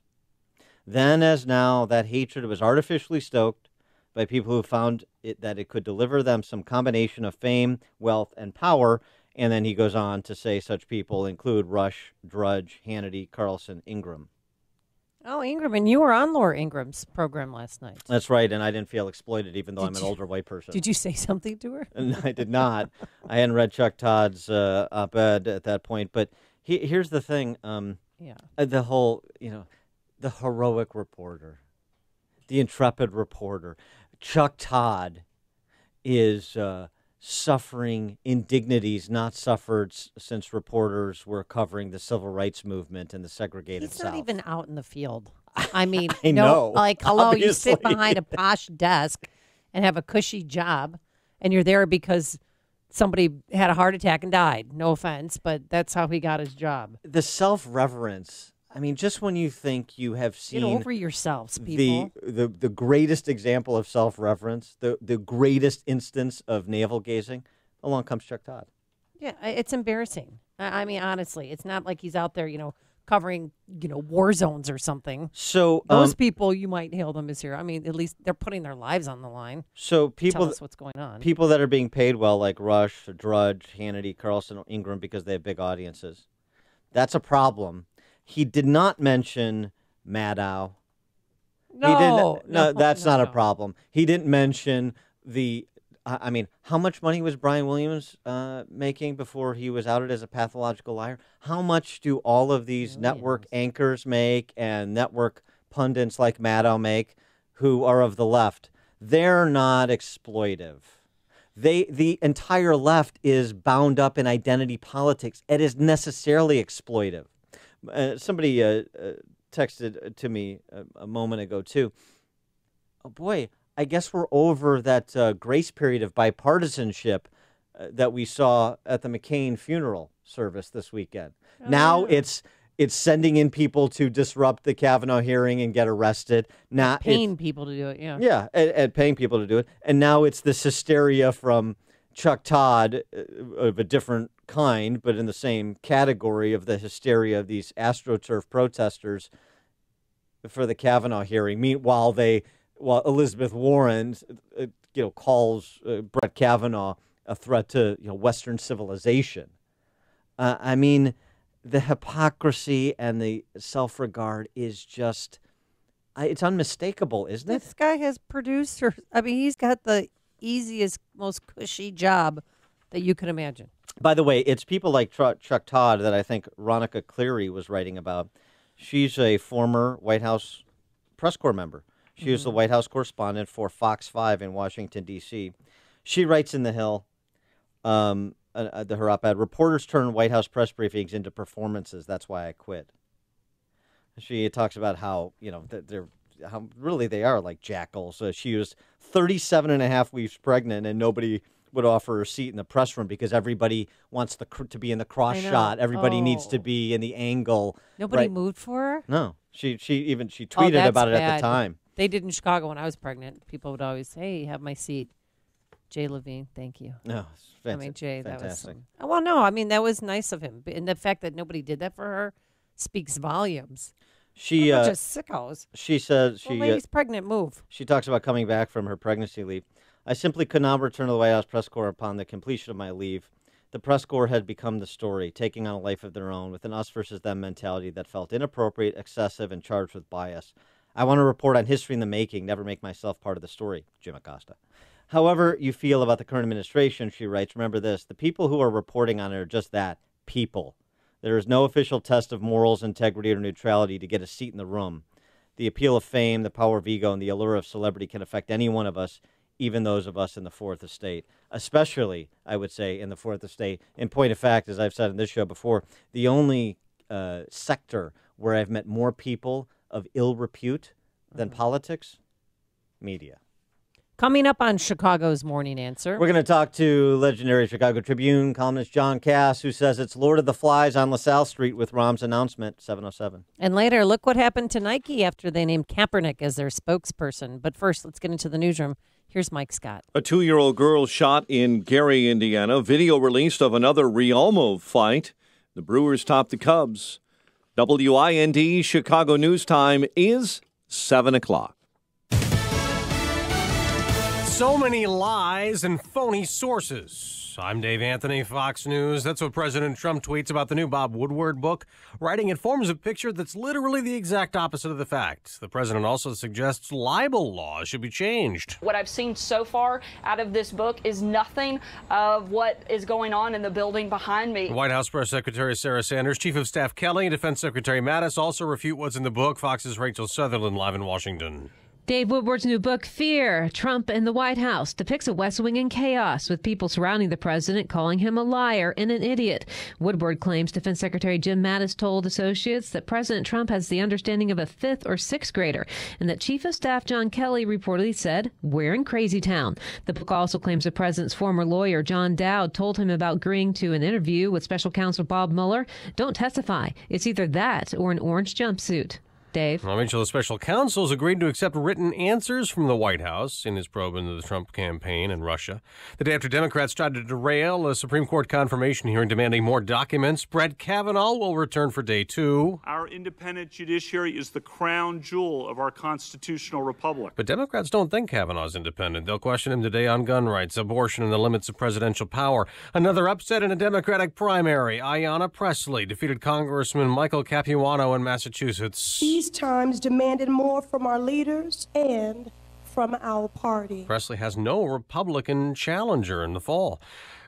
Then as now, that hatred was artificially stoked by people who found that it could deliver them some combination of fame, wealth, and power. And then he goes on to say such people include Rush, Drudge, Hannity, Carlson, Ingram. Oh, Ingram, and you were on Laura Ingram's program last night. That's right, and I didn't feel exploited even though I'm an older white person. Did you say something to her? And I did not. I hadn't read Chuck Todd's op-ed at that point. But here's the thing. The whole, the heroic reporter, the intrepid reporter. Chuck Todd is suffering indignities not suffered since reporters were covering the civil rights movement in the segregated South. He's not even out in the field. I mean, I know. Like, hello, Obviously. You sit behind a posh desk and have a cushy job, and you're there because somebody had a heart attack and died. No offense, but that's how he got his job. The self-reverence. I mean, just when you think you have seen... Get over yourselves, people. The greatest example of self-reverence, the greatest instance of navel-gazing, along comes Chuck Todd. Yeah, it's embarrassing. I mean, honestly, it's not like he's out there, covering, war zones or something. So those people, you might hail them as hero. I mean, at least they're putting their lives on the line. So people, tell us what's going on. People that are being paid well, like Rush, Drudge, Hannity, Carlson, Ingram, because they have big audiences. That's a problem. He did not mention Maddow. No, that's not a problem. He didn't mention the. I mean, how much money was Brian Williams making before he was outed as a pathological liar? How much do all of these network anchors make and network pundits like Maddow make, who are of the left? They're not exploitive. The entire left is bound up in identity politics. It is necessarily exploitive. Somebody texted to me a moment ago, too. Oh, boy, I guess we're over that grace period of bipartisanship that we saw at the McCain funeral service this weekend. Oh, now it's sending in people to disrupt the Kavanaugh hearing and get arrested. Now paying people to do it, yeah. Yeah, and paying people to do it. And now it's this hysteria from Chuck Todd of a different kind, but in the same category of the hysteria of these AstroTurf protesters for the Kavanaugh hearing. Meanwhile, Elizabeth Warren, calls Brett Kavanaugh a threat to Western civilization. I mean, the hypocrisy and the self-regard is just, it's unmistakable, isn't it? This guy has producers. I mean, he's got the easiest, most cushy job that you could imagine. By the way, it's people like Chuck Todd that I think Ronica Cleary was writing about. She's a former White House press corps member. She was the White House correspondent for Fox 5 in Washington, D.C. She writes in The Hill, her op-ed, reporters turn White House press briefings into performances. That's why I quit. She talks about how, how really they are like jackals. She was 37 and a half weeks pregnant, and nobody would offer her a seat in the press room because everybody wants to be in the cross shot. Everybody needs to be in the angle. Nobody moved for her? No. She tweeted about it at the time. They did in Chicago when I was pregnant. People would always say, hey, have my seat. Jay Levine, thank you. No, Jay, fantastic. That was that was nice of him. And the fact that nobody did that for her speaks volumes. She just sickos. She says lady's pregnant. Move. She talks about coming back from her pregnancy leave. I simply could not return to the White House press corps upon the completion of my leave. The press corps had become the story, taking on a life of their own with an us versus them mentality that felt inappropriate, excessive, and charged with bias. I want to report on history in the making, never make myself part of the story. Jim Acosta. However you feel about the current administration, she writes, remember this, the people who are reporting on it are just that, people. There is no official test of morals, integrity, or neutrality to get a seat in the room. The appeal of fame, the power of ego, and the allure of celebrity can affect any one of us, even those of us in the Fourth Estate, especially, I would say, in the Fourth Estate. In point of fact, as I've said in this show before, the only sector where I've met more people of ill repute than politics, media. Coming up on Chicago's Morning Answer. We're going to talk to legendary Chicago Tribune columnist John Cass, who says it's Lord of the Flies on LaSalle Street with Rahm's announcement, 7:07. And later, look what happened to Nike after they named Kaepernick as their spokesperson. But first, let's get into the newsroom. Here's Mike Scott. A 2-year-old girl shot in Gary, Indiana. Video released of another Rialmo fight. The Brewers top the Cubs. WIND Chicago News Time is 7 o'clock. So many lies and phony sources. I'm Dave Anthony, Fox News. That's what President Trump tweets about the new Bob Woodward book. Writing it forms a picture that's literally the exact opposite of the fact. The president also suggests libel laws should be changed. What I've seen so far out of this book is nothing of what is going on in the building behind me. White House Press Secretary Sarah Sanders, Chief of Staff Kelly, and Defense Secretary Mattis also refute what's in the book. Fox's Rachel Sutherland live in Washington. Dave Woodward's new book, Fear, Trump and the White House, depicts a West Wing in chaos, with people surrounding the president calling him a liar and an idiot. Woodward claims Defense Secretary Jim Mattis told associates that President Trump has the understanding of a 5th or 6th grader, and that Chief of Staff John Kelly reportedly said, "We're in crazy town." The book also claims the president's former lawyer, John Dowd, told him about agreeing to an interview with Special Counsel Bob Mueller. Don't testify. It's either that or an orange jumpsuit. Dave. Well, Mitchell, the special counsel's agreed to accept written answers from the White House in his probe into the Trump campaign and Russia. The day after Democrats tried to derail a Supreme Court confirmation hearing demanding more documents, Brett Kavanaugh will return for day 2. Our independent judiciary is the crown jewel of our constitutional republic. But Democrats don't think Kavanaugh's independent. They'll question him today on gun rights, abortion, and the limits of presidential power. Another upset in a Democratic primary. Ayanna Pressley defeated Congressman Michael Capuano in Massachusetts. These times demanded more from our leaders and from our party. Pressley has no Republican challenger in the fall.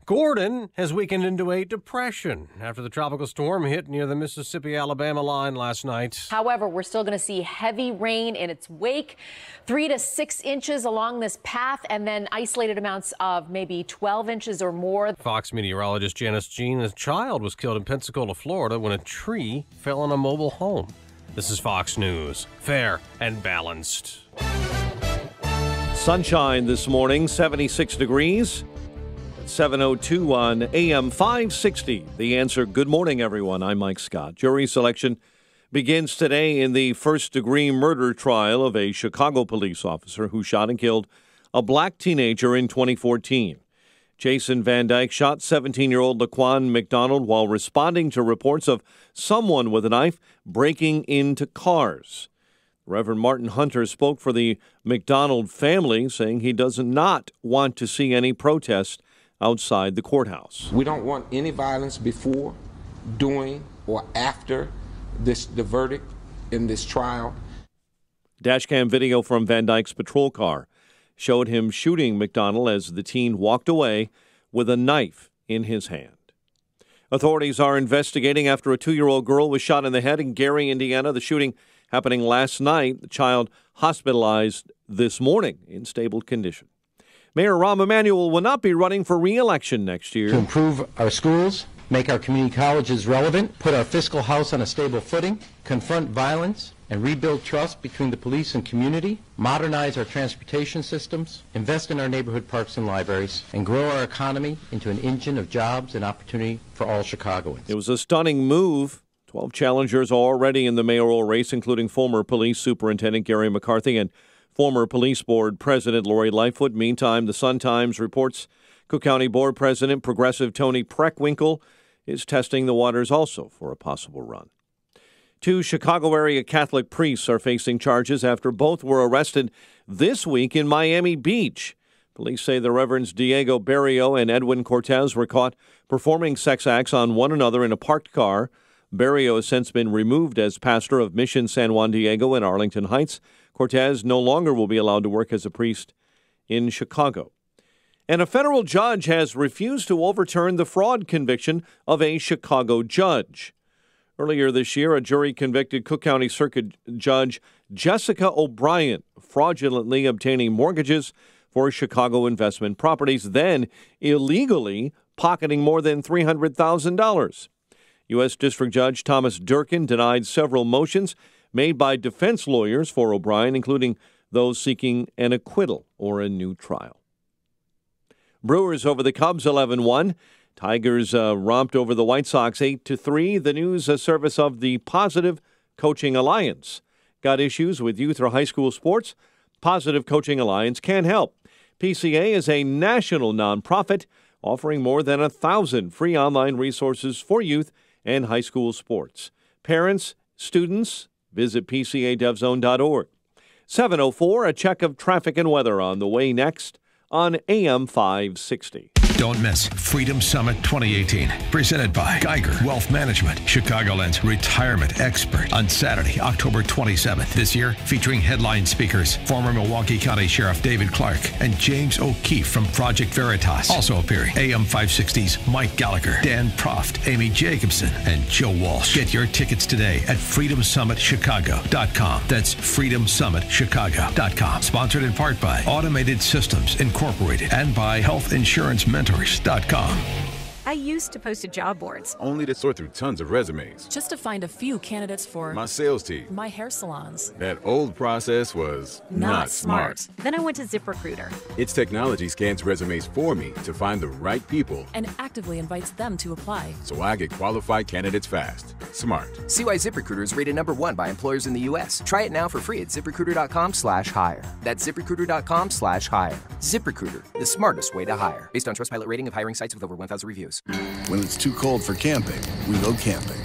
Gordon has weakened into a depression after the tropical storm hit near the Mississippi-Alabama line last night. However, we're still going to see heavy rain in its wake, 3 to 6 inches along this path, and then isolated amounts of maybe 12 inches or more. Fox meteorologist Janice Jean, a child was killed in Pensacola, Florida, when a tree fell on a mobile home. This is Fox News, fair and balanced. Sunshine this morning, 76 degrees. 7:02 on AM 560. The Answer. Good morning, everyone. I'm Mike Scott. Jury selection begins today in the first-degree murder trial of a Chicago police officer who shot and killed a black teenager in 2014. Jason Van Dyke shot 17-year-old Laquan McDonald while responding to reports of someone with a knife breaking into cars. Reverend Martin Hunter spoke for the McDonald family, saying he does not want to see any protest outside the courthouse. We don't want any violence before, during, or after the verdict in this trial. Dashcam video from Van Dyke's patrol car showed him shooting McDonald as the teen walked away with a knife in his hand. Authorities are investigating after a 2-year-old girl was shot in the head in Gary, Indiana. The shooting happening last night. The child hospitalized this morning in stable condition. Mayor Rahm Emanuel will not be running for re-election next year. To improve our schools, make our community colleges relevant, put our fiscal house on a stable footing, confront violence, and rebuild trust between the police and community, modernize our transportation systems, invest in our neighborhood parks and libraries, and grow our economy into an engine of jobs and opportunity for all Chicagoans. It was a stunning move. 12 challengers are already in the mayoral race, including former police superintendent Gary McCarthy and former police board president Lori Lightfoot. Meantime, the Sun-Times reports Cook County Board President Progressive Tony Preckwinkle is testing the waters also for a possible run. 2 Chicago area Catholic priests are facing charges after both were arrested this week in Miami Beach. Police say the Reverends Diego Barrio and Edwin Cortez were caught performing sex acts on one another in a parked car. Barrio has since been removed as pastor of Mission San Juan Diego in Arlington Heights. Cortez no longer will be allowed to work as a priest in Chicago. And a federal judge has refused to overturn the fraud conviction of a Chicago judge. Earlier this year, a jury convicted Cook County Circuit Judge Jessica O'Brien fraudulently obtaining mortgages for Chicago investment properties, then illegally pocketing more than $300,000. U.S. District Judge Thomas Durkin denied several motions made by defense lawyers for O'Brien, including those seeking an acquittal or a new trial. Brewers over the Cubs 11-1. Tigers romped over the White Sox 8-3. The news service of the Positive Coaching Alliance. Got issues with youth or high school sports? Positive Coaching Alliance can help. PCA is a national nonprofit offering more than 1,000 free online resources for youth and high school sports. Parents, students, visit PCADevZone.org. 7:04, a check of traffic and weather on the way next on AM 560. Don't miss Freedom Summit 2018, presented by Geiger Wealth Management, Chicagoland's retirement expert, on Saturday, October 27th. This year, featuring headline speakers, former Milwaukee County Sheriff David Clark and James O'Keefe from Project Veritas. Also appearing, AM 560's Mike Gallagher, Dan Proft, Amy Jacobson, and Joe Walsh. Get your tickets today at freedomsummitchicago.com. That's freedomsummitchicago.com. Sponsored in part by Automated Systems Incorporated and by Health Insurance Mentors.com. I used to post to job boards, only to sort through tons of resumes, just to find a few candidates for my sales team, my hair salons. That old process was not smart. Then I went to ZipRecruiter. Its technology scans resumes for me to find the right people and actively invites them to apply. So I get qualified candidates fast. Smart. See why ZipRecruiter is rated #1 by employers in the U.S. Try it now for free at ZipRecruiter.com/hire. That's ZipRecruiter.com/hire. ZipRecruiter, the smartest way to hire. Based on Trustpilot rating of hiring sites with over 1,000 reviews. When it's too cold for camping, we go camping.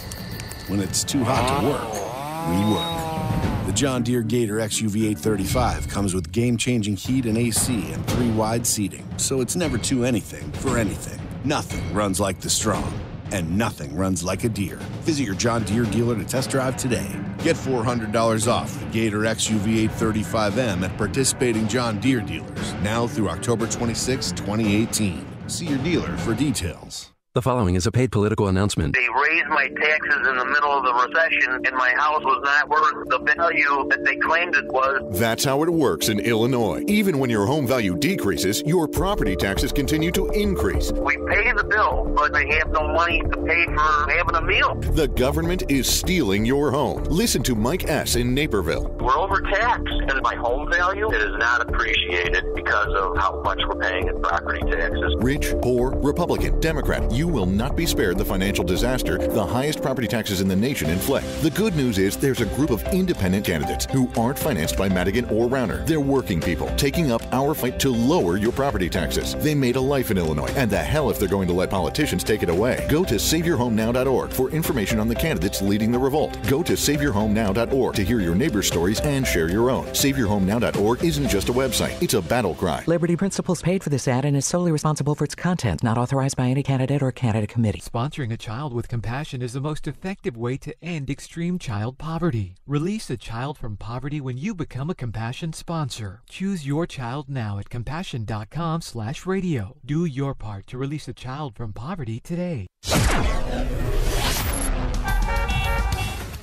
When it's too hot to work, we work. The John Deere Gator XUV 835 comes with game-changing heat and AC and 3 wide seating, so it's never too anything for anything. Nothing runs like the Strong, and nothing runs like a Deere. Visit your John Deere dealer to test drive today. Get $400 off the Gator XUV 835M at participating John Deere dealers now through October 26, 2018. See your dealer for details. The following is a paid political announcement. They raised my taxes in the middle of the recession, and my house was not worth the value that they claimed it was. That's how it works in Illinois. Even when your home value decreases, your property taxes continue to increase. We pay the bill, but I have no money to pay for having a meal. The government is stealing your home. Listen to Mike S. in Naperville. We're overtaxed, and my home value is not appreciated because of how much we're paying in property taxes. Rich, poor, Republican, Democrat, you will not be spared the financial disaster the highest property taxes in the nation inflict. The good news is there's a group of independent candidates who aren't financed by Madigan or Rauner. They're working people, taking up our fight to lower your property taxes. They made a life in Illinois, and the hell if they're going to let politicians take it away. Go to SaveYourHomeNow.org for information on the candidates leading the revolt. Go to SaveYourHomeNow.org to hear your neighbors' stories and share your own. SaveYourHomeNow.org isn't just a website, it's a battle cry. Liberty Principles paid for this ad and is solely responsible for its content, not authorized by any candidate or Mayor Canada Committee. Sponsoring a child with compassion is the most effective way to end extreme child poverty. Release a child from poverty when you become a Compassion sponsor. Choose your child now at compassion.com/radio. Do your part to release a child from poverty today.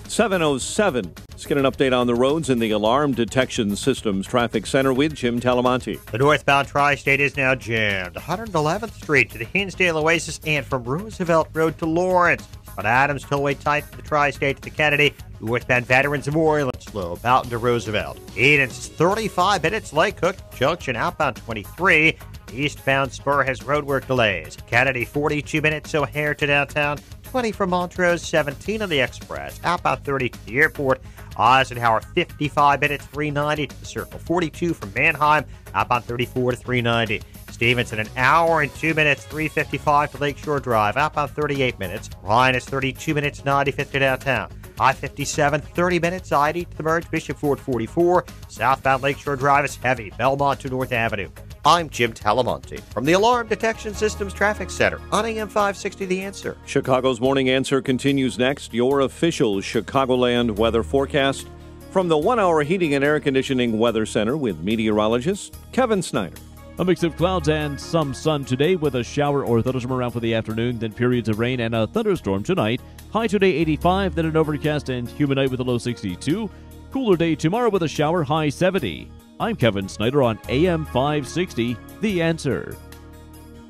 7:07. Let's get an update on the roads in the Alarm Detection Systems Traffic Center with Jim Talamonte. The northbound Tri-State is now jammed. 111th Street to the Hinsdale Oasis and from Roosevelt Road to Lawrence. But Adams Tollway tight from the Tri-State to the Kennedy. Northbound Veterans Memorial and slow Boughton to Roosevelt. Eden's 35 minutes. Lake Hook Junction outbound 23. Eastbound Spur has roadwork delays. Kennedy 42 minutes O'Hare to downtown. 20 from Montrose, 17 on the Express. Outbound 30 to the airport. Eisenhower 55 minutes, 390 to the Circle. 42 from Manheim. Outbound 34 to 390. Stevenson an hour and 2 minutes, 355 to Lakeshore Drive. Outbound 38 minutes. Ryan is 32 minutes, 95 to downtown. I-57 30 minutes, ID to the merge. Bishop Ford 44. Southbound Lakeshore Drive is heavy. Belmont to North Avenue. I'm Jim Talamonte from the Alarm Detection Systems Traffic Center on AM 560 The Answer. Chicago's Morning Answer continues next. Your official Chicagoland weather forecast from the 1 Hour Heating and Air Conditioning Weather Center with meteorologist Kevin Snyder. A mix of clouds and some sun today with a shower or thunderstorm around for the afternoon, then periods of rain and a thunderstorm tonight. High today 85, then an overcast and humid night with a low 62. Cooler day tomorrow with a shower, high 70. I'm Kevin Snyder on AM 560, The Answer.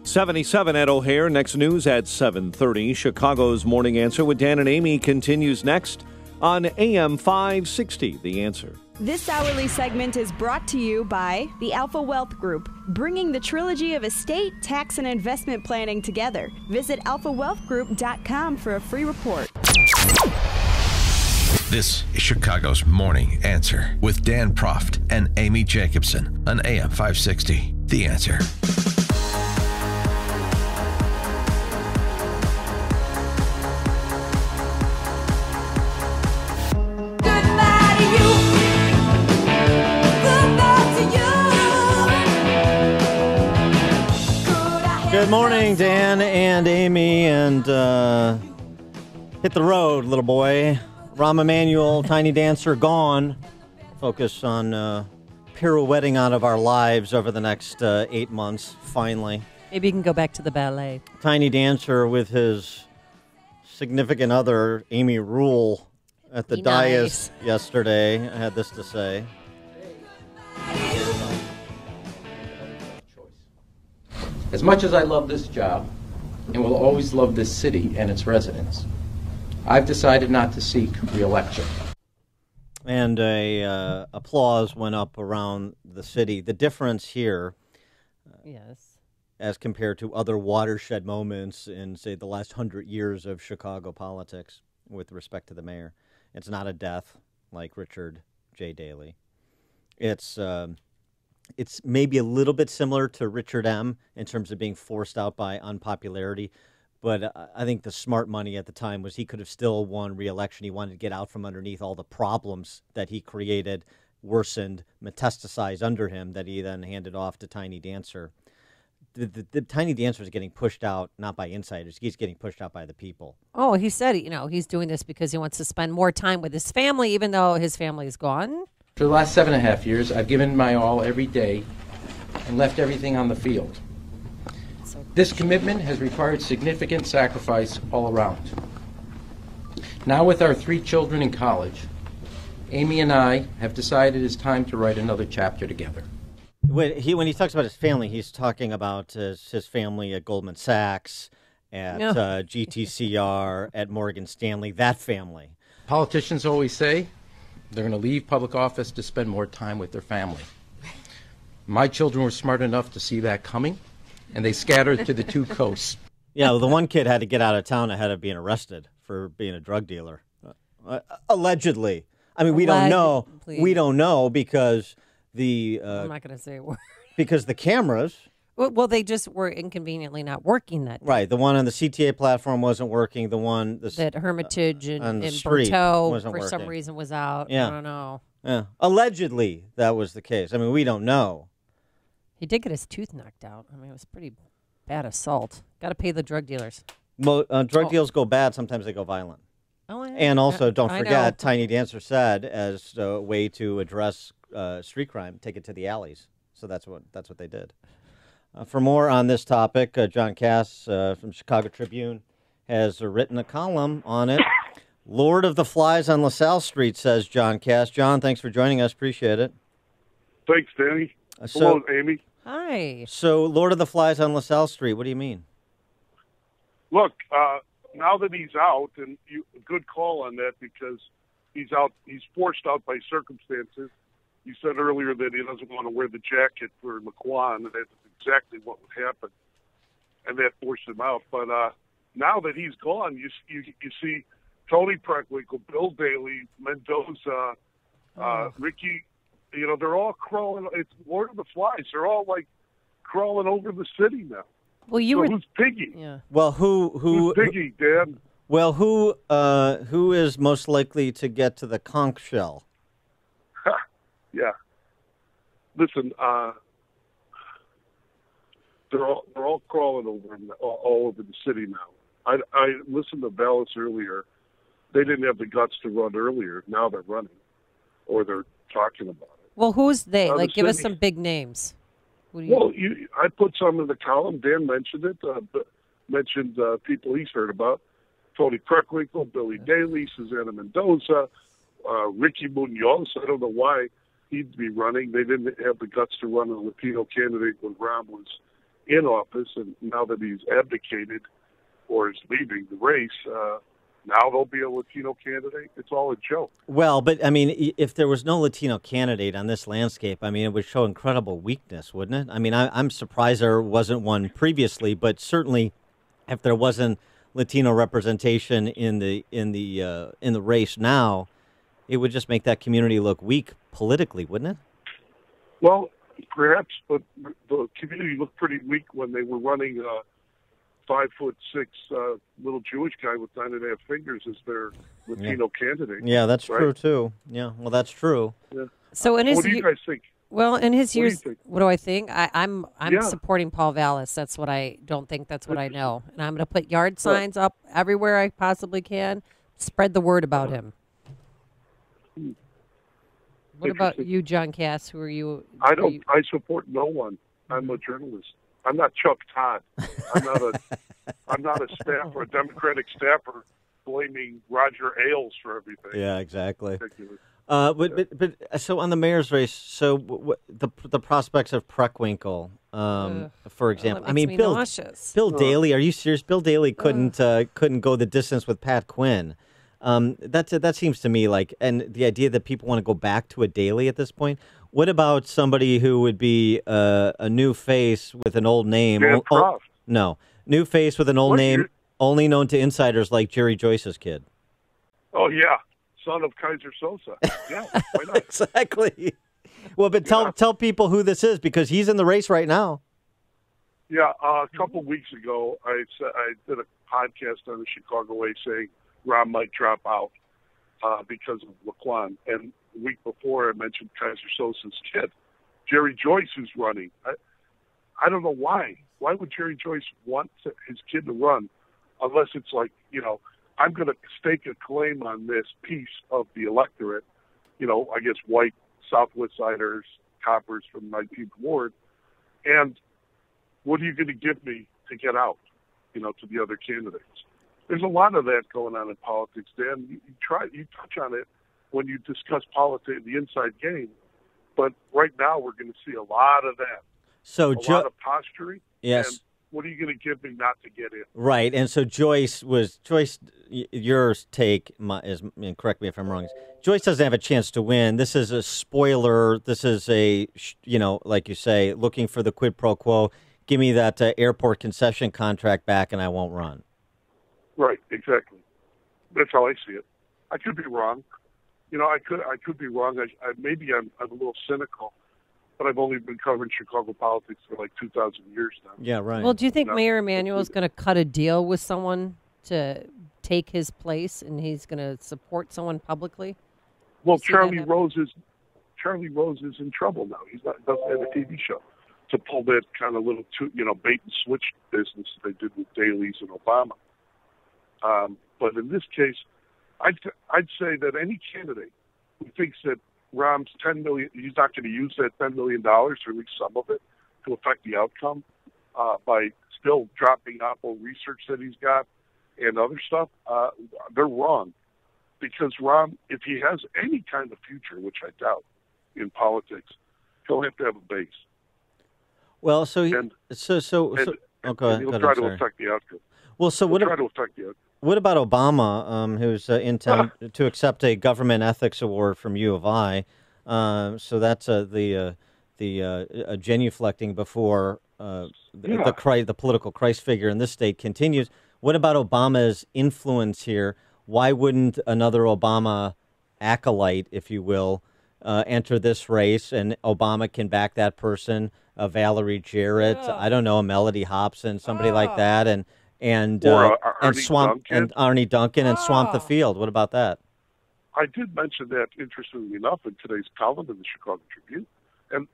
77 at O'Hare. Next news at 7:30. Chicago's Morning Answer with Dan and Amy continues next on AM 560, The Answer. This hourly segment is brought to you by the Alpha Wealth Group, bringing the trilogy of estate, tax, and investment planning together. Visit alphawealthgroup.com for a free report. This is Chicago's Morning Answer with Dan Proft and Amy Jacobson on AM 560. The Answer. Good morning, Dan and Amy, and hit the road, little boy. Rahm Emanuel, Tiny Dancer, gone. Focus on pirouetting out of our lives over the next 8 months, finally. Maybe you can go back to the ballet. Tiny Dancer with his significant other, Amy Rule, at the dais yesterday. I had this to say. As much as I love this job and will always love this city and its residents, I've decided not to seek re-election. And applause went up around the city. The difference here, yes, as compared to other watershed moments in, say, the last 100 years of Chicago politics with respect to the mayor, it's not a death like Richard J. Daley. It's maybe a little bit similar to Richard M. in terms of being forced out by unpopularity. But I think the smart money at the time was he could have still won re-election. He wanted to get out from underneath all the problems that he created, worsened, metastasized under him, that he then handed off to Tiny Dancer. The Tiny Dancer is getting pushed out, not by insiders. He's getting pushed out by the people. Oh, he said, he's doing this because he wants to spend more time with his family, even though his family is gone. For the last 7.5 years, I've given my all every day and left everything on the field. This commitment has required significant sacrifice all around. Now with our 3 children in college, Amy and I have decided it's time to write another chapter together. When he talks about his family, he's talking about his family at Goldman Sachs, at GTCR, at Morgan Stanley, that family. Politicians always say they're going to leave public office to spend more time with their family. My children were smart enough to see that coming, and they scattered to the 2 coasts. Yeah, well, the one kid had to get out of town ahead of being arrested for being a drug dealer. Allegedly. I mean, we don't know. Please. We don't know because the... I'm not going to say a word. Because the cameras... Well, they just were inconveniently not working that day. Right. The one on the CTA platform wasn't working. The one... that Hermitage and Street Berteau, wasn't for working. some reason, was out. Yeah. I don't know. Yeah. Allegedly, that was the case. I mean, we don't know. He did get his tooth knocked out. I mean, it was pretty Bad assault. Got to pay the drug dealers. Well, drug deals go bad. Sometimes they go violent. Oh, yeah. And also, don't I forget, know. Tiny Dancer said, as a way to address street crime, take it to the alleys. So that's what they did. For more on this topic, John Cass from Chicago Tribune has written a column on it. Lord of the Flies on LaSalle Street, says John Cass. John, thanks for joining us. Appreciate it. Thanks, Danny. Hello, Amy. Hi. So, Lord of the Flies on LaSalle Street, what do you mean? Look, now that he's out, and good call on that because he's out. He's forced out by circumstances. You said earlier that he doesn't want to wear the jacket for Laquan, and that's exactly what would happen, and that forced him out. But now that he's gone, you see Tony Preckwinkle, Bill Daley, Mendoza, Ricky. They're all crawling. It's Lord of the Flies. They're all like crawling over the city now. Well, who's Piggy? Yeah. Well, who's Piggy, Dan? Well, who is most likely to get to the conch shell? Yeah. Listen, they're all crawling all over the city now. I listened to Vallis earlier. They didn't have the guts to run earlier. Now they're running, or they're talking about it. Well, who's they? The Give us city- some big names. I put some in the column. Dan mentioned it. Mentioned people he's heard about. Tony Preckwinkle, Billy Daley, Susanna Mendoza, Ricky Munoz. I don't know why he'd be running. They didn't have the guts to run a Latino candidate when Rahm was in office, and now that he's abdicated or is leaving the race, now there'll be a Latino candidate. It's all a joke. Well, but I mean, if there was no Latino candidate on this landscape, I mean, it would show incredible weakness, wouldn't it? I mean, I'm surprised there wasn't one previously, but certainly, if there wasn't Latino representation in the race now, it would just make that community look weak politically, wouldn't it? Well, perhaps, but the community looked pretty weak when they were running 5'6" little Jewish guy with 9.5 fingers as their Latino candidate. Yeah, that's right? true too. Yeah, well, that's true. Yeah. So in his what do you guys think? Well, in his What do you years, think? what do I think? I'm Yeah. supporting Paul Vallis. That's what I don't think. That's what I know. And I'm going to put yard signs up everywhere I possibly can. Spread the word about him. What about you, John Cass? Who are you? I don't. I support no one. I'm a journalist. I'm not Chuck Todd. I'm not a staffer, a Democratic staffer, blaming Roger Ailes for everything. Yeah, exactly. Ridiculous. But so on the mayor's race, so the prospects of Preckwinkle, for example. that I makes mean, me Bill nauseous. Daley. Are you serious? Bill Daley couldn't go the distance with Pat Quinn. That seems to me like, and the idea that people want to go back to a Daley at this point. What about somebody who would be a new face with an old name? Dan Proft. No, new face with an old name, only known to insiders like Jerry Joyce's kid. Oh yeah, son of Kaiser Sosa. Yeah, why not? Exactly. Well, but tell people who this is because he's in the race right now. Yeah, a couple weeks ago, I did a podcast on the Chicago Way saying Rahm might drop out because of Laquan, and the week before I mentioned Kaiser Sosa's kid, Jerry Joyce, who's running. I don't know why. Why would Jerry Joyce want his kid to run unless it's like, I'm going to stake a claim on this piece of the electorate, I guess white Southwest Siders, coppers from 19th Ward, and what are you going to give me to get out, to the other candidates? There's a lot of that going on in politics, Dan. You touch on it when you discuss politics, the inside game, but right now we're going to see a lot of that. So a lot of posturing. Yes. And what are you going to give me not to get in? Right, and so Joyce, your take is, and correct me if I'm wrong, is Joyce doesn't have a chance to win. This is a spoiler. This is a, like you say, looking for the quid pro quo. Give me that airport concession contract back and I won't run. Right, exactly. That's how I see it. I could be wrong. I could be wrong. Maybe I'm a little cynical, but I've only been covering Chicago politics for like 2,000 years now. Yeah, right. Well, do you think Mayor Emanuel is going to cut a deal with someone to take his place, and he's going to support someone publicly? Well, Charlie Rose is in trouble now. He doesn't have a TV show. to pull that kind of little, bait and switch business they did with Daley's and Obama. But in this case, I'd say that any candidate who thinks that Rahm's $10 million, he's not going to use that $10 million, or at least some of it, to affect the outcome by still dropping Oppo research that he's got and other stuff, they're wrong. Because Rahm, if he has any kind of future, which I doubt, in politics, he'll have to have a base. Well, so he'll try to affect the outcome. Well, so what? Try to affect the outcome. What about Obama, who's in town to accept a government ethics award from U of I? So that's the genuflecting before the political Christ figure in this state continues. What about Obama's influence here? Why wouldn't another Obama acolyte, if you will, enter this race, and Obama can back that person, Valerie Jarrett, I don't know, Melody Hobson, somebody like that, and Arnie Duncan and swamp the field. What about that? I did mention that, interestingly enough, in today's column in the Chicago Tribune. And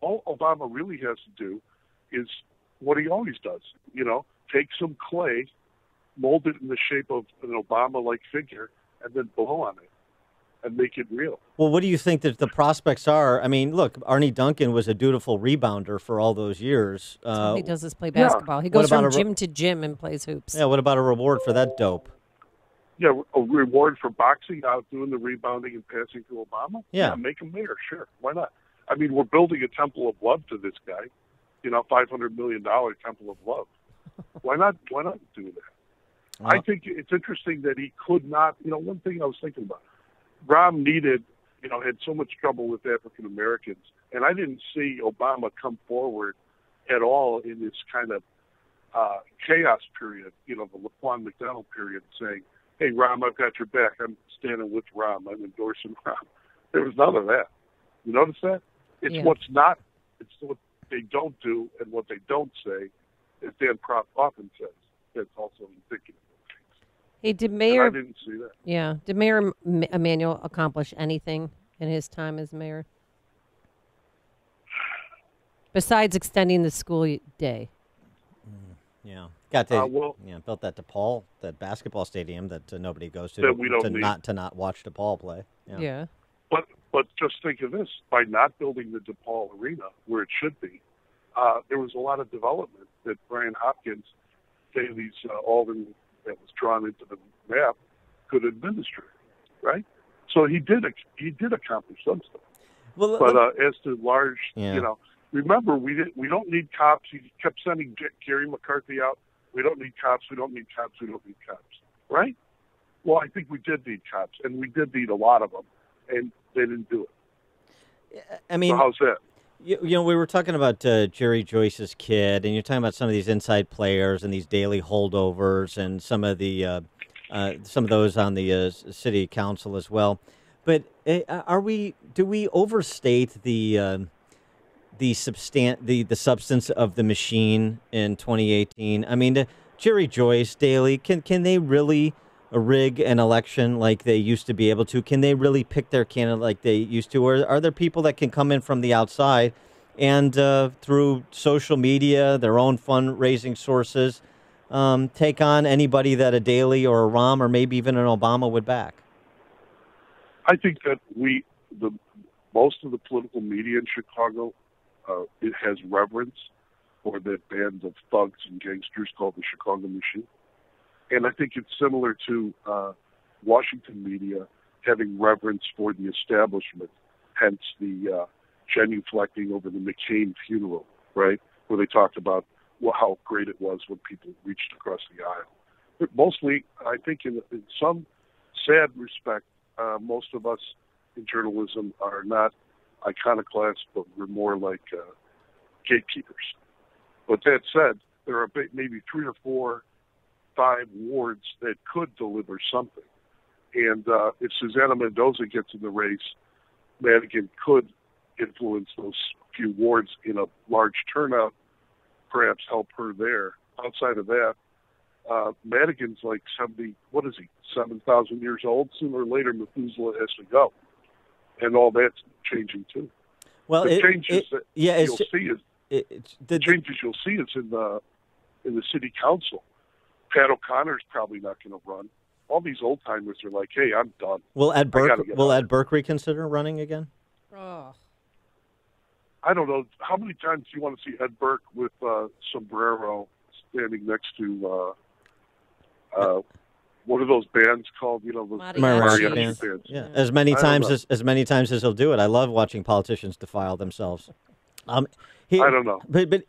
all Obama really has to do is what he always does, take some clay, mold it in the shape of an Obama-like figure, and then blow on it and make it real. Well, what do you think that the prospects are? I mean, look, Arnie Duncan was a dutiful rebounder for all those years. That's all he does is play basketball. He goes from gym to gym and plays hoops. Yeah, what about a reward for that dope? Yeah, a reward for boxing out, doing the rebounding and passing to Obama? Yeah, make him mayor, sure. Why not? I mean, we're building a temple of love to this guy, $500 million temple of love. Why not do that? I think it's interesting that he could not, one thing I was thinking about, Rahm had so much trouble with African Americans, and I didn't see Obama come forward at all in this kind of chaos period, the Laquan McDonald period, saying, hey, Rahm, I've got your back. I'm standing with Rahm. I'm endorsing Rahm. There was none of that. You notice that? It's what they don't do and what they don't say, as Dan Proft often says. That's also indicative. Hey, did Mayor? I didn't see that. Yeah, did Mayor Emanuel accomplish anything in his time as mayor besides extending the school day? Yeah, got to built that DePaul, that basketball stadium that nobody goes to that we don't need. to not watch DePaul play. Yeah. But just think of this: by not building the DePaul arena where it should be, there was a lot of development that Brian Hopkins, Daley's Alden, that was drawn into the map, could administer, right? So he did accomplish some stuff. Well, but as to large, remember we don't need cops. He kept sending Gary McCarthy out. We don't need cops. We don't need cops. We don't need cops. Right? Well, I think we did need cops, and we did need a lot of them, and they didn't do it. I mean, so how's that? We were talking about Jerry Joyce's kid, and you're talking about some of these inside players and these daily holdovers, and some of those on the city council as well. But do we overstate the substance of the machine in 2018? I mean, Jerry Joyce, Daley, can they really rig an election like they used to be able to? Can they really pick their candidate like they used to? Or are there people that can come in from the outside and through social media, their own fundraising sources, take on anybody that a Daley or a Rahm or maybe even an Obama would back? I think that most of the political media in Chicago, it has reverence for that band of thugs and gangsters called the Chicago Machine. And I think it's similar to Washington media having reverence for the establishment, hence the genuflecting over the McCain funeral, right, where they talked about how great it was when people reached across the aisle. But mostly, I think in some sad respect, most of us in journalism are not iconoclasts, but we're more like gatekeepers. But that said, there are maybe 3 or 4, 5 wards that could deliver something. And if Susana Mendoza gets in the race, Madigan could influence those few wards in a large turnout, perhaps help her there. Outside of that, Madigan's like 7,000 years old. Sooner or later, Methuselah has to go. And all that's changing too. Well, the changes that you'll see is the changes you'll see is in the city council. Pat O'Connor's probably not going to run. All these old timers are like, "Hey, I'm done." Will Ed Burke reconsider running again? Oh. I don't know. How many times do you want to see Ed Burke with sombrero standing next to what are those bands called? You know, those mariachi bands. Yeah, as many times as he'll do it. I love watching politicians defile themselves. I don't know. But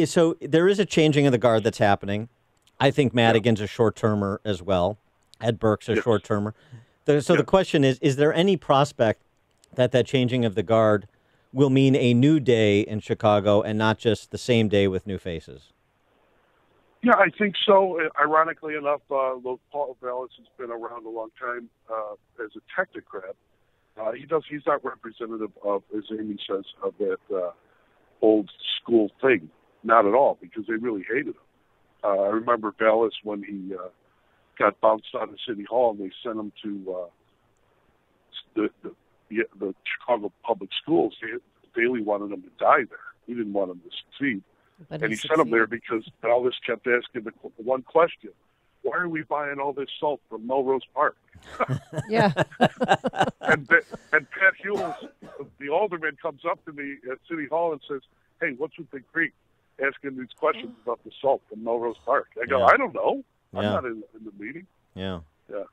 so there is a changing of the guard that's happening. I think Madigan's a short-termer as well. Ed Burke's a short-termer. The question is there any prospect that changing of the guard will mean a new day in Chicago and not just the same day with new faces? Yeah, I think so. Ironically enough, Paul Vallas has been around a long time as a technocrat. He's not representative of, as Amy says, of that old school thing. Not at all, because they really hated him. I remember Vallas when he got bounced out of City Hall, and they sent him to the Chicago Public Schools. Daley wanted him to die there. He didn't want him to succeed. And he sent him there because Vallas kept asking the one question: why are we buying all this salt from Melrose Park? Yeah. and Pat Hewells, the alderman, comes up to me at City Hall and says, "Hey, what's with the Greek asking these questions about the salt from Melrose Park?" I go, "I don't know. I'm not in the meeting." Yeah. Yeah.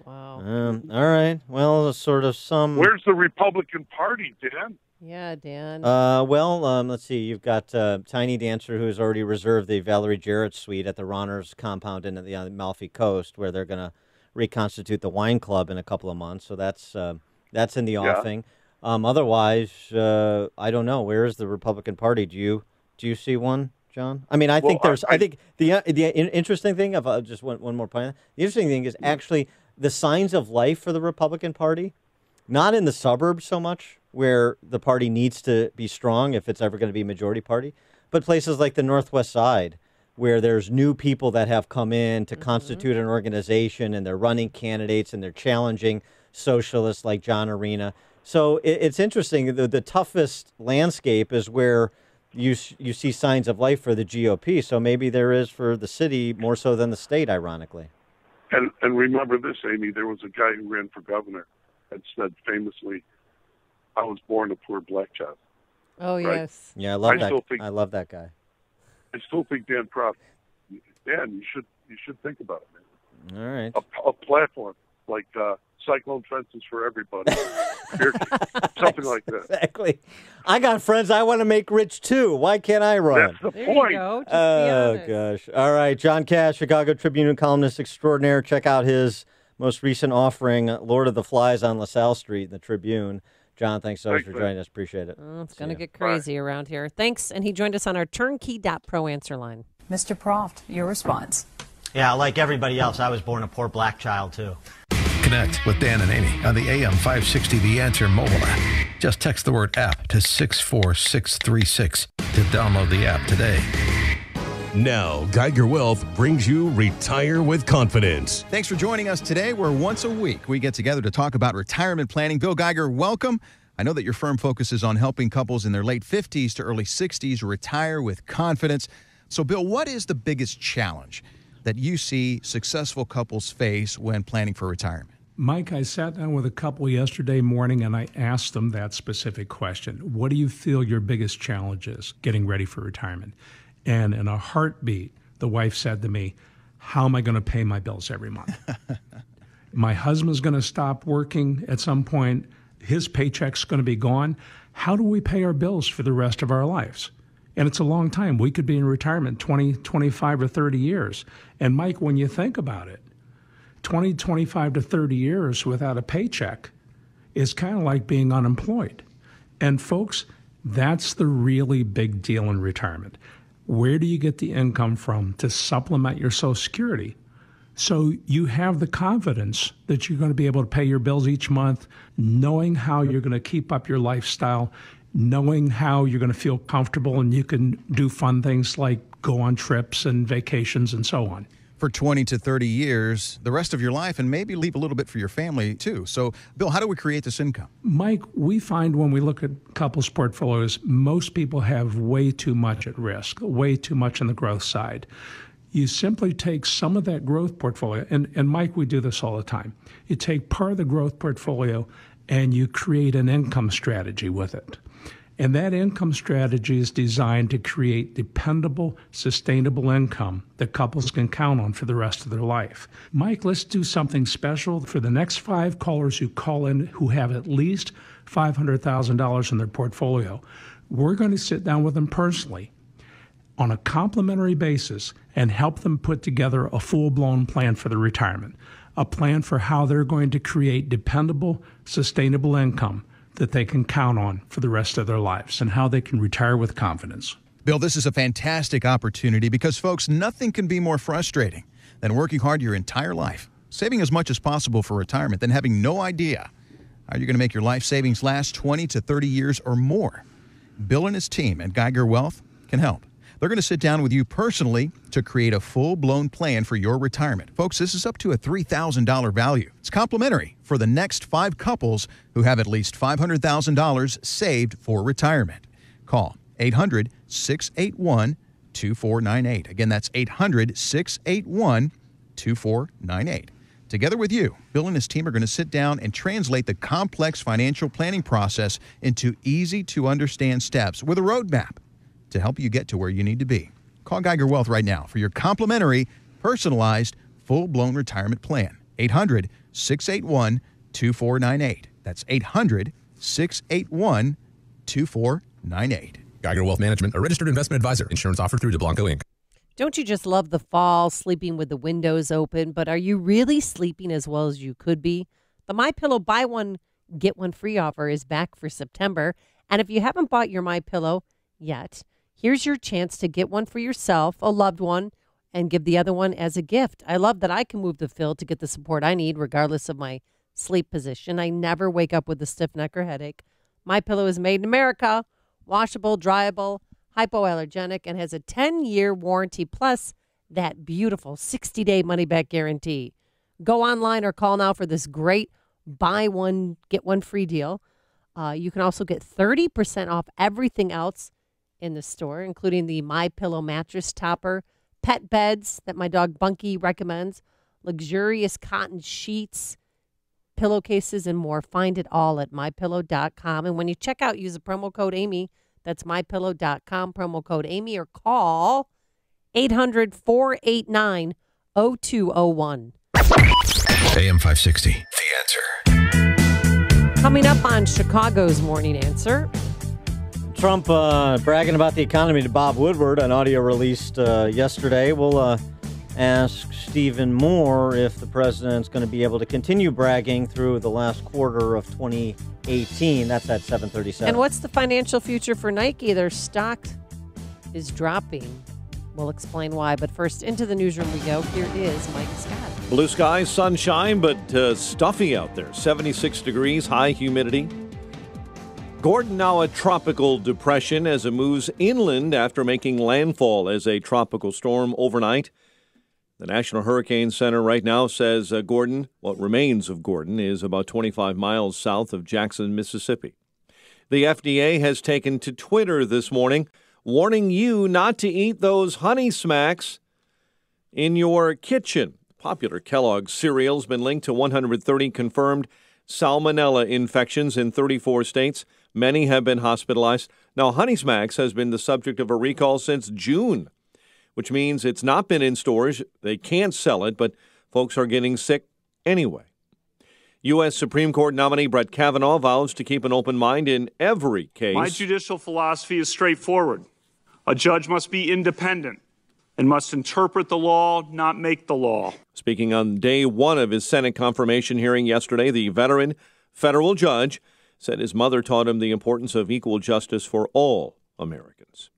Wow. All right. Well, sort of some. Where's the Republican Party, Dan? Yeah, Dan. Let's see. You've got Tiny Dancer, who's already reserved the Valerie Jarrett suite at the Ronners compound on the Amalfi Coast, where they're going to reconstitute the wine club in a couple of months. So that's in the offing. Otherwise, I don't know. Where is the Republican Party? Do you see one, John? I mean, I think the interesting thing of just one more point. The interesting thing is actually the signs of life for the Republican Party, not in the suburbs so much, where the party needs to be strong if it's ever going to be a majority party, but places like the Northwest Side, where there's new people that have come in to constitute an organization, and they're running candidates, and they're challenging socialists like John Arena. So it's interesting. The toughest landscape is where you see signs of life for the GOP. So maybe there is for the city more so than the state, ironically. And remember this, Amy, there was a guy who ran for governor and said famously, "I was born a poor black child." Oh, right? Yes. Yeah, I love that. I love that guy. I still think Dan Proft. Dan, you should think about it, man. All right. A platform like Cyclone Fences for Everybody. Something like that. Exactly. I got friends I want to make rich, too. Why can't I run? That's the point. You go. Just oh, gosh. All right. John Cash, Chicago Tribune columnist extraordinaire. Check out his most recent offering, Lord of the Flies on LaSalle Street in the Tribune. John, thanks so much for joining us. Appreciate it. It's going to get crazy around here. Thanks. And he joined us on our turnkey.pro answer line. Mr. Proft, your response. Yeah, like everybody else, I was born a poor black child, too. Connect with Dan and Amy on the AM 560 The Answer mobile app. Just text the word app to 64636 to download the app today. Now, Geiger Wealth brings you Retire with Confidence. Thanks for joining us today, where once a week we get together to talk about retirement planning. Bill Geiger, welcome. I know that your firm focuses on helping couples in their late 50s to early 60s retire with confidence. So, Bill, what is the biggest challenge that you see successful couples face when planning for retirement? Mike, I sat down with a couple yesterday morning and I asked them that specific question. What do you feel your biggest challenge is getting ready for retirement? And in a heartbeat, the wife said to me, "How am I going to pay my bills every month?" My husband's going to stop working at some point. His paycheck's going to be gone. How do we pay our bills for the rest of our lives? And it's a long time. We could be in retirement 20, 25, or 30 years. And Mike, when you think about it, 20, 25 to 30 years without a paycheck is kind of like being unemployed. And folks, that's the really big deal in retirement. Where do you get the income from to supplement your Social Security? So you have the confidence that you're going to be able to pay your bills each month, knowing how you're going to keep up your lifestyle, knowing how you're going to feel comfortable and you can do fun things like go on trips and vacations and so on. for 20 to 30 years, the rest of your life, and maybe leave a little bit for your family too. So, Bill, how do we create this income? Mike, we find when we look at couples' portfolios, most people have way too much at risk, way too much on the growth side. You simply take some of that growth portfolio, and Mike, we do this all the time. You take part of the growth portfolio and you create an income strategy with it. And that income strategy is designed to create dependable, sustainable income that couples can count on for the rest of their life. Mike, let's do something special. For the next 5 callers who call in who have at least $500,000 in their portfolio, we're going to sit down with them personally on a complimentary basis and help them put together a full-blown plan for their retirement, a plan for how they're going to create dependable, sustainable income that they can count on for the rest of their lives and how they can retire with confidence. Bill, this is a fantastic opportunity because, folks, nothing can be more frustrating than working hard your entire life, saving as much as possible for retirement, then having no idea how you're going to make your life savings last 20 to 30 years or more. Bill and his team at Geiger Wealth can help. They're going to sit down with you personally to create a full-blown plan for your retirement. Folks, this is up to a $3,000 value. It's complimentary for the next 5 couples who have at least $500,000 saved for retirement. Call 800-681-2498. Again, that's 800-681-2498. Together with you, Bill and his team are going to sit down and translate the complex financial planning process into easy-to-understand steps with a roadmap to help you get to where you need to be. Call Geiger Wealth right now for your complimentary, personalized, full-blown retirement plan. 800-681-2498. That's 800-681-2498. Geiger Wealth Management, a registered investment advisor. Insurance offered through DeBlanco Inc. Don't you just love the fall, sleeping with the windows open, but are you really sleeping as well as you could be? The MyPillow buy one, get one free offer is back for September. And if you haven't bought your MyPillow yet, here's your chance to get one for yourself, a loved one, and give the other one as a gift. I love that I can move the fill to get the support I need regardless of my sleep position. I never wake up with a stiff neck or headache. MyPillow is made in America, washable, dryable, hypoallergenic, and has a 10-year warranty plus that beautiful 60-day money-back guarantee. Go online or call now for this great buy one, get one free deal. You can also get 30% off everything else in the store, including the MyPillow mattress topper, pet beds that my dog Bunky recommends, luxurious cotton sheets, pillowcases, and more. Find it all at MyPillow.com. And when you check out, use the promo code Amy. That's MyPillow.com, promo code Amy, or call 800-489-0201. AM 560, The Answer. Coming up on Chicago's Morning Answer. Trump bragging about the economy to Bob Woodward, an audio released yesterday. We'll ask Stephen Moore if the president's going to be able to continue bragging through the last quarter of 2018. That's at 7:37. And what's the financial future for Nike? Their stock is dropping. We'll explain why. But first, into the newsroom we go. Here is Mike Scott. Blue skies, sunshine, but stuffy out there. 76 degrees, high humidity. Gordon now a tropical depression as it moves inland after making landfall as a tropical storm overnight. The National Hurricane Center right now says Gordon, what remains of Gordon, is about 25 miles south of Jackson, Mississippi. The FDA has taken to Twitter this morning, warning you not to eat those Honey Smacks in your kitchen. Popular Kellogg's cereal has been linked to 130 confirmed salmonella infections in 34 states. Many have been hospitalized. Now, Honey Smacks has been the subject of a recall since June, which means it's not been in stores. They can't sell it, but folks are getting sick anyway. U.S. Supreme Court nominee Brett Kavanaugh vows to keep an open mind in every case. My judicial philosophy is straightforward. A judge must be independent and must interpret the law, not make the law. Speaking on day one of his Senate confirmation hearing yesterday, the veteran federal judge said his mother taught him the importance of equal justice for all Americans.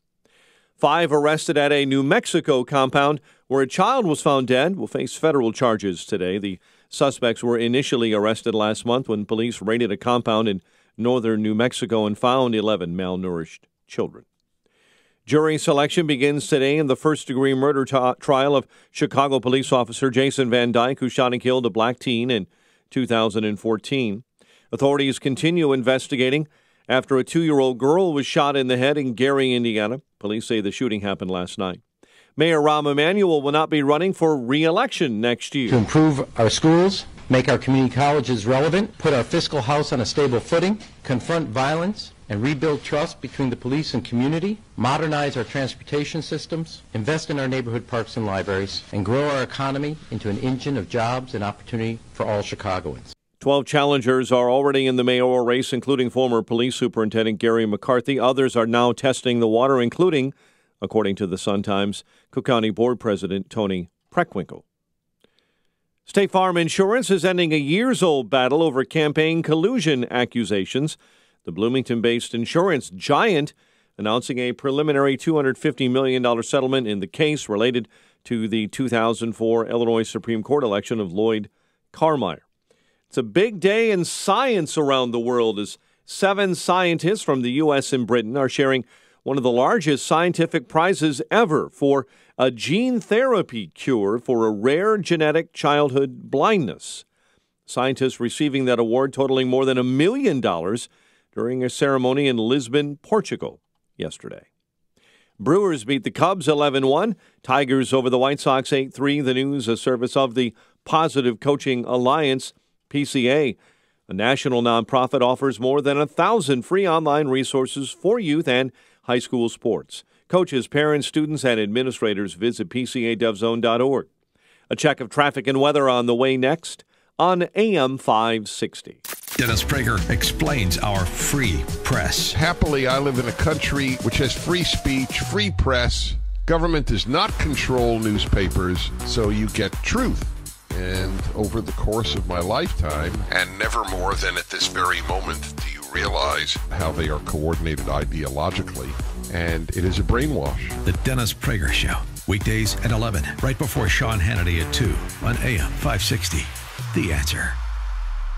5 arrested at a New Mexico compound where a child was found dead will face federal charges today. The suspects were initially arrested last month when police raided a compound in northern New Mexico and found 11 malnourished children. Jury selection begins today in the first-degree murder trial of Chicago police officer Jason Van Dyke, who shot and killed a black teen in 2014. Authorities continue investigating after a 2-year-old girl was shot in the head in Gary, Indiana. Police say the shooting happened last night. Mayor Rahm Emanuel will not be running for re-election next year. To improve our schools, make our community colleges relevant, put our fiscal house on a stable footing, confront violence, and rebuild trust between the police and community, modernize our transportation systems, invest in our neighborhood parks and libraries, and grow our economy into an engine of jobs and opportunity for all Chicagoans. 12 challengers are already in the mayoral race, including former police superintendent Gary McCarthy. Others are now testing the water, including, according to the Sun-Times, Cook County Board President Tony Preckwinkle. State Farm Insurance is ending a years-old battle over campaign collusion accusations. The Bloomington-based insurance giant announcing a preliminary $250 million settlement in the case related to the 2004 Illinois Supreme Court election of Lloyd Carmeier. It's a big day in science around the world as 7 scientists from the U.S. and Britain are sharing one of the largest scientific prizes ever for a gene therapy cure for a rare genetic childhood blindness. Scientists receiving that award totaling more than $1 million during a ceremony in Lisbon, Portugal, yesterday. Brewers beat the Cubs 11-1. Tigers over the White Sox 8-3. The news, a service of the Positive Coaching Alliance, PCA. A national nonprofit offers more than 1,000 free online resources for youth and high school sports. Coaches, parents, students, and administrators visit PCADevZone.org. A check of traffic and weather on the way next on AM 560. Dennis Prager explains our free press. Happily, I live in a country which has free speech, free press. Government does not control newspapers, so you get truth. And over the course of my lifetime, and never more than at this very moment, do you realize how they are coordinated ideologically. And it is a brainwash. The Dennis Prager Show. Weekdays at 11, right before Sean Hannity at 2 on AM 560. The Answer.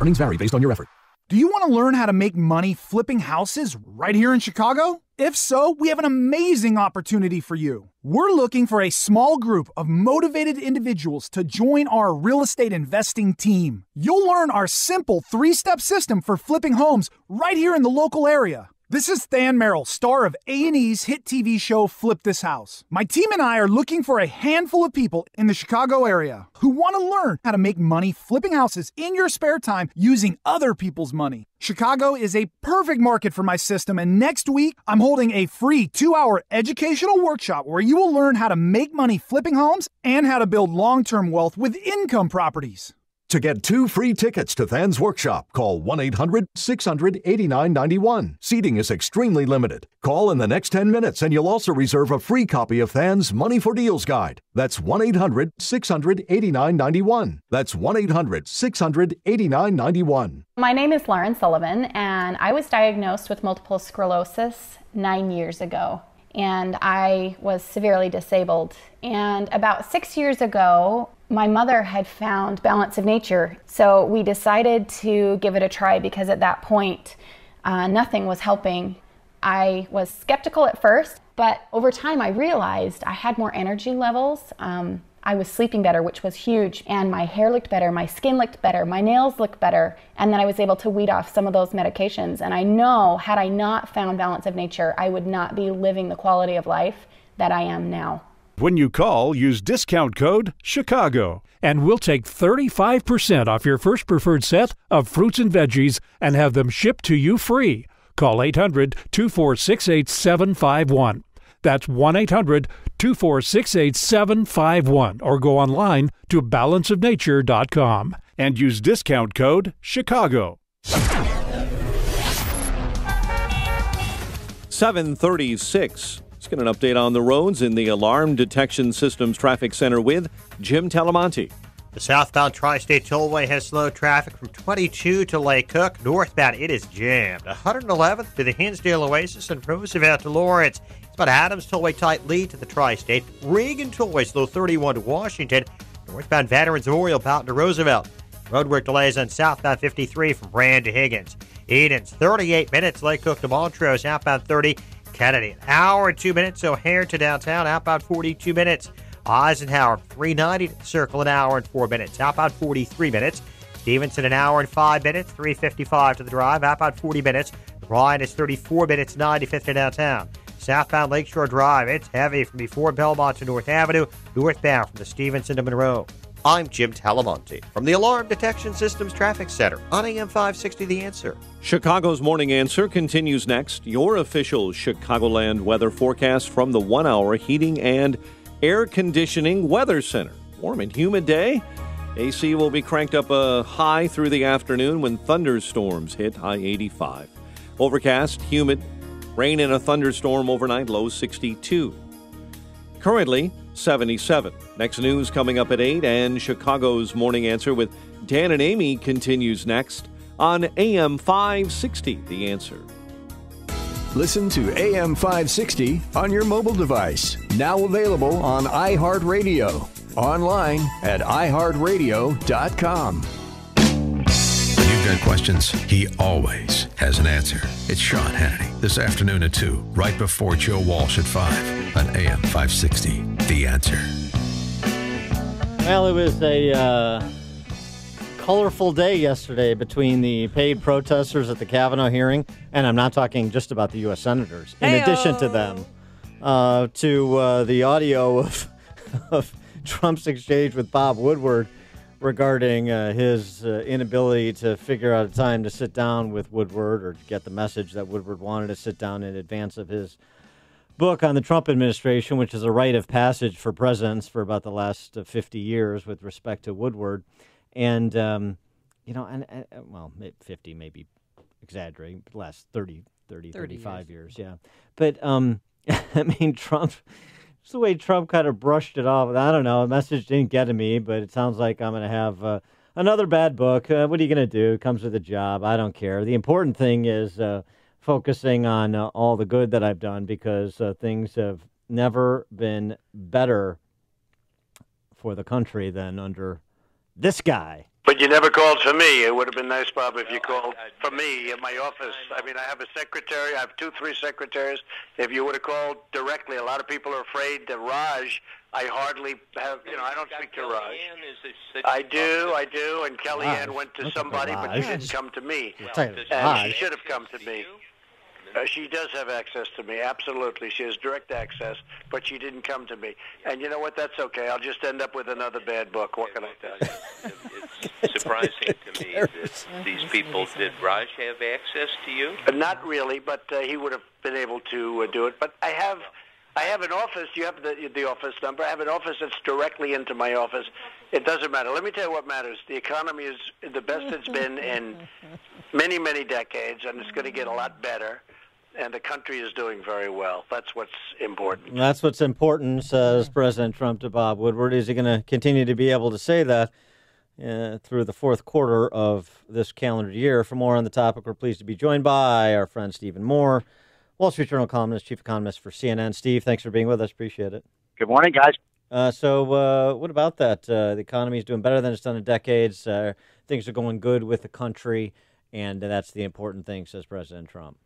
Earnings vary based on your effort. Do you want to learn how to make money flipping houses right here in Chicago? If so, we have an amazing opportunity for you. We're looking for a small group of motivated individuals to join our real estate investing team. You'll learn our simple 3-step system for flipping homes right here in the local area. This is Than Merrill, star of A&E's hit TV show Flip This House. My team and I are looking for a handful of people in the Chicago area who want to learn how to make money flipping houses in your spare time using other people's money. Chicago is a perfect market for my system, and next week I'm holding a free 2-hour educational workshop where you will learn how to make money flipping homes and how to build long-term wealth with income properties. To get 2 free tickets to Than's workshop, call 1-800-600-8991. Seating is extremely limited. Call in the next 10 minutes and you'll also reserve a free copy of Than's Money for Deals Guide. That's 1-800-600-8991. That's 1-800-600-8991. My name is Lauren Sullivan, and I was diagnosed with multiple sclerosis 9 years ago. And I was severely disabled. And about 6 years ago, my mother had found Balance of Nature. So we decided to give it a try because at that point, nothing was helping. I was skeptical at first, but over time I realized I had more energy levels. I was sleeping better, which was huge, and my hair looked better, my skin looked better, my nails looked better, and then I was able to weed off some of those medications. And I know, had I not found Balance of Nature, I would not be living the quality of life that I am now. When you call, use discount code CHICAGO, and we'll take 35% off your first preferred set of fruits and veggies and have them shipped to you free. Call 800-246-8751. That's 1-800-246-8751, or go online to balanceofnature.com and use discount code CHICAGO. 7:36. Let's get an update on the roads in the Alarm Detection Systems Traffic Center with Jim Talamonte. The southbound Tri-State Tollway has slow traffic from 22 to Lake Cook. Northbound, it is jammed. 111th to the Hinsdale Oasis and Roosevelt to Lawrence. It's about Adams Tollway tight lead to the Tri-State. Reagan Tollway slow 31 to Washington. Northbound Veterans Memorial Fountain to Roosevelt. Roadwork delays on southbound 53 from Brand to Higgins. Edens, 38 minutes. Lake Cook to Montrose. Outbound 30. Kennedy, an hour and 2 minutes. O'Hare to downtown, outbound 42 minutes. Eisenhower, 390 to the Circle, an hour and 4 minutes. Outbound 43 minutes. Stevenson, an hour and 5 minutes. 355 to the Drive, outbound 40 minutes. Ryan is 34 minutes, 95th to downtown. Southbound Lakeshore Drive, it's heavy from before Belmont to North Avenue. Northbound from the Stevenson to Monroe. I'm Jim Talamonte from the Alarm Detection Systems Traffic Center on AM 560 The Answer. Chicago's Morning Answer continues next. Your official Chicagoland weather forecast from the 1 hour heating and air conditioning weather center. Warm and humid day. AC will be cranked up a high through the afternoon when thunderstorms hit, high 85. Overcast, humid, rain and a thunderstorm overnight, low 62. Currently 77. Next news coming up at 8, and Chicago's Morning Answer with Dan and Amy continues next on AM 560, The Answer. Listen to AM 560 on your mobile device. Now available on iHeartRadio. Online at iHeartRadio.com. When you've got questions, he always has an answer. It's Sean Hannity this afternoon at 2, right before Joe Walsh at 5 on AM 560, The Answer. Well, it was a colorful day yesterday between the paid protesters at the Kavanaugh hearing, and I'm not talking just about the U.S. senators, in addition to them, to the audio of Trump's exchange with Bob Woodward regarding his inability to figure out a time to sit down with Woodward or to get the message that Woodward wanted to sit down in advance of his book on the Trump administration, which is a rite of passage for presidents for about the last 50 years with respect to Woodward. And, well, 50 may be exaggerating, but the last 35 years, yeah. But, I mean, Trump... It's the way Trump kind of brushed it off. I don't know. A message didn't get to me, but it sounds like I'm going to have another bad book. What are you going to do? It comes with a job. I don't care. The important thing is focusing on all the good that I've done, because things have never been better for the country than under this guy. But you never called for me. It would have been nice, Bob, if you called for me in my office. I mean, I have a secretary. I have 2-3 secretaries. If you would have called directly, a lot of people are afraid that Raj, I hardly have, I don't speak to Raj. I do, and Kellyanne went to somebody, but she didn't come to me. And she should have come to me. She does have access to me, absolutely. She has direct access, but she didn't come to me. And you know what? That's okay. I'll just end up with another bad book. What can I tell you? It's surprising to me that these people, did Raj have access to you? Not really, but he would have been able to do it. But I have an office. You have the office number. I have an office that's directly into my office. It doesn't matter. Let me tell you what matters. The economy is the best it's been in many, many decades, and it's going to get a lot better. And the country is doing very well. That's what's important. That's what's important, says President Trump to Bob Woodward. Is he going to continue to be able to say that through the fourth quarter of this calendar year? For more on the topic, we're pleased to be joined by our friend Stephen Moore, Wall Street Journal columnist, chief economist for CNN. Steve, thanks for being with us. Appreciate it. Good morning, guys. So what about that? The economy is doing better than it's done in decades. Things are going good with the country, and that's the important thing, says President Trump.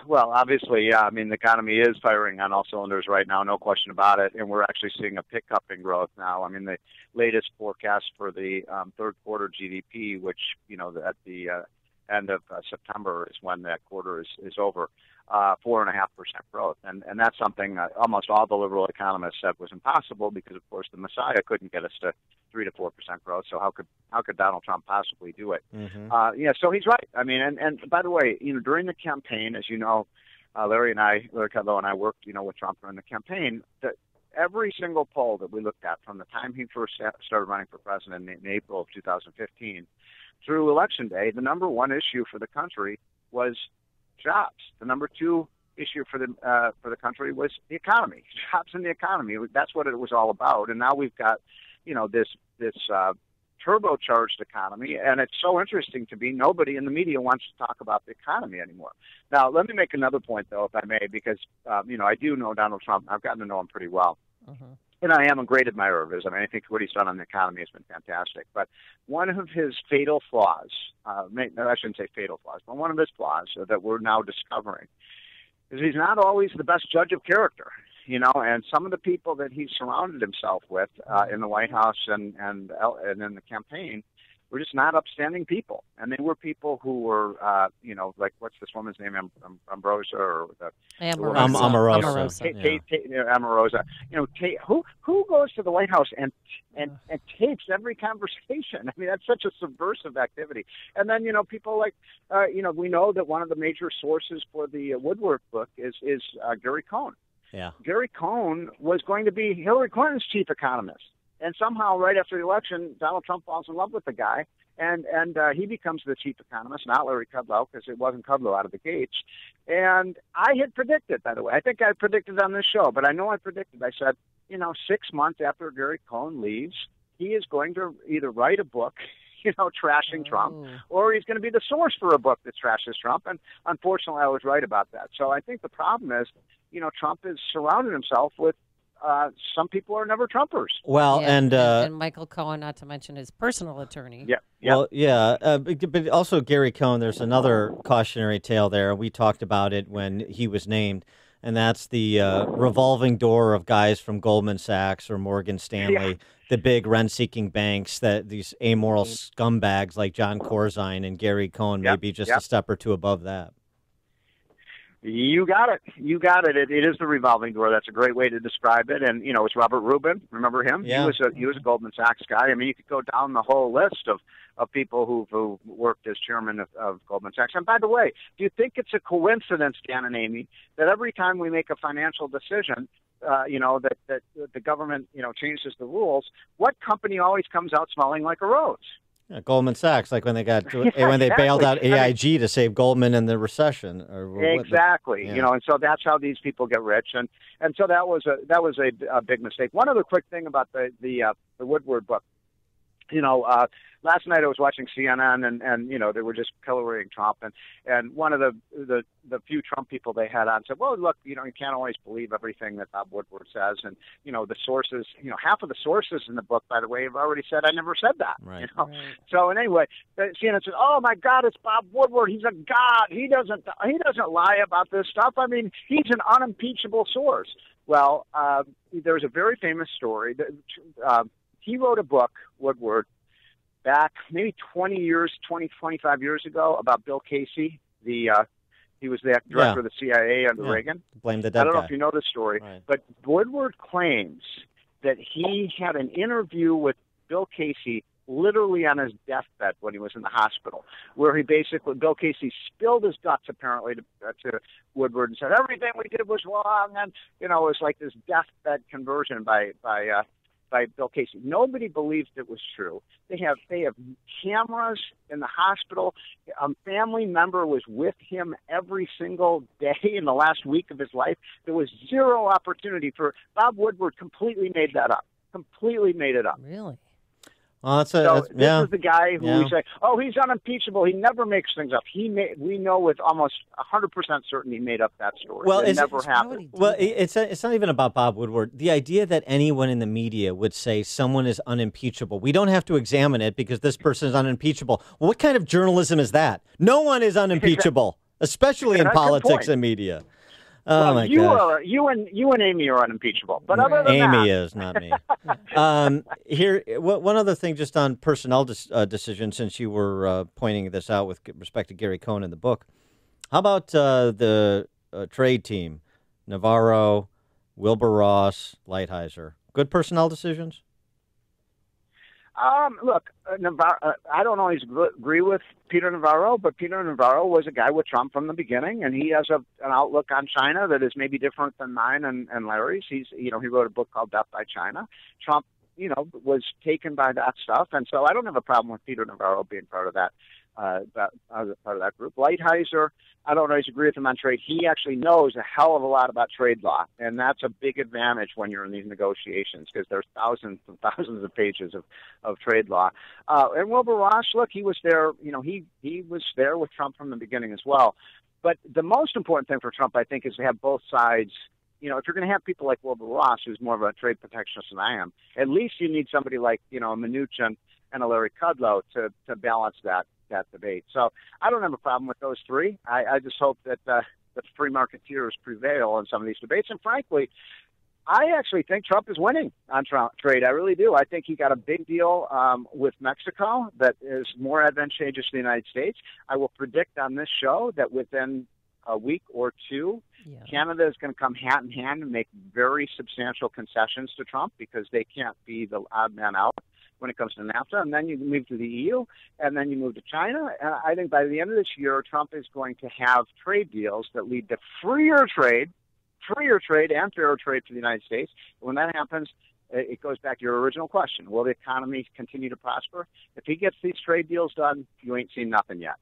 Well, obviously, yeah. I mean, the economy is firing on all cylinders right now, no question about it. And we're actually seeing a pickup in growth now. I mean, the latest forecast for the third quarter GDP, which, at the end of September is when that quarter is over, 4.5% growth. And that's something almost all the liberal economists said was impossible because, of course, the Messiah couldn't get us to 3 to 4% growth. So how could Donald Trump possibly do it? Mm-hmm. So he's right. I mean, and by the way, during the campaign, as you know, Larry Kudlow and I worked, with Trump during the campaign. Every single poll that we looked at from the time he first started running for president in April of 2015 through Election Day, the number one issue for the country was jobs. The number two issue for the country was the economy, jobs in the economy. That's what it was all about. And now we've got, this turbocharged economy, and it's so interesting to me. Nobody in the media wants to talk about the economy anymore. Now, let me make another point, though, if I may, because I do know Donald Trump. I've gotten to know him pretty well. And I am a great admirer of his. I mean, I think what he's done on the economy has been fantastic. But one of his fatal flaws, I shouldn't say fatal flaws, but one of his flaws that we're now discovering is he's not always the best judge of character. And some of the people that he surrounded himself with in the White House and in the campaign were just not upstanding people. And they were people who were, like, what's this woman's name, Ambrosia or Omarosa. Omarosa. Who goes to the White House and tapes every conversation? I mean, that's such a subversive activity. And then, people like, we know that one of the major sources for the Woodward book is Gary Cohn. Yeah. Gary Cohn was going to be Hillary Clinton's chief economist. And somehow, right after the election, Donald Trump falls in love with the guy, and he becomes the chief economist, not Larry Kudlow, because it wasn't Kudlow out of the gates. And I had predicted, by the way, I think I predicted on this show, but I know I predicted. I said, 6 months after Gary Cohn leaves, he is going to either write a book, trashing Trump, or he's going to be the source for a book that trashes Trump. And unfortunately, I was right about that. So I think the problem is, Trump has surrounded himself with some people are never Trumpers. Well, and Michael Cohen, not to mention his personal attorney. Yeah. Well, but also Gary Cohn, there's another cautionary tale there. We talked about it when he was named, and that's the revolving door of guys from Goldman Sachs or Morgan Stanley, the big rent-seeking banks, that these amoral scumbags like John Corzine and Gary Cohn may be just a step or two above that. You got it. It is the revolving door. That's a great way to describe it. And it's Robert Rubin. Remember him? Yeah. He was a Goldman Sachs guy. I mean, you could go down the whole list of people who worked as chairman of Goldman Sachs. And by the way, do you think it's a coincidence, Dan and Amy, that every time we make a financial decision, that the government changes the rules, what company always comes out smelling like a rose? Yeah, Goldman Sachs, like when they bailed out AIG to save Goldman in the recession. Exactly. And so that's how these people get rich, and so that was a big mistake. One other quick thing about the Woodward book. Last night I was watching CNN and they were just pillorying Trump, and one of the few Trump people they had on said, well, look, you can't always believe everything that Bob Woodward says, and the sources, half of the sources in the book, by the way, have already said I never said that. Right. So anyway, CNN said, oh my God, it's Bob Woodward. He's a god. He doesn't lie about this stuff. I mean, he's an unimpeachable source. Well, there's a very famous story that he wrote a book, Woodward, back maybe 25 years ago about Bill Casey. He was the director of the CIA under Reagan. Blame the dead I don't know guy. if you know this story, Right. but Woodward claims that he had an interview with Bill Casey literally on his deathbed when he was in the hospital, where Bill Casey spilled his guts apparently to Woodward and said everything we did was wrong, and it was like this deathbed conversion by Bill Casey. Nobody believes it was true. They have cameras in the hospital. A family member was with him every single day in the last week of his life. There was zero opportunity for Bob Woodward. Completely made that up. Completely made it up. Really? Well, This is the guy who we say, oh, he's unimpeachable. He never makes things up. We know with almost 100% certainty he made up that story. Well, it never happened. Well, it's not even about Bob Woodward. The idea that anyone in the media would say someone is unimpeachable, we don't have to examine it because this person is unimpeachable. Well, what kind of journalism is that? No one is unimpeachable, especially in politics and media. Oh my gosh! You and Amy are unimpeachable, but other than Amy that, is not me. Here, one other thing, just on personnel decisions, since you were pointing this out with respect to Gary Cohn in the book. How about the trade team? Navarro, Wilbur Ross, Lighthizer. Good personnel decisions? Look, Navarro, I don't always agree with Peter Navarro, but Peter Navarro was a guy with Trump from the beginning, and he has an outlook on China that is maybe different than mine and Larry's. He wrote a book called Death by China. Trump, was taken by that stuff, and so I don't have a problem with Peter Navarro being part of that group. Lighthizer, I don't always agree with him on trade. He actually knows a hell of a lot about trade law, and that's a big advantage when you're in these negotiations because there's thousands and thousands of pages of trade law. And Wilbur Ross, look, he was there. He was there with Trump from the beginning as well. But the most important thing for Trump, I think, is to have both sides. If you're going to have people like Wilbur Ross, who's more of a trade protectionist than I am, at least you need somebody like Mnuchin and a Larry Kudlow to balance that debate. So I don't have a problem with those three. I just hope that the free marketeers prevail in some of these debates. And frankly, I actually think Trump is winning on trade. I really do. I think he got a big deal with Mexico that is more advantageous to the United States. I will predict on this show that within a week or two, Canada is going to come hand in hand and make very substantial concessions to Trump because they can't be the odd man out when it comes to NAFTA. And then you move to the EU, and then you move to China. And I think by the end of this year, Trump is going to have trade deals that lead to freer trade and fairer trade for the United States. When that happens, it goes back to your original question. Will the economy continue to prosper? If he gets these trade deals done, you ain't seen nothing yet.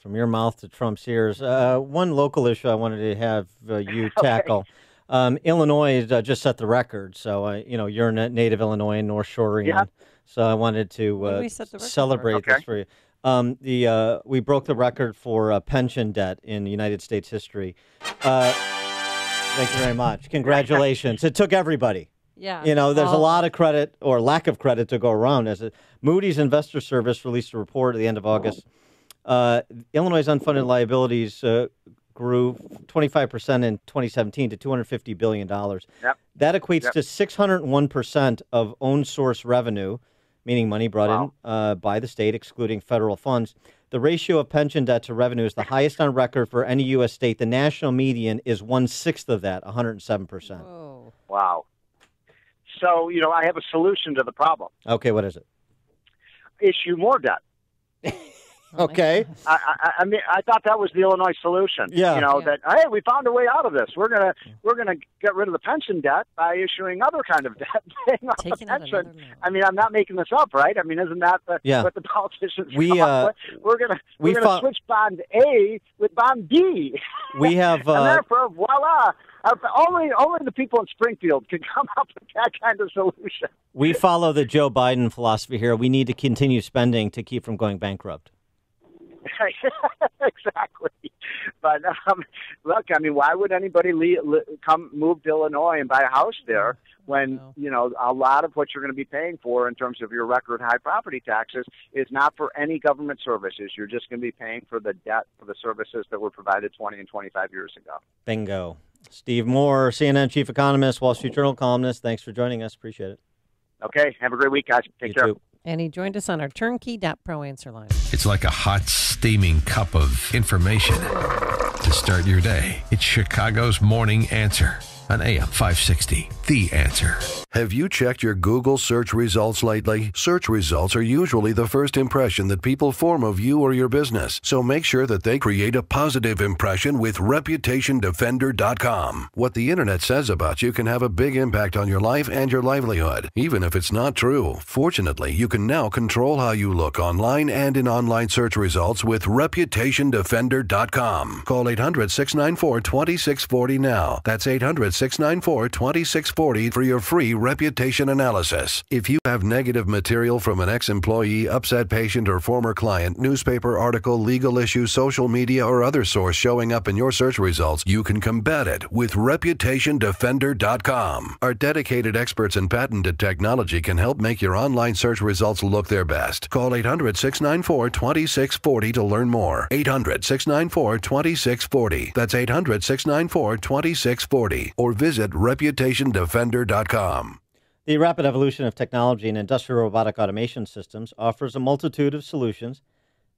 From your mouth to Trump's ears. One local issue I wanted to have you tackle. Illinois just set the record. So, you're a native Illinois, North Shorean. Yeah. So I wanted to celebrate this for you. We broke the record for pension debt in United States history. Thank you very much. Congratulations. It took everybody. Yeah. There's a lot of credit or lack of credit to go around. Moody's Investor Service released a report at the end of August. Illinois' unfunded liabilities grew 25% in 2017 to $250 billion. Yep. That equates to 601% of own source revenue, meaning money brought in by the state, excluding federal funds. The ratio of pension debt to revenue is the highest on record for any U.S. state. The national median is 1/6 of that, 107%. Oh. Wow. So, I have a solution to the problem. Okay, what is it? Issue more debt. Okay. I mean, I thought that was the Illinois solution. Yeah. That hey, we found a way out of this. We're gonna get rid of the pension debt by issuing other kind of debt, paying off the pension. I mean, I'm not making this up, right? I mean, isn't that what the politicians thought? We're gonna switch bond A with bond B. We have, and therefore, voila. Only the people in Springfield can come up with that kind of solution. We follow the Joe Biden philosophy here. We need to continue spending to keep from going bankrupt. Exactly. But look, I mean, why would anybody move to Illinois and buy a house there when, a lot of what you're going to be paying for in terms of your record high property taxes is not for any government services. You're just going to be paying for the debt for the services that were provided 20 and 25 years ago. Bingo. Steve Moore, CNN chief economist, Wall Street Journal columnist. Thanks for joining us. Appreciate it. Okay. Have a great week, guys. Take care. Too. And he joined us on our turnkey.pro answer line. It's like a hot, steaming cup of information to start your day. It's Chicago's Morning Answer on AM 560. The Answer. Have you checked your Google search results lately? Search results are usually the first impression that people form of you or your business. So make sure that they create a positive impression with ReputationDefender.com. What the internet says about you can have a big impact on your life and your livelihood, even if it's not true. Fortunately, you can now control how you look online and in online search results with ReputationDefender.com. Call 800-694-2640 now. That's 800-694-2640 for your free reputation analysis. If you have negative material from an ex-employee, upset patient, or former client, newspaper article, legal issue, social media, or other source showing up in your search results, you can combat it with ReputationDefender.com. Our dedicated experts in patented technology can help make your online search results look their best. Call 800-694-2640 to learn more. 800-694-2640. That's 800-694-2640. Or visit ReputationDefender.com. The rapid evolution of technology and industrial robotic automation systems offers a multitude of solutions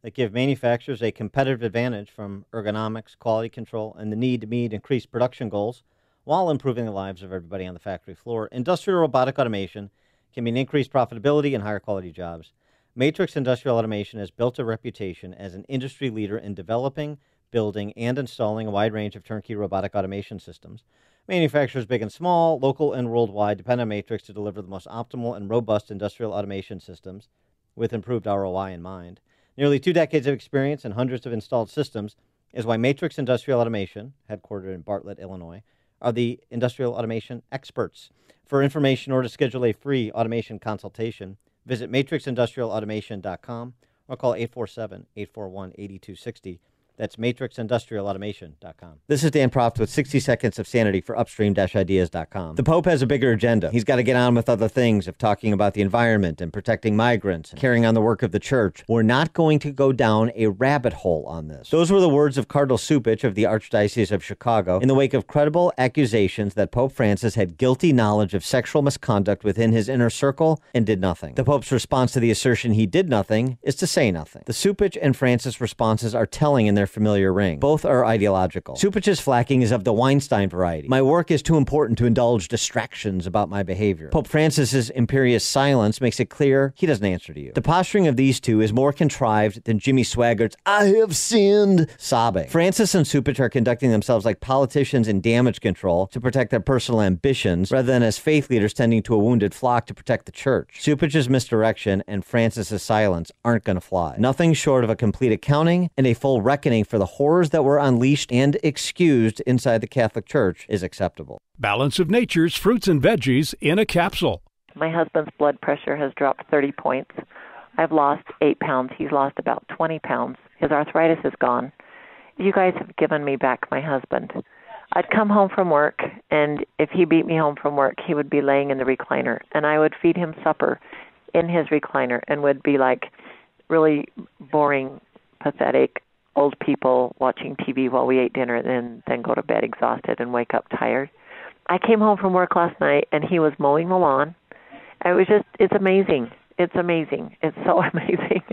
that give manufacturers a competitive advantage from ergonomics, quality control, and the need to meet increased production goals while improving the lives of everybody on the factory floor. Industrial robotic automation can mean increased profitability and higher quality jobs. Matrix Industrial Automation has built a reputation as an industry leader in developing, building, and installing a wide range of turnkey robotic automation systems. Manufacturers big and small, local and worldwide, depend on Matrix to deliver the most optimal and robust industrial automation systems with improved ROI in mind. Nearly 2 decades of experience and hundreds of installed systems is why Matrix Industrial Automation, headquartered in Bartlett, Illinois, are the industrial automation experts. For information or to schedule a free automation consultation, visit matrixindustrialautomation.com or call 847-841-8260. That's matrixindustrialautomation.com. This is Dan Proft with 60 Seconds of Sanity for upstream-ideas.com. The Pope has a bigger agenda. He's got to get on with other things of talking about the environment and protecting migrants and carrying on the work of the church. We're not going to go down a rabbit hole on this. Those were the words of Cardinal Cupich of the Archdiocese of Chicago in the wake of credible accusations that Pope Francis had guilty knowledge of sexual misconduct within his inner circle and did nothing. The Pope's response to the assertion he did nothing is to say nothing. The Cupich and Francis responses are telling in their familiar ring. Both are ideological. Cupich's flacking is of the Weinstein variety. My work is too important to indulge distractions about my behavior. Pope Francis's imperious silence makes it clear he doesn't answer to you. The posturing of these two is more contrived than Jimmy Swaggart's "I have sinned" sobbing. Francis and Cupich are conducting themselves like politicians in damage control to protect their personal ambitions, rather than as faith leaders tending to a wounded flock to protect the church. Cupich's misdirection and Francis's silence aren't going to fly. Nothing short of a complete accounting and a full reckoning for the horrors that were unleashed and excused inside the Catholic Church is acceptable. Balance of Nature's fruits and veggies in a capsule. My husband's blood pressure has dropped 30 points. I've lost 8 pounds. He's lost about 20 pounds. His arthritis is gone. You guys have given me back my husband. I'd come home from work, and if he beat me home from work, he would be laying in the recliner, and I would feed him supper in his recliner and would be like really boring, pathetic old people watching TV while we ate dinner and then go to bed exhausted and wake up tired. I came home from work last night, and he was mowing the lawn. It's amazing. It's amazing. It's so amazing.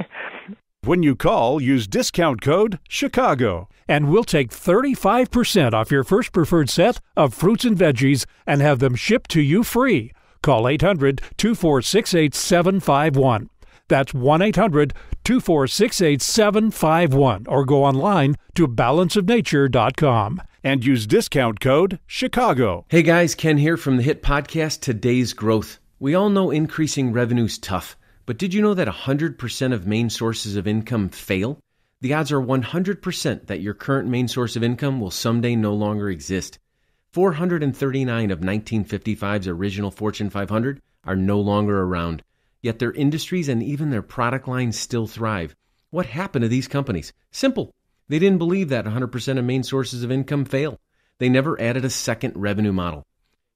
When you call, use discount code CHICAGO, and we'll take 35% off your first preferred set of fruits and veggies and have them shipped to you free. Call 800-246-8751. That's 1-800-246-8751, or go online to balanceofnature.com and use discount code CHICAGO. Hey guys, Ken here from the hit podcast Today's Growth. We all know increasing revenue's tough, but did you know that 100% of main sources of income fail? The odds are 100% that your current main source of income will someday no longer exist. 439 of 1955's original Fortune 500 are no longer around. Yet their industries and even their product lines still thrive. What happened to these companies? Simple. They didn't believe that 100% of main sources of income fail. They never added a second revenue model.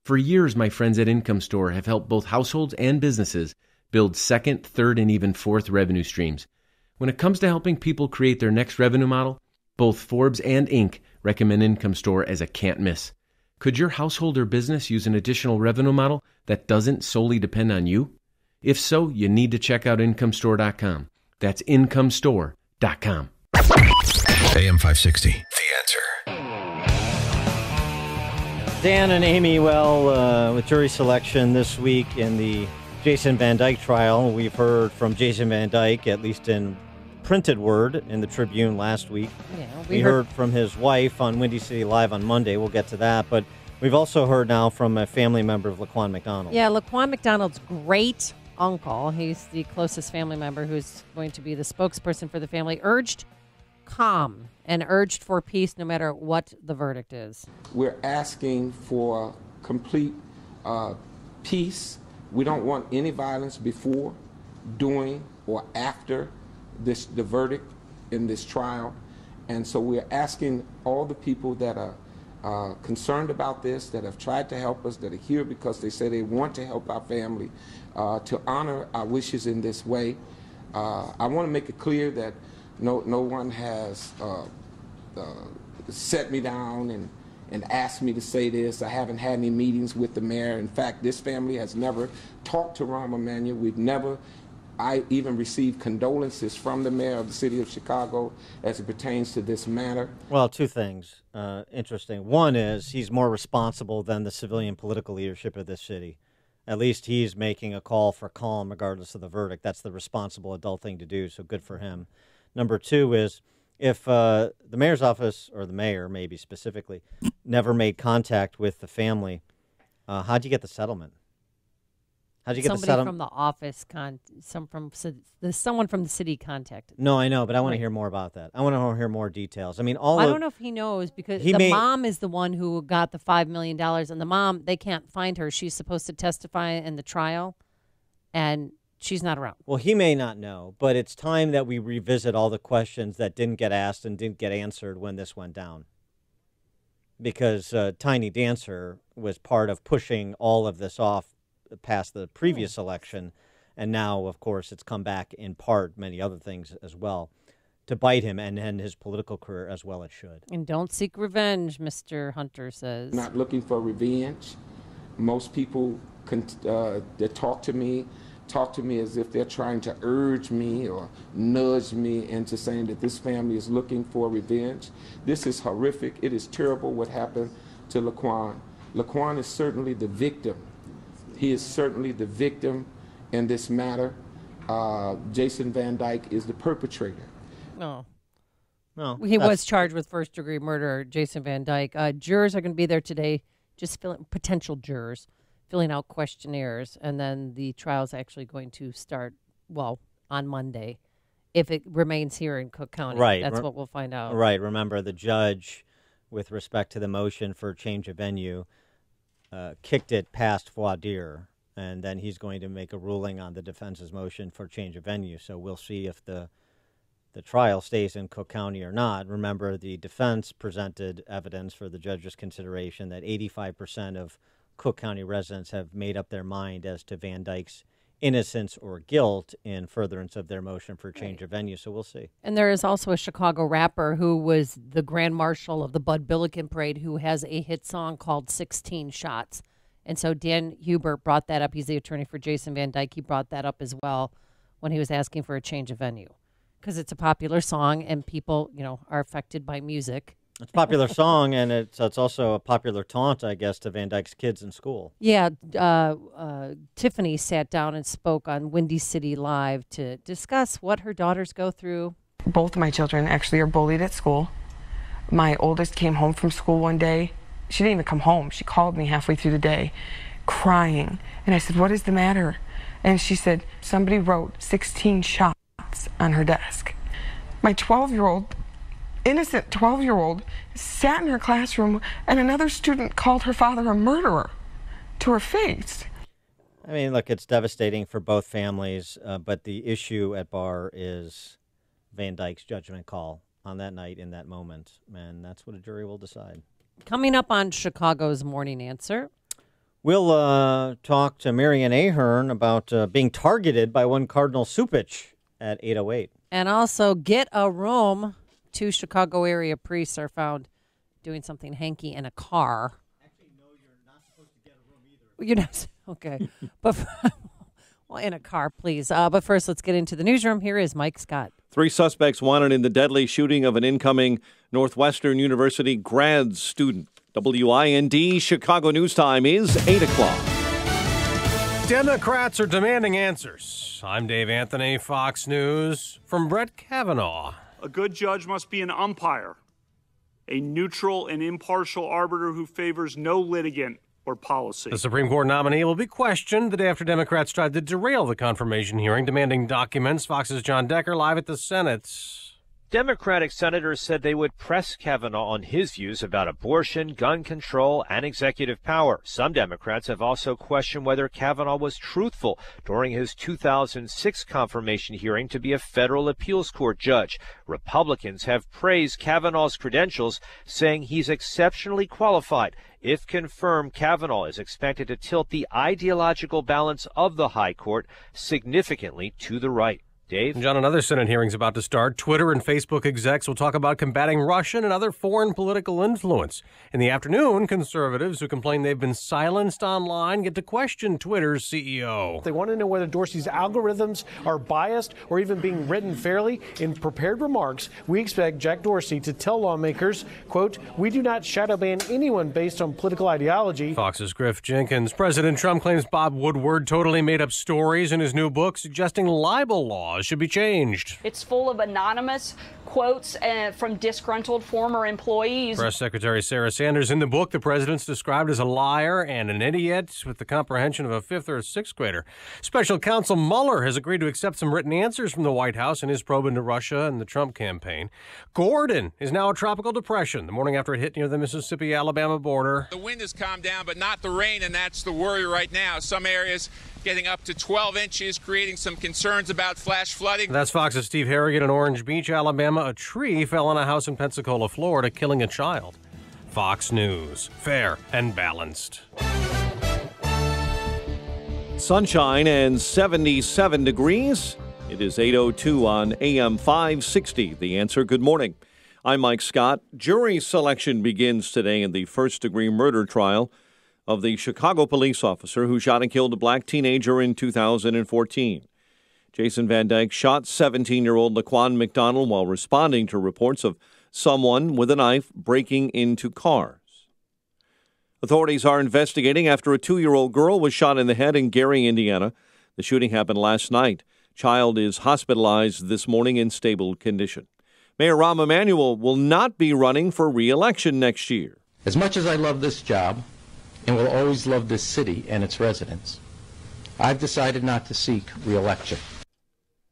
For years, my friends at Income Store have helped both households and businesses build second, third, and even fourth revenue streams. When it comes to helping people create their next revenue model, both Forbes and Inc. recommend Income Store as a can't miss. Could your household or business use an additional revenue model that doesn't solely depend on you? If so, you need to check out IncomeStore.com. That's IncomeStore.com. AM 560, The Answer. Dan and Amy, with jury selection this week in the Jason Van Dyke trial, we've heard from Jason Van Dyke, at least in printed word, in the Tribune last week. Yeah, we heard from his wife on Windy City Live on Monday. We'll get to that. But we've also heard now from a family member of Laquan McDonald. Yeah, Laquan McDonald's great uncle, he's the closest family member who's going to be the spokesperson for the family, urged calm and urged for peace no matter what the verdict is. We're asking for complete peace. We don't want any violence before, during, or after the verdict in this trial. And so we're asking all the people that are concerned about this, that have tried to help us, that are here because they say they want to help our family, to honor our wishes in this way. I want to make it clear that no one has set me down and asked me to say this. I haven't had any meetings with the mayor. In fact, this family has never talked to Rahm Emanuel. I even received condolences from the mayor of the city of Chicago as it pertains to this matter. Well, two things interesting. One is he's more responsible than the civilian political leadership of this city. At least he's making a call for calm regardless of the verdict. That's the responsible adult thing to do, so good for him. Number two is if the mayor's office, or the mayor maybe specifically, never made contact with the family, how'd you get the settlement? How'd you get the settlement? Somebody from the office, someone from the city contacted. No, I know, but I want to hear more about that. I want to hear more details. I mean, I don't know if he knows because mom is the one who got the $5 million, and the mom, they can't find her. She's supposed to testify in the trial, and she's not around. Well, he may not know, but it's time that we revisit all the questions that didn't get asked and didn't get answered when this went down. Because Tiny Dancer was part of pushing all of this off past the previous election, and now, of course, it's come back in part, many other things as well, to bite him and end his political career as well it should. And don't seek revenge, Mr. Hunter says. Not looking for revenge. Most people that talk to me as if they're trying to urge me or nudge me into saying that this family is looking for revenge. This is horrific. It is terrible what happened to Laquan. Laquan is certainly the victim. He is certainly the victim in this matter. Jason Van Dyke is the perpetrator. No. He was charged with first-degree murder, Jason Van Dyke. Jurors are going to be there today, potential jurors, filling out questionnaires, and then the trial is actually going to start, on Monday, if it remains here in Cook County. Right. That's what we'll find out. Right. Remember, the judge, with respect to the motion for change of venue, kicked it past voir dire, and then he's going to make a ruling on the defense's motion for change of venue. So we'll see if the trial stays in Cook County or not. Remember, the defense presented evidence for the judge's consideration that 85% of Cook County residents have made up their mind as to Van Dyke's innocence or guilt in furtherance of their motion for change of venue. So we'll see. And there is also a Chicago rapper who was the grand marshal of the Bud Billiken Parade who has a hit song called 16 Shots. And so Dan Hubert brought that up. He's the attorney for Jason Van Dyke. He brought that up as well when he was asking for a change of venue. Because it's a popular song and people, are affected by music. It's a popular song, and it's also a popular taunt, I guess, to Van Dyke's kids in school. Yeah, Tiffany sat down and spoke on Windy City Live to discuss what her daughters go through. Both of my children actually are bullied at school. My oldest came home from school one day. She didn't even come home. She called me halfway through the day, crying. And I said, "What is the matter?" And she said, "Somebody wrote 16 shots on her desk." My 12-year-old, innocent 12-year-old, sat in her classroom and another student called her father a murderer to her face. I mean, look, it's devastating for both families, but the issue at bar is Van Dyke's judgment call on that night in that moment, and that's what a jury will decide. Coming up on Chicago's Morning Answer, we'll talk to Marianne Ahern about being targeted by one Cardinal Supich at 8:08. And also get a room. 2 Chicago area priests are found doing something hanky in a car. Actually, no, you're not supposed to get a room either. You're not? Okay. But in a car, please. But first, let's get into the newsroom. Here is Mike Scott. 3 suspects wanted in the deadly shooting of an incoming Northwestern University grad student. WIND Chicago News Time is 8 o'clock. Democrats are demanding answers. I'm Dave Anthony, Fox News. From Brett Kavanaugh. A good judge must be an umpire, a neutral and impartial arbiter who favors no litigant or policy. The Supreme Court nominee will be questioned the day after Democrats tried to derail the confirmation hearing, demanding documents. Fox's John Decker live at the Senate. Democratic senators said they would press Kavanaugh on his views about abortion, gun control, and executive power. Some Democrats have also questioned whether Kavanaugh was truthful during his 2006 confirmation hearing to be a federal appeals court judge. Republicans have praised Kavanaugh's credentials, saying he's exceptionally qualified. If confirmed, Kavanaugh is expected to tilt the ideological balance of the high court significantly to the right. Dave? John, another Senate hearing's about to start. Twitter and Facebook execs will talk about combating Russian and other foreign political influence. In the afternoon, conservatives who complain they've been silenced online get to question Twitter's CEO. They want to know whether Dorsey's algorithms are biased or even being written fairly. In prepared remarks, we expect Jack Dorsey to tell lawmakers, quote, "We do not shadow ban anyone based on political ideology." Fox's Griff Jenkins. President Trump claims Bob Woodward totally made up stories in his new book suggesting libel laws should be changed. It's full of anonymous quotes from disgruntled former employees. Press Secretary Sarah Sanders. In the book, the president's described as a liar and an idiot with the comprehension of a 5th or 6th grader. Special counsel Mueller has agreed to accept some written answers from the White House in his probe into Russia and the Trump campaign. Gordon is now a tropical depression the morning after it hit near the Mississippi-Alabama border. The wind has calmed down, but not the rain, and that's the worry right now. Some areas getting up to 12 inches, creating some concerns about flash flooding. That's Fox's Steve Harrigan in Orange Beach, Alabama. A tree fell on a house in Pensacola, Florida, killing a child. Fox News. Fair and balanced. Sunshine and 77 degrees. It is 8:02 on AM 560. The Answer. Good morning. I'm Mike Scott. Jury selection begins today in the first-degree murder trial of the Chicago police officer who shot and killed a black teenager in 2014. Jason Van Dyke shot 17-year-old Laquan McDonald while responding to reports of someone with a knife breaking into cars. Authorities are investigating after a 2-year-old girl was shot in the head in Gary, Indiana. The shooting happened last night. Child is hospitalized this morning in stable condition. Mayor Rahm Emanuel will not be running for re-election next year. As much as I love this job and will always love this city and its residents, I've decided not to seek re-election.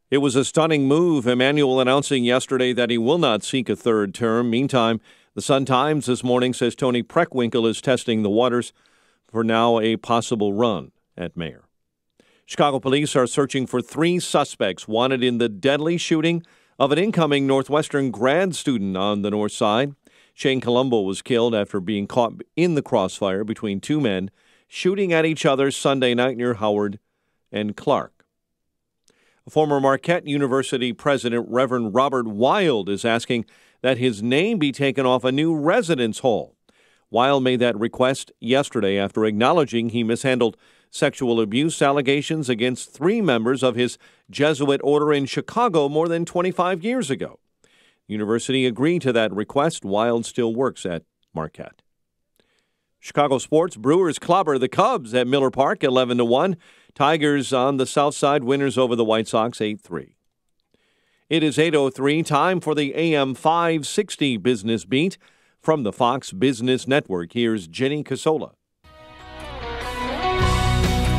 It was a stunning move, Emanuel announcing yesterday that he will not seek a third term. Meantime, the Sun-Times this morning says Tony Preckwinkle is testing the waters for now a possible run at mayor. Chicago police are searching for 3 suspects wanted in the deadly shooting of an incoming Northwestern grad student on the north side. Shane Colombo was killed after being caught in the crossfire between 2 men shooting at each other Sunday night near Howard and Clark. Former Marquette University President Reverend Robert Wild is asking that his name be taken off a new residence hall. Wild made that request yesterday after acknowledging he mishandled sexual abuse allegations against 3 members of his Jesuit order in Chicago more than 25 years ago. The university agreed to that request. Wild still works at Marquette. Chicago sports: Brewers clobber the Cubs at Miller Park 11-1. Tigers on the south side, winners over the White Sox 8-3. It is 8:03, time for the AM 560 Business Beat. From the Fox Business Network, here's Jenny Casola.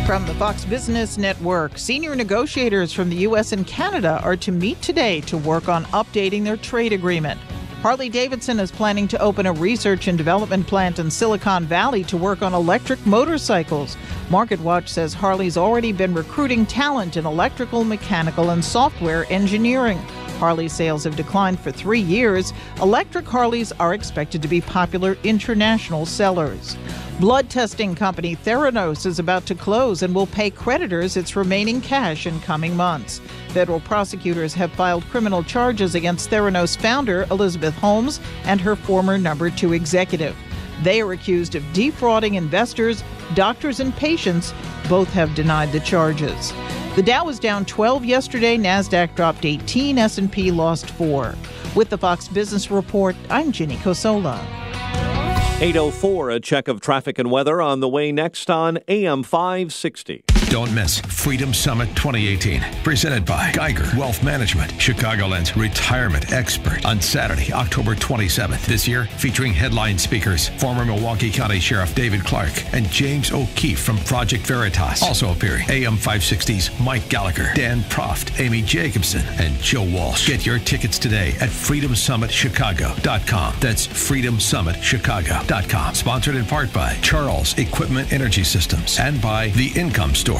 From the Fox Business Network, senior negotiators from the U.S. and Canada are to meet today to work on updating their trade agreement. Harley-Davidson is planning to open a research and development plant in Silicon Valley to work on electric motorcycles. MarketWatch says Harley's already been recruiting talent in electrical, mechanical, and software engineering. Harley sales have declined for 3 years. Electric Harleys are expected to be popular international sellers. Blood testing company Theranos is about to close and will pay creditors its remaining cash in coming months. Federal prosecutors have filed criminal charges against Theranos founder Elizabeth Holmes and her former number 2 executive. They are accused of defrauding investors, doctors, and patients. Both have denied the charges. The Dow was down 12 yesterday. NASDAQ dropped 18. S&P lost 4. With the Fox Business Report, I'm Jenny Cosola. 8:04, a check of traffic and weather on the way next on AM 560. Don't miss Freedom Summit 2018, presented by Geiger Wealth Management, Chicagoland's retirement expert, on Saturday, October 27th. This year, featuring headline speakers, former Milwaukee County Sheriff David Clark and James O'Keefe from Project Veritas. Also appearing, AM 560's Mike Gallagher, Dan Proft, Amy Jacobson, and Joe Walsh. Get your tickets today at freedomsummitchicago.com. That's freedomsummitchicago.com. Sponsored in part by Charles Equipment Energy Systems and by The Income Store.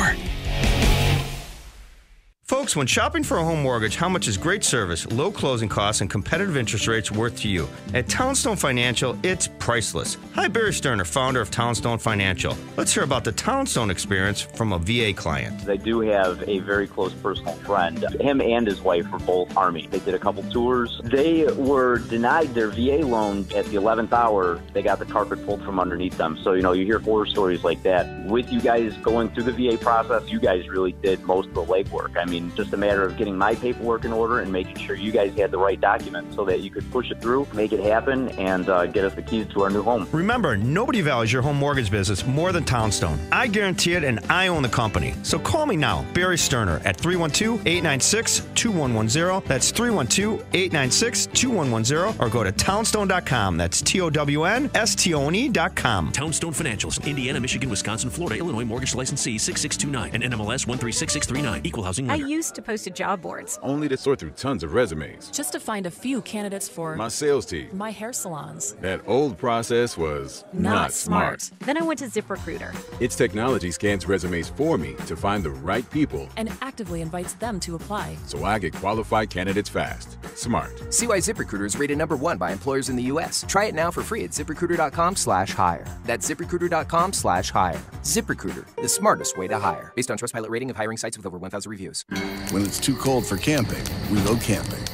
Folks, when shopping for a home mortgage, how much is great service, low closing costs, and competitive interest rates worth to you? At Townstone Financial, it's priceless. Hi, Barry Sterner, founder of Townstone Financial. Let's hear about the Townstone experience from a VA client. I do have a very close personal friend. Him and his wife were both Army. They did a couple tours. They were denied their VA loan at the 11th hour. They got the carpet pulled from underneath them. So, you hear horror stories like that. With you guys going through the VA process, you guys really did most of the legwork. I mean, just a matter of getting my paperwork in order and making sure you guys had the right documents so that you could push it through, make it happen, and get us the keys to our new home. Remember, nobody values your home mortgage business more than Townstone. I guarantee it, and I own the company. So call me now, Barry Sterner, at 312-896-2110. That's 312-896-2110. Or go to townstone.com. That's TOWNSTONE.com. Townstone Financials, Indiana, Michigan, Wisconsin, Florida, Illinois, mortgage licensee 6629 and NMLS 136639. Equal housing lender. used to post to job boards. Only to sort through tons of resumes. Just to find a few candidates for my sales team. My hair salons. That old process was not smart. Then I went to ZipRecruiter. Its technology scans resumes for me to find the right people. And actively invites them to apply. So I get qualified candidates fast. Smart. See why ZipRecruiter is rated #1 by employers in the U.S. Try it now for free at ZipRecruiter.com/hire. That's ZipRecruiter.com/hire. ZipRecruiter, the smartest way to hire. Based on Trustpilot rating of hiring sites with over 1,000 reviews. When it's too cold for camping, we go camping.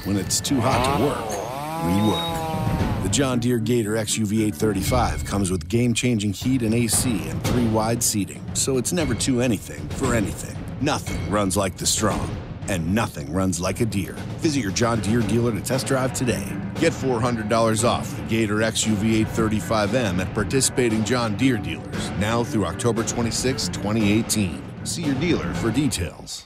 When it's too hot to work, we work. The John Deere Gator XUV 835 comes with game-changing heat and AC and 3 wide seating, so it's never too anything for anything. Nothing runs like the strong, and nothing runs like a Deere. Visit your John Deere dealer to test drive today. Get $400 off the Gator XUV 835M at participating John Deere dealers now through October 26, 2018. See your dealer for details.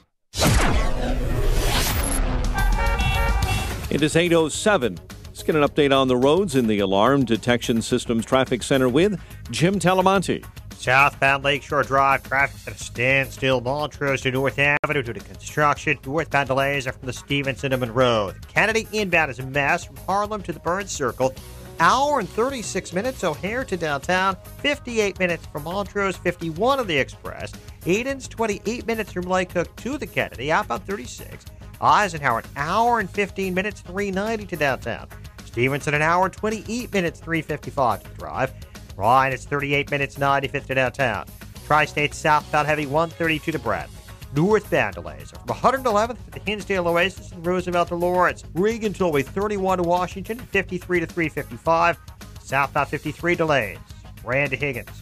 It is 8:07. Let's get an update on the roads in the Alarm Detection Systems Traffic Center with Jim Talamonte. Southbound Lakeshore Drive, traffic at a standstill. Montrose to North Avenue due to construction. Northbound delays are from the Stevenson to Monroe. The Kennedy inbound is a mess from Harlem to the Burns Circle. Hour and 36 minutes O'Hare to downtown. 58 minutes from Montrose, 51 on the Express. Aiden's 28 minutes from Lake Cook to the Kennedy. Outbound 36. Eisenhower an hour and 15 minutes, 390 to downtown. Stevenson an hour and 28 minutes, 355 to the drive. Ryan, it's 38 minutes, 95th to downtown. Tri-State southbound heavy 132 to Bradley. Northbound delays are from 111th to the Hinsdale Oasis and Roosevelt to Lawrence. Regan Tollway 31 to Washington, 53 to 355. Southbound 53 delays. Randy Higgins.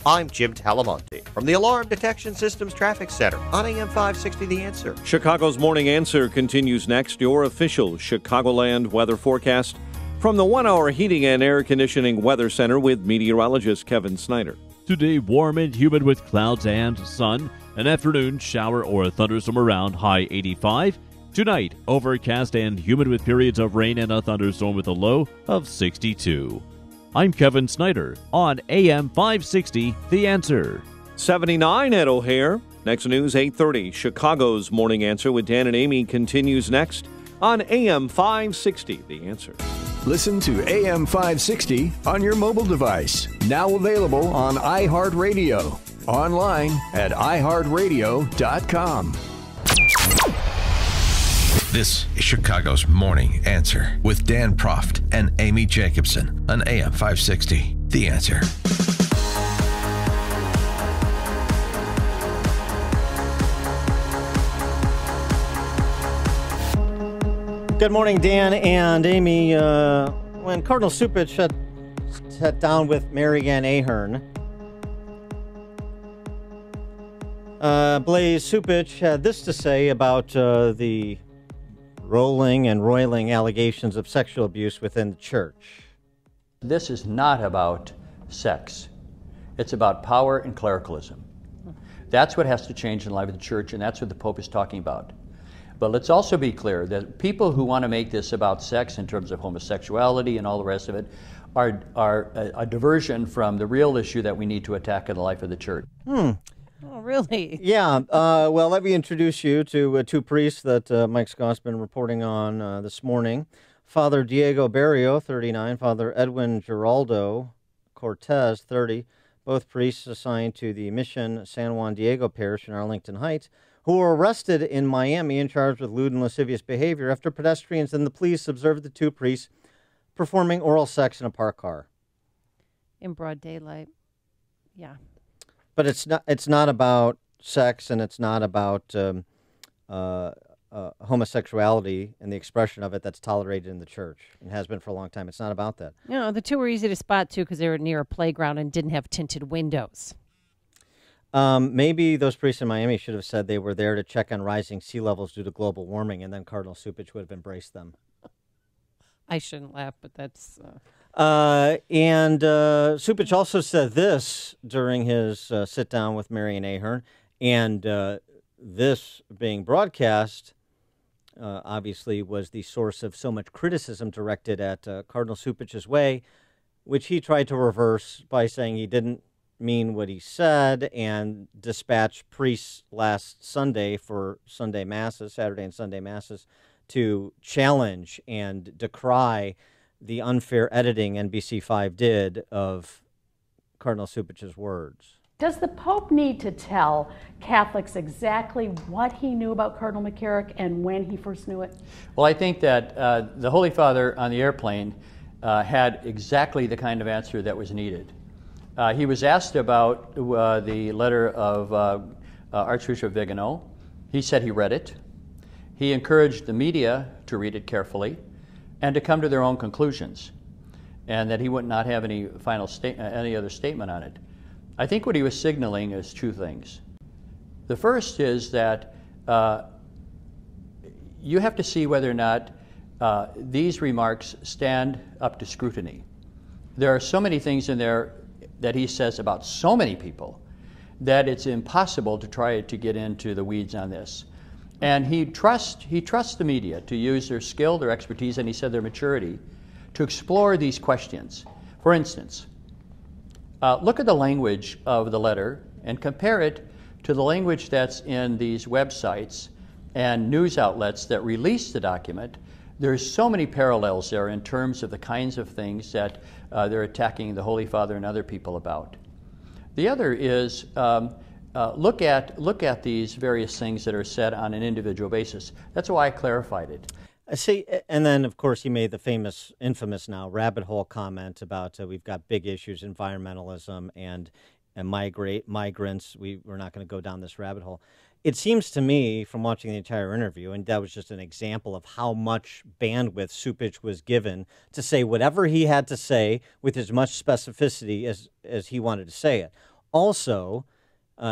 I'm Jim Talamonte from the Alarm Detection Systems Traffic Center on AM 560 The Answer. Chicago's Morning Answer continues next. Your official Chicagoland weather forecast from the 1-hour Heating and Air Conditioning Weather Center with meteorologist Kevin Snyder. Today, warm and humid with clouds and sun. An afternoon shower or a thunderstorm around, high 85. Tonight, overcast and humid with periods of rain and a thunderstorm with a low of 62. I'm Kevin Snyder on AM 560, The Answer. 79 at O'Hare. Next news, 8:30. Chicago's Morning Answer with Dan and Amy continues next on AM 560, The Answer. Listen to AM 560 on your mobile device. Now available on iHeartRadio. Online at iHeartRadio.com. This is Chicago's Morning Answer with Dan Proft and Amy Jacobson on AM 560. The Answer. Good morning, Dan and Amy. When Cardinal Cupich sat down with Mary Ann Ahern, Blaise Cupich had this to say about the rolling and roiling allegations of sexual abuse within the church. This is not about sex. It's about power and clericalism. That's what has to change in the life of the church, and that's what the Pope is talking about. But let's also be clear that people who want to make this about sex in terms of homosexuality and all the rest of it are a diversion from the real issue that we need to attack in the life of the church. Oh, really? Yeah. Well, let me introduce you to two priests that Mike Scott's been reporting on this morning. Father Diego Barrio, 39, Father Edwin Geraldo Cortez, 30, both priests assigned to the Mission San Juan Diego Parish in Arlington Heights, who were arrested in Miami and charged with lewd and lascivious behavior after pedestrians and the police observed the two priests performing oral sex in a parked car. In broad daylight. Yeah. But it's not about sex, and it's not about homosexuality and the expression of it that's tolerated in the church and has been for a long time. It's not about that. You know, the two were easy to spot, too, because they were near a playground and didn't have tinted windows. Maybe those priests in Miami should have said they were there to check on rising sea levels due to global warming, and then Cardinal Cupich would have embraced them. I shouldn't laugh, but that's... And Cupich also said this during his sit-down with Mary Ann Ahern, and this being broadcast, obviously, was the source of so much criticism directed at Cardinal Cupich's way, which he tried to reverse by saying he didn't mean what he said and dispatched priests last Sunday for Sunday masses, Saturday and Sunday masses, to challenge and decry the unfair editing NBC5 did of Cardinal Cupich's words. Does the Pope need to tell Catholics exactly what he knew about Cardinal McCarrick and when he first knew it? Well, I think that the Holy Father on the airplane had exactly the kind of answer that was needed. He was asked about the letter of Archbishop Vigano. He said he read it. He encouraged the media to read it carefully and to come to their own conclusions, and that he would not have any final any other statement on it. I think what he was signaling is two things. The first is that you have to see whether or not these remarks stand up to scrutiny. There are so many things in there that he says about so many people that it's impossible to try to get into the weeds on this. And he trusts the media to use their skill, their expertise, and he said their maturity to explore these questions. For instance, look at the language of the letter and compare it to the language that's in these websites and news outlets that release the document. There's so many parallels there in terms of the kinds of things that they're attacking the Holy Father and other people about. The other is look at these various things that are said on an individual basis. That's why I clarified it. See, and then, of course, he made the infamous now, rabbit hole comment about we've got big issues, environmentalism and migrants. We're not going to go down this rabbit hole. It seems to me, from watching the entire interview, and that was just an example of how much bandwidth Cupich was given to say whatever he had to say with as much specificity as he wanted to say it. Also,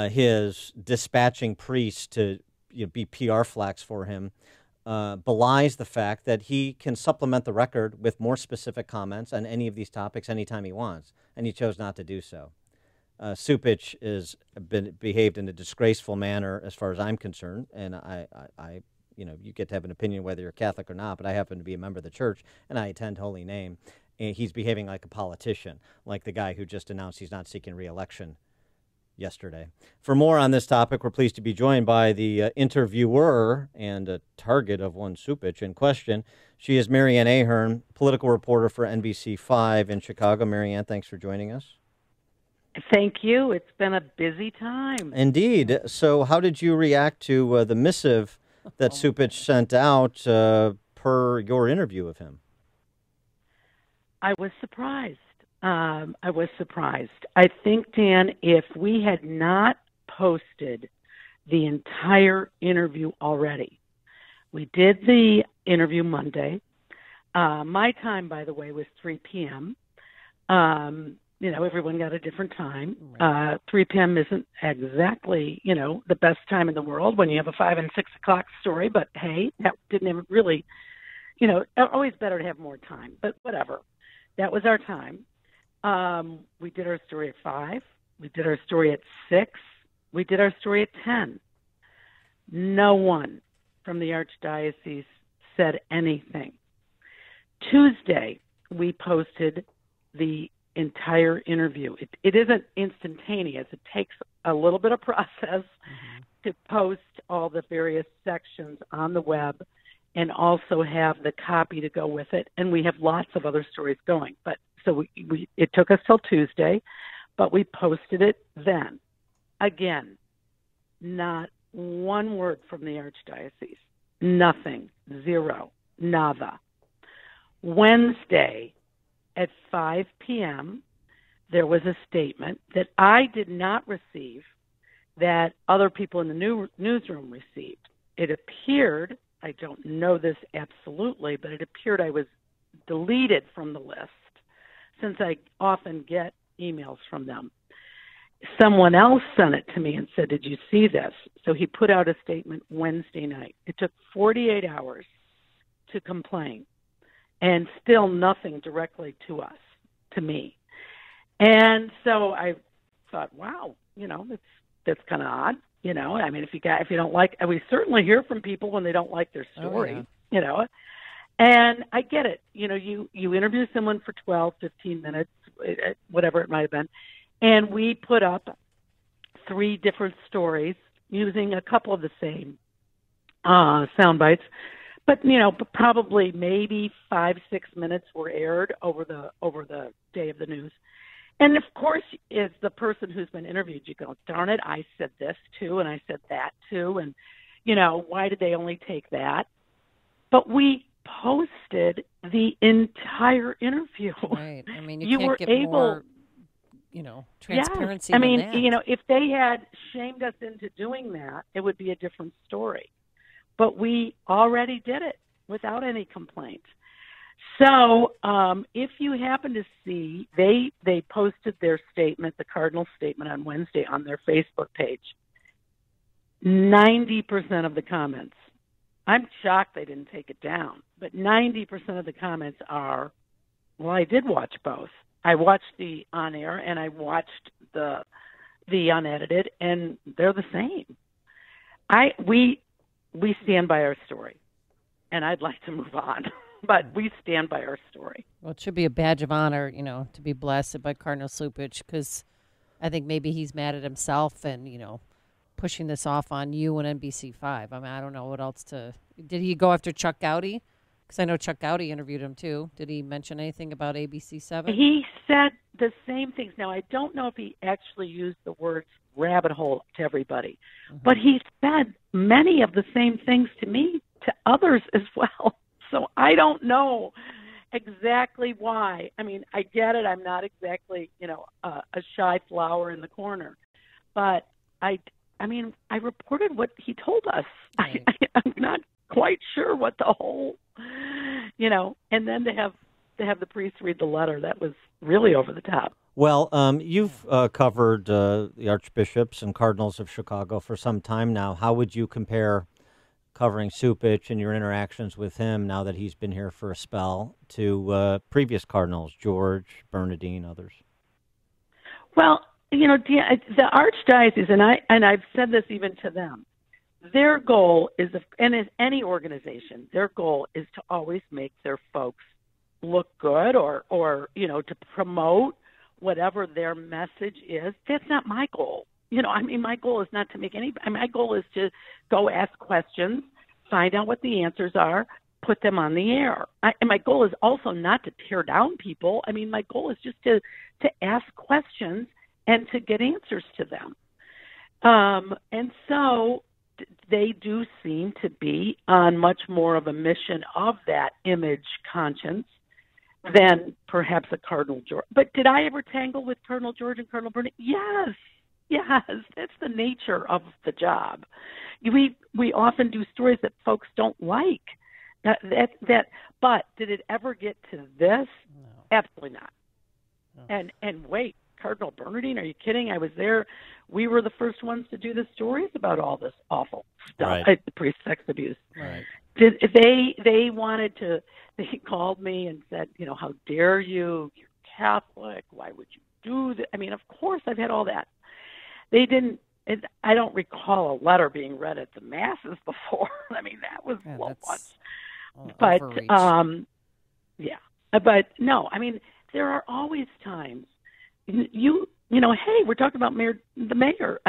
his dispatching priests to be PR flacks for him belies the fact that he can supplement the record with more specific comments on any of these topics anytime he wants, and he chose not to do so. Cupich has behaved in a disgraceful manner as far as I'm concerned, and I you get to have an opinion whether you're Catholic or not, but I happen to be a member of the church, and I attend Holy Name, and he's behaving like a politician, like the guy who just announced he's not seeking re-election yesterday. For more on this topic, we're pleased to be joined by the interviewer and a target of one Cupich in question. She is Marianne Ahern, political reporter for NBC5 in Chicago. Marianne, thanks for joining us. Thank you. It's been a busy time. Indeed. So how did you react to the missive that Cupich sent out per your interview of him? I was surprised. I think, Dan, if we had not posted the entire interview already, we did the interview Monday. My time, by the way, was 3 p.m. Everyone got a different time. 3 p.m. isn't exactly, the best time in the world when you have a 5 and 6 o'clock story, but hey, that didn't have really, always better to have more time, but whatever. That was our time. We did our story at 5. We did our story at 6. We did our story at 10. No one from the Archdiocese said anything. Tuesday, we posted the entire interview. It isn't instantaneous. It takes a little bit of process to post all the various sections on the web and also have the copy to go with it. And we have lots of other stories going. But so it took us till Tuesday, but we posted it then. Again, not one word from the Archdiocese. Nothing. Zero. Nada. Wednesday at 5 p.m., there was a statement that I did not receive that other people in the newsroom received. It appeared, I don't know this absolutely, but it appeared I was deleted from the list since I often get emails from them. Someone else sent it to me and said, "Did you see this?" So he put out a statement Wednesday night. It took 48 hours to complain, and still nothing directly to us, to me. And so I thought, wow, that's kind of odd. I mean, if you don't like, we certainly hear from people when they don't like their story, And I get it. You interview someone for 12, 15 minutes, whatever it might have been, And we put up 3 different stories using a couple of the same sound bites. But, probably maybe 5-6 minutes were aired over the day of the news. And, of course, as the person who's been interviewed, you go, darn it, I said this, too, and I said that, too. And, why did they only take that? But we posted the entire interview. Right. I mean, you you can't were get able, more, transparency Yes. I than mean, that. if they had shamed us into doing that, it would be a different story. But we already did it without any complaint. So if you happen to see, they posted their statement, the Cardinal statement, on Wednesday on their Facebook page. 90% of the comments, I'm shocked they didn't take it down, but 90% of the comments are, well, I did watch both. I watched the on-air and I watched the unedited, and they're the same. We stand by our story, and I'd like to move on, but we stand by our story. Well, it should be a badge of honor, to be blasted by Cardinal Cupich, because I think maybe he's mad at himself and, pushing this off on you and NBC5. I mean, I don't know what else to... Did he go after Chuck Gowdy? Because I know Chuck Gowdy interviewed him, too. Did he mention anything about ABC7? He said the same things. Now, I don't know if he actually used the words rabbit hole to everybody, but he said many of the same things to me, to others as well. So I don't know exactly why. I mean, I get it. I'm not exactly, a shy flower in the corner, but I reported what he told us. Right. I'm not quite sure what the whole, and then to have the priest read the letter, that was really over the top. Well, you've covered the archbishops and cardinals of Chicago for some time now. How would you compare covering Cupich and your interactions with him now that he's been here for a spell to previous cardinals, George, Bernardine, others? Well, the archdiocese, and I've said this even to them, their goal is, and as any organization, their goal is to always make their folks look good or to promote whatever their message is. That's not my goal. My goal is not to make my goal is to go ask questions, find out what the answers are, put them on the air. And my goal is also not to tear down people. My goal is just to ask questions and to get answers to them. And so they do seem to be on much more of a mission of that image conscience than perhaps a Cardinal George. But did I ever tangle with Cardinal George and Cardinal Bernard? Yes, that's the nature of the job. We often do stories that folks don't like. But did it ever get to this? No. Absolutely not. No. And wait, Cardinal Bernardine, are you kidding? I was there. We were the first ones to do the stories about all this awful stuff, right. The priest sex abuse. Right. They wanted to. They called me and said, how dare you? You're Catholic. Why would you do that? Of course, I've had all that. They didn't. I don't recall a letter being read at the masses before. That was much. But yeah. But no. There are always times. Hey, we're talking about the mayor.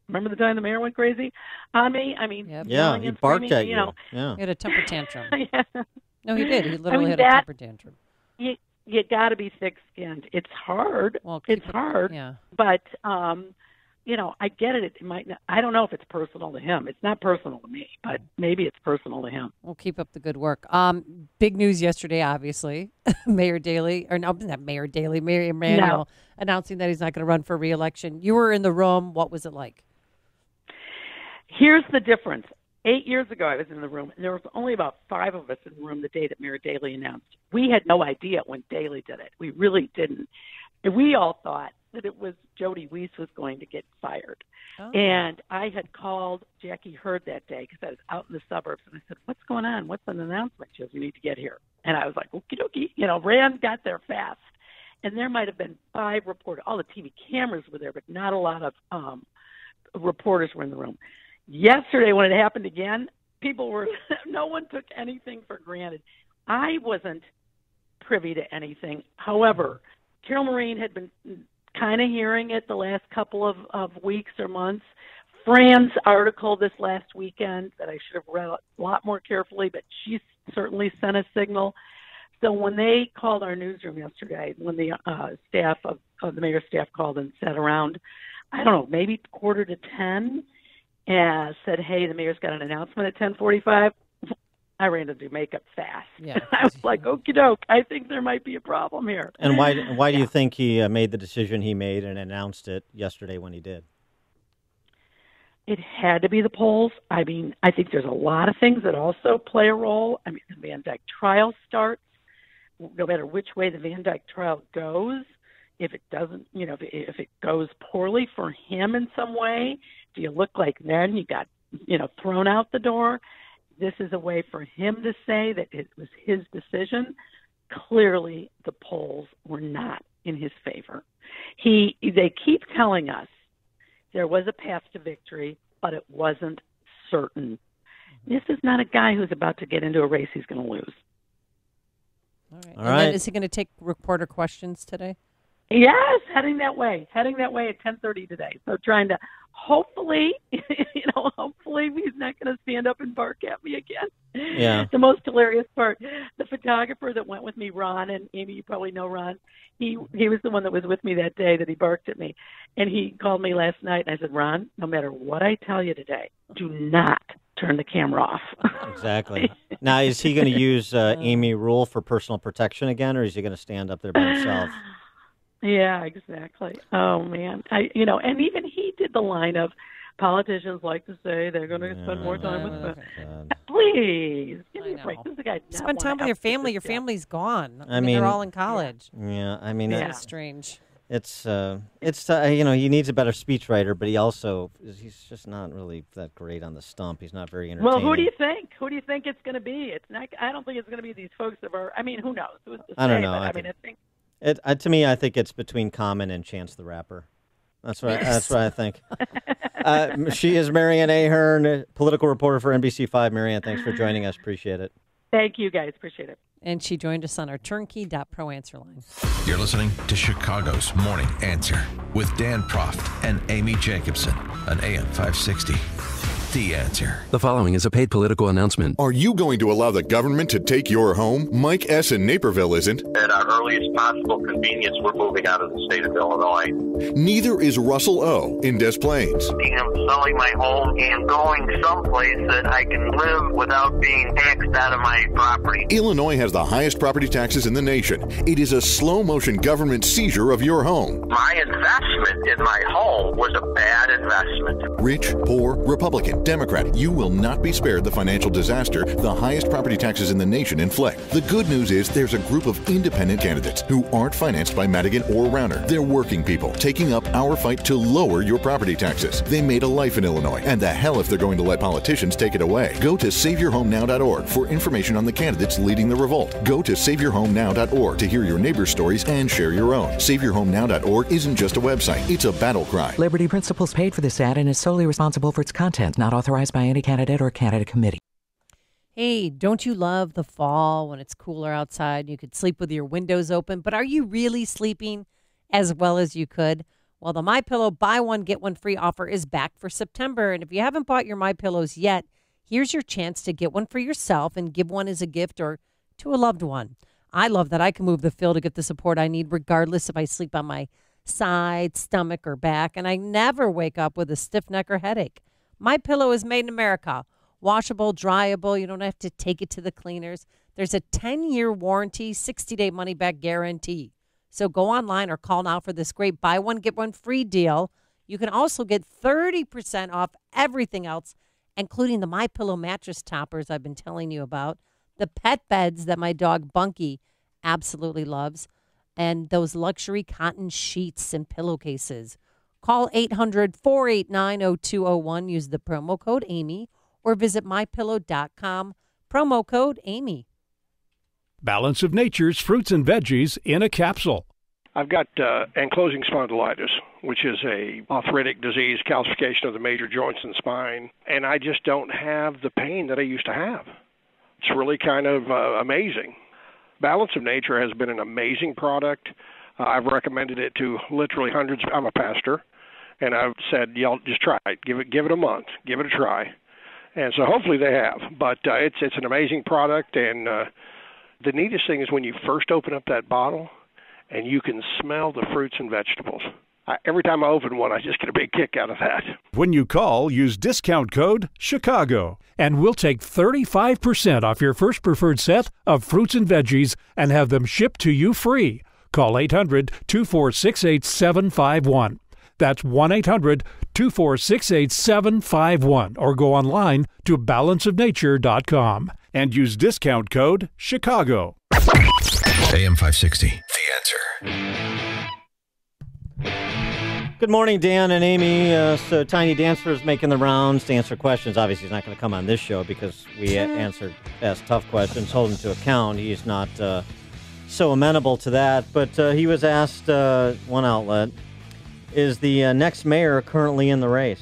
Remember the time the mayor went crazy on me? Yep. Yeah, he barked at you. Yeah. He had a temper tantrum. Yeah. No, he did. He literally had a temper tantrum. You got to be thick-skinned. It's hard. Well, it's hard. Yeah. But I get it. It might not. I don't know if it's personal to him. It's not personal to me, but maybe it's personal to him. We'll keep up the good work. Big news yesterday, obviously. Mayor Daley, or no, not Mayor Daley, Mayor Emanuel announcing that he's not going to run for re-election. You were in the room. What was it like? Here's the difference. 8 years ago, I was in the room, and there was only about 5 of us in the room the day that Mayor Daley announced. We had no idea when Daley did it. We really didn't. And we all thought that it was Jody Weiss was going to get fired. Oh. And I had called Jackie Hurd that day because I was out in the suburbs, and I said, what's going on? What's an announcement? She goes, you need to get here. And I was like, okie dokie. Rand got there fast. And there might have been 5 reporters. All the TV cameras were there, but not a lot of reporters were in the room. Yesterday, when it happened again, no one took anything for granted. I wasn't privy to anything. However, Carol Maureen had been kind of hearing it the last couple of weeks or months. Fran's article this last weekend that I should have read a lot more carefully, but she certainly sent a signal. So when they called our newsroom yesterday, when the staff of the mayor's staff called and sat around, I don't know, maybe 9:45, and said, "Hey, the mayor's got an announcement at 10:45." I ran to do makeup fast. Yeah. I was like, "Okie doke, I think there might be a problem here." And why do you think he made the decision he made and announced it yesterday when he did? It had to be the polls. I mean, I think there's a lot of things that also play a role. I mean, the Van Dyke trial starts. No matter which way the Van Dyke trial goes, if it doesn't, if it goes poorly for him in some way, do you look like then you got, thrown out the door? This is a way for him to say that it was his decision. Clearly, the polls were not in his favor. They keep telling us there was a path to victory, but it wasn't certain. This is not a guy who's about to get into a race he's going to lose. All right. Then is he going to take reporter questions today? Yes, heading that way at 10:30 today. So trying to hopefully he's not going to stand up and bark at me again. Yeah. The most hilarious part, the photographer that went with me, Ron, and Amy, you probably know Ron. He was the one that was with me that day that he barked at me. And he called me last night and I said, "Ron, no matter what I tell you today, do not turn the camera off." Exactly. Now, is he going to use Amy Rule for personal protection again, or is he going to stand up there by himself? Yeah, exactly. Oh man, and even he did the line of politicians like to say they're going to spend more time with them. Please, give me a break. This is a guy. Spend time with your family. Your family's gone. I mean, they're all in college. Yeah, I mean, It's strange. It's he needs a better speechwriter, but he's just not really that great on the stump. He's not very entertaining. Well, who do you think? Who do you think it's going to be? It's not. I don't think it's going to be these folks that are. I mean, who knows? Who's to say? I don't know. But, To me, I think it's between Common and Chance the Rapper. That's what I think. She is Marianne Ahern, political reporter for NBC5. Marianne, thanks for joining us. Appreciate it. Thank you, guys. Appreciate it. And she joined us on our turnkey.pro answer line. You're listening to Chicago's Morning Answer with Dan Proft and Amy Jacobson on AM 560. The Answer. The following is a paid political announcement. Are you going to allow the government to take your home? Mike S. in Naperville isn't. At our earliest possible convenience, we're moving out of the state of Illinois. Neither is Russell O. in Des Plaines. I'm selling my home and going someplace that I can live without being taxed out of my property. Illinois has the highest property taxes in the nation. It is a slow-motion government seizure of your home. My investment in my home was a bad investment. Rich, poor, Republican, Democrat, you will not be spared the financial disaster the highest property taxes in the nation inflict. The good news is there's a group of independent candidates who aren't financed by Madigan or Rauner. They're working people taking up our fight to lower your property taxes. They made a life in Illinois, and the hell if they're going to let politicians take it away. Go to SaveYourHomeNow.org for information on the candidates leading the revolt. Go to SaveYourHomeNow.org to hear your neighbors' stories and share your own. SaveYourHomeNow.org isn't just a website, it's a battle cry. Liberty Principles paid for this ad and is solely responsible for its content, not authorized by any candidate or candidate committee. Hey, don't you love the fall when it's cooler outside? You could sleep with your windows open, but are you really sleeping as well as you could? Well, the MyPillow buy one, get one free offer is back for September. And if you haven't bought your MyPillows yet, here's your chance to get one for yourself and give one as a gift or to a loved one. I love that I can move the fill to get the support I need regardless if I sleep on my side, stomach, or back, and I never wake up with a stiff neck or headache. MyPillow is made in America. Washable, dryable. You don't have to take it to the cleaners. There's a 10-year warranty, 60-day money-back guarantee. So go online or call now for this great buy one, get one free deal. You can also get 30% off everything else, including the MyPillow mattress toppers I've been telling you about, the pet beds that my dog Bunky absolutely loves, and those luxury cotton sheets and pillowcases. Call 800-489-0201. Use the promo code Amy or visit mypillow.com. Promo code Amy. Balance of Nature's fruits and veggies in a capsule. I've got ankylosing spondylitis, which is a arthritic disease, calcification of the major joints and spine, and I just don't have the pain that I used to have. It's really kind of amazing. Balance of Nature has been an amazing product. I've recommended it to literally hundreds. I'm a pastor, and I've said, y'all just try it. Give it a month. Give it a try. And so hopefully they have. But it's an amazing product, and the neatest thing is when you first open up that bottle and you can smell the fruits and vegetables. Every time I open one, I just get a big kick out of that. When you call, use discount code CHICAGO, and we'll take 35% off your first preferred set of fruits and veggies and have them shipped to you free. Call 800-246-8751. That's 1-800-246-8751, or go online to balanceofnature.com and use discount code CHICAGO. AM 560, The Answer. Good morning, Dan and Amy. So Tiny Dancer is making the rounds to answer questions. Obviously, he's not going to come on this show because we asked tough questions, hold him to account. He's not so amenable to that. But he was asked, one outlet, is the next mayor currently in the race?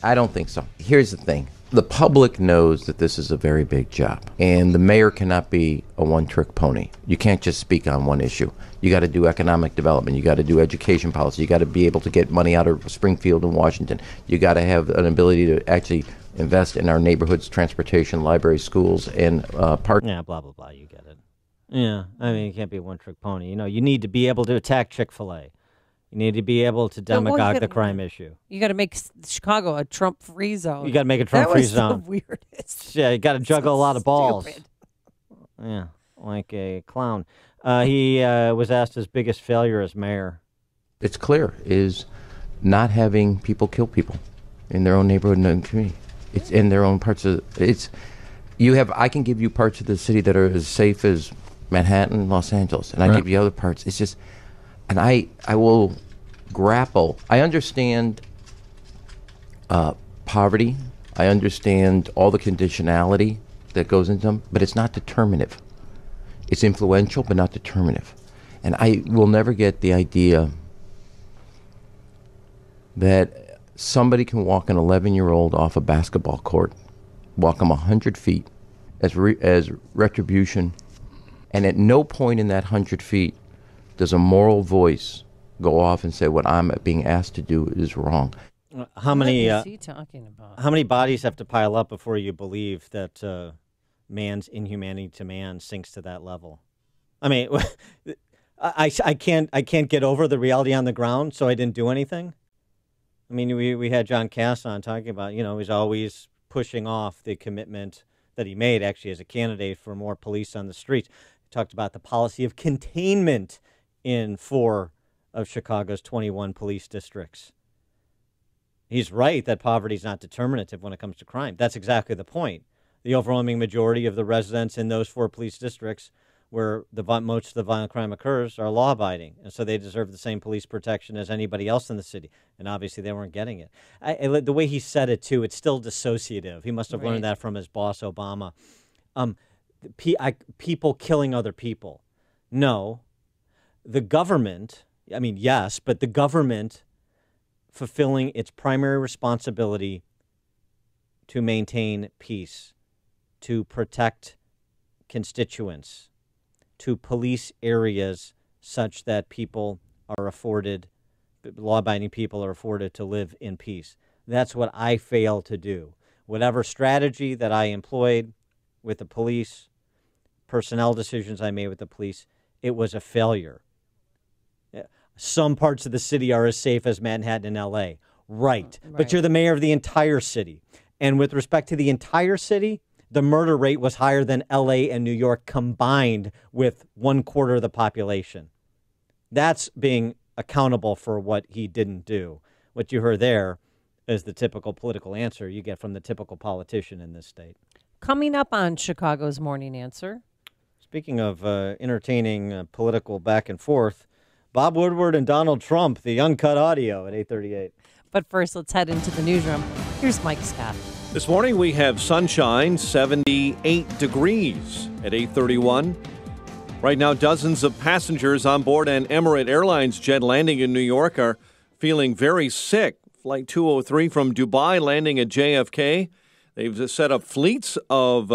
I don't think so. Here's the thing. The public knows that this is a very big job, and the mayor cannot be a one-trick pony. You can't just speak on one issue. You got to do economic development. You got to do education policy. You got to be able to get money out of Springfield and Washington. You got to have an ability to actually invest in our neighborhoods, transportation, libraries, schools, and parks. Yeah, blah, blah, blah. You get it. Yeah, I mean, you can't be a one-trick pony. You know, you need to be able to attack Chick-fil-A. You need to be able to demagogue the crime issue. You got to make Chicago a Trump-free zone. You got to make a Trump-free zone. That was the weirdest. Yeah, you got to juggle a lot of balls. Stupid. Yeah, like a clown. He was asked his biggest failure as mayor. It's clear, is not having people kill people in their own neighborhood and community. It's in their own parts of I can give you parts of the city that are as safe as Manhattan, Los Angeles, and I give you other parts. It's just, and I will grapple. I understand poverty. I understand all the conditionality that goes into them, but it's not determinative. It's influential, but not determinative. And I will never get the idea that somebody can walk an 11-year-old off a basketball court, walk him 100 feet as retribution, and at no point in that 100 feet does a moral voice go off and say what I'm being asked to do is wrong. How many? What is he talking about? How many bodies have to pile up before you believe that man's inhumanity to man sinks to that level? I mean, I can't get over the reality on the ground, so I didn't do anything. I mean, we had John Cass on talking about, he's always pushing off the commitment that he made actually as a candidate for more police on the streets. He talked about the policy of containment in 4 of Chicago's 21 police districts. He's right that poverty is not determinative when it comes to crime. That's exactly the point. The overwhelming majority of the residents in those 4 police districts where most of the violent crime occurs are law-abiding, and so they deserve the same police protection as anybody else in the city. And obviously they weren't getting it. The way he said it, too, it's still dissociative. He must have learned that from his boss, Obama. People killing other people. No. The government, I mean, yes, but the government fulfilling its primary responsibility to maintain peace, to protect constituents, to police areas such that law-abiding people are afforded to live in peace. That's what I fail to do. Whatever strategy that I employed with the police, personnel decisions I made with the police, it was a failure. Some parts of the city are as safe as Manhattan and L.A. Right. But you're the mayor of the entire city. And with respect to the entire city, the murder rate was higher than L.A. and New York combined with 1/4 of the population. That's being accountable for what he didn't do. What you heard there is the typical political answer you get from the typical politician in this state. Coming up on Chicago's Morning Answer. Speaking of entertaining political back and forth, Bob Woodward and Donald Trump, the uncut audio at 8:38. But first, let's head into the newsroom. Here's Mike Scott. This morning we have sunshine, 78 degrees at 8:31. Right now, dozens of passengers on board an Emirates Airlines jet landing in New York are feeling very sick. Flight 203 from Dubai landing at JFK. They've set up fleets of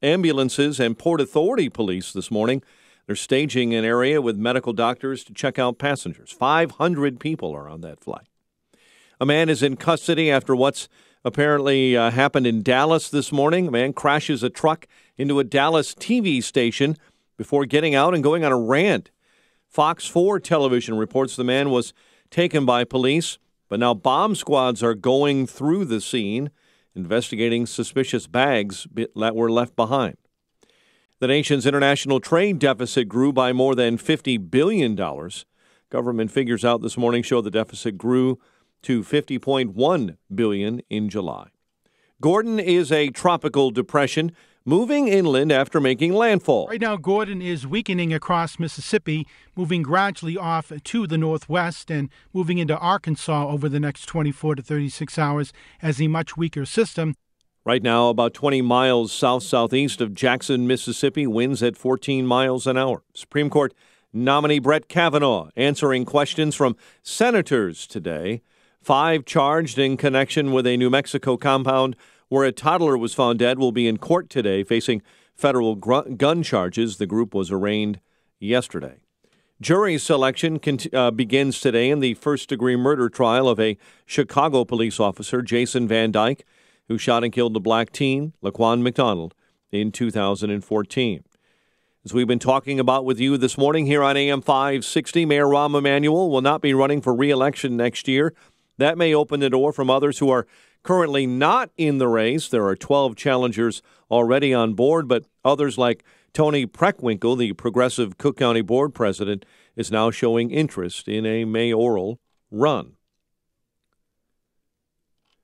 ambulances and Port Authority police this morning. They're staging an area with medical doctors to check out passengers. 500 people are on that flight. A man is in custody after what's apparently happened in Dallas this morning. A man crashes a truck into a Dallas TV station before getting out and going on a rant. Fox 4 television reports the man was taken by police, but now bomb squads are going through the scene, investigating suspicious bags that were left behind. The nation's international trade deficit grew by more than $50 billion. Government figures out this morning show the deficit grew to $50.1 billion in July. Gordon is a tropical depression moving inland after making landfall. Right now, Gordon is weakening across Mississippi, moving gradually off to the northwest and moving into Arkansas over the next 24 to 36 hours as a much weaker system. Right now, about 20 miles south-southeast of Jackson, Mississippi, winds at 14 miles an hour. Supreme Court nominee Brett Kavanaugh answering questions from senators today. 5 charged in connection with a New Mexico compound where a toddler was found dead will be in court today facing federal gun charges. The group was arraigned yesterday. Jury selection begins today in the first-degree murder trial of a Chicago police officer, Jason Van Dyke, who shot and killed the black teen, Laquan McDonald, in 2014. As we've been talking about with you this morning here on AM 560, Mayor Rahm Emanuel will not be running for re-election next year. That may open the door from others who are currently not in the race. There are 12 challengers already on board, but others like Tony Preckwinkle, the Progressive Cook County Board President, is now showing interest in a mayoral run.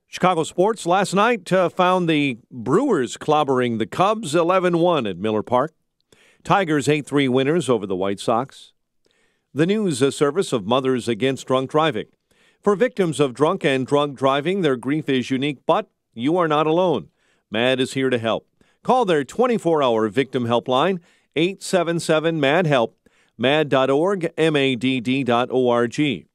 Chicago sports last night found the Brewers clobbering the Cubs 11-1 at Miller Park. Tigers 8-3 winners over the White Sox. The news service of Mothers Against Drunk Driving. For victims of drunk and drug driving, their grief is unique, but you are not alone. MADD is here to help. Call their 24-hour victim helpline, 877-MADD-HELP, MADD.org, MADD.org.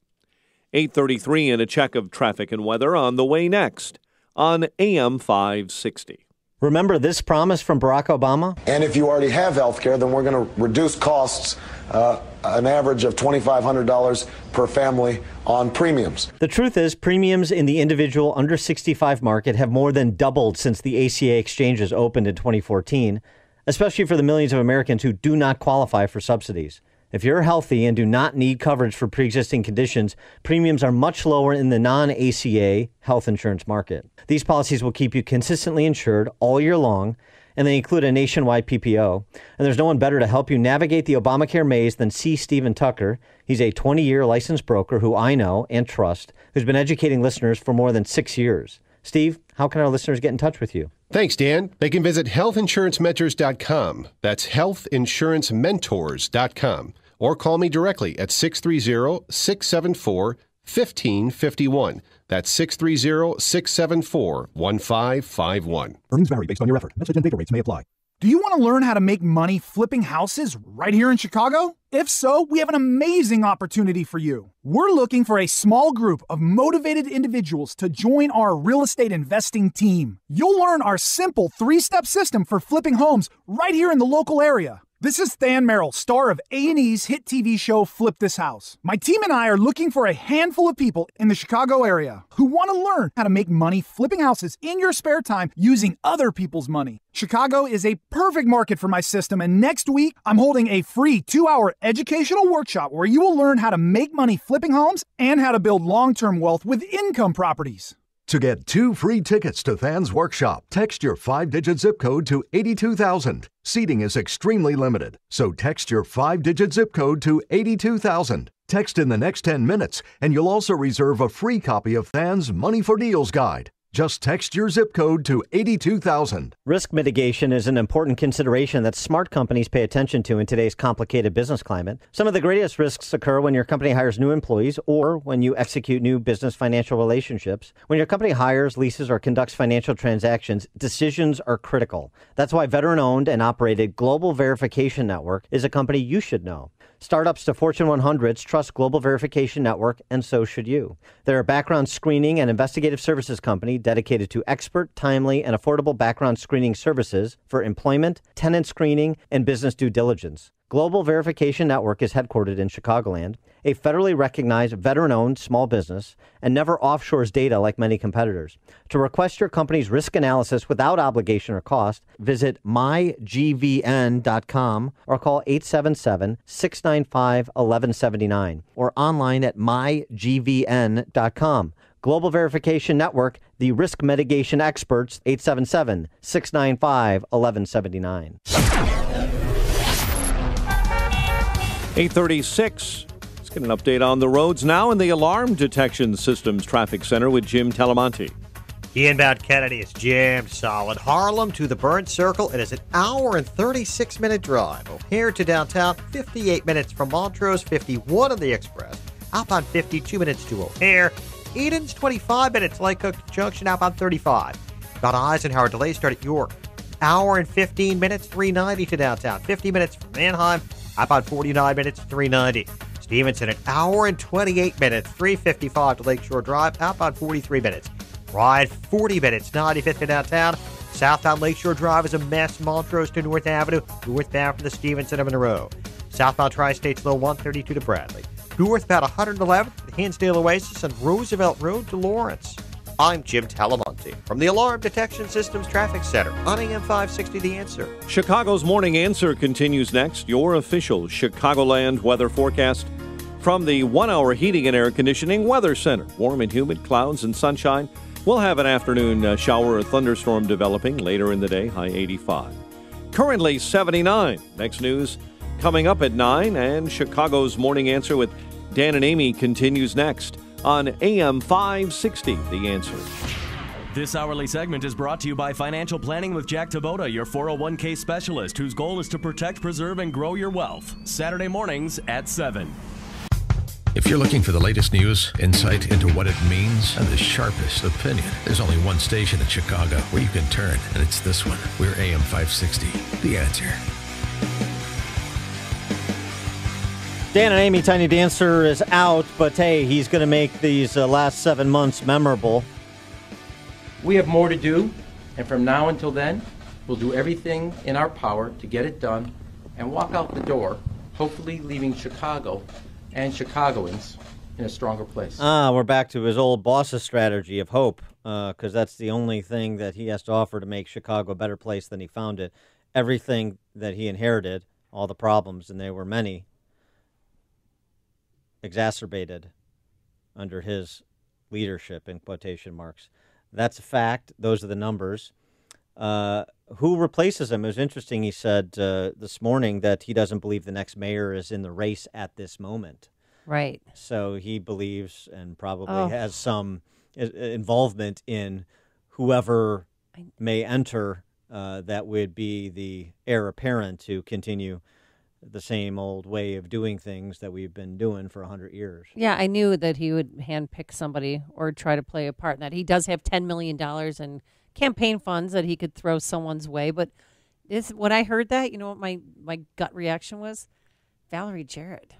8:33 and a check of traffic and weather on the way next on AM 560. Remember this promise from Barack Obama? And if you already have health care, then we're going to reduce costs an average of $2,500 per family on premiums. The truth is, premiums in the individual under 65 market have more than doubled since the ACA exchanges opened in 2014, especially for the millions of Americans who do not qualify for subsidies. If you're healthy and do not need coverage for pre-existing conditions, premiums are much lower in the non-ACA health insurance market. These policies will keep you consistently insured all year long, and they include a nationwide PPO. And there's no one better to help you navigate the Obamacare maze than C. Stephen Tucker. He's a 20-year licensed broker who I know and trust, who's been educating listeners for more than 6 years. Steve, how can our listeners get in touch with you? Thanks, Dan. They can visit healthinsurancementors.com. That's healthinsurancementors.com. Or call me directly at 630-674-1551. That's 630-674-1551. Earnings vary based on your effort. Message and data rates may apply. Do you want to learn how to make money flipping houses right here in Chicago? If so, we have an amazing opportunity for you. We're looking for a small group of motivated individuals to join our real estate investing team. You'll learn our simple 3-step system for flipping homes right here in the local area. This is Than Merrill, star of A&E's hit TV show Flip This House. My team and I are looking for a handful of people in the Chicago area who want to learn how to make money flipping houses in your spare time using other people's money. Chicago is a perfect market for my system, and next week I'm holding a free 2-hour educational workshop where you will learn how to make money flipping homes and how to build long-term wealth with income properties. To get 2 free tickets to Than's workshop, text your 5-digit zip code to 82,000. Seating is extremely limited, so text your 5-digit zip code to 82,000. Text in the next 10 minutes, and you'll also reserve a free copy of Than's Money for Deals guide. Just text your zip code to 82,000. Risk mitigation is an important consideration that smart companies pay attention to in today's complicated business climate. Some of the greatest risks occur when your company hires new employees or when you execute new business financial relationships. When your company hires, leases, or conducts financial transactions, decisions are critical. That's why veteran-owned and operated Global Verification Network is a company you should know. Startups to Fortune 100s trust Global Verification Network, and so should you. They're a background screening and investigative services company dedicated to expert, timely, and affordable background screening services for employment, tenant screening, and business due diligence. Global Verification Network is headquartered in Chicagoland, a federally recognized veteran-owned small business, and never offshores data like many competitors. To request your company's risk analysis without obligation or cost, visit mygvn.com or call 877-695-1179 or online at mygvn.com. Global Verification Network, the risk mitigation experts, 877-695-1179. 8:36. Let's get an update on the roads now in the Alarm Detection Systems Traffic Center with Jim Talamonte. Inbound Kennedy is jammed solid. Harlem to the Burnt Circle, it is an hour and 36-minute drive. O'Hare to downtown, 58 minutes from Montrose, 51 on the Express. Outbound 52 minutes to O'Hare. Eden's 25 minutes, Lake Cook Junction, outbound 35. Got Eisenhower, delays start at York. Hour and 15 minutes, 390 to downtown. 50 minutes from Manheim, outbound 49 minutes, 390. Stevenson, an hour and 28 minutes, 355 to Lakeshore Drive, outbound 43 minutes. Ride 40 minutes, 95th to downtown. Southbound Lakeshore Drive is a mess, Montrose to North Avenue, northbound from the Stevenson to Monroe. Southbound Tri-State's low 132 to Bradley. Northbound 111th, the Hinsdale Oasis on Roosevelt Road to Lawrence. I'm Jim Talamonte from the Alarm Detection Systems Traffic Center on AM 560 The Answer. Chicago's Morning Answer continues next. Your official Chicagoland weather forecast from the 1-hour heating and air conditioning weather center. Warm and humid, clouds and sunshine. We'll have an afternoon shower or thunderstorm developing later in the day, high 85. Currently 79. Next news coming up at 9, and Chicago's Morning Answer with Dan and Amy continues next on AM 560, The Answer. This hourly segment is brought to you by Financial Planning with Jack Taboda, your 401k specialist, whose goal is to protect, preserve, and grow your wealth. Saturday mornings at 7. If you're looking for the latest news, insight into what it means, and the sharpest opinion, there's only one station in Chicago where you can turn, and it's this one. We're AM 560, The Answer. Dan and Amy, Tiny Dancer is out, but hey, he's going to make these last 7 months memorable. We have more to do, and from now until then, we'll do everything in our power to get it done and walk out the door, hopefully leaving Chicago and Chicagoans in a stronger place. We're back to his old boss's strategy of hope, because that's the only thing that he has to offer to make Chicago a better place than he found it. Everything that he inherited, all the problems, and they were many, exacerbated under his leadership, in quotation marks. That's a fact. Those are the numbers. Who replaces him? It was interesting. He said this morning that he doesn't believe the next mayor is in the race at this moment. Right. So he believes and probably has some involvement in whoever may enter that would be the heir apparent to continue the same old way of doing things that we've been doing for 100 years. Yeah, I knew that he would handpick somebody or try to play a part in that. He does have $10 million in campaign funds that he could throw someone's way. But when I heard that, you know what my gut reaction was? Valerie Jarrett.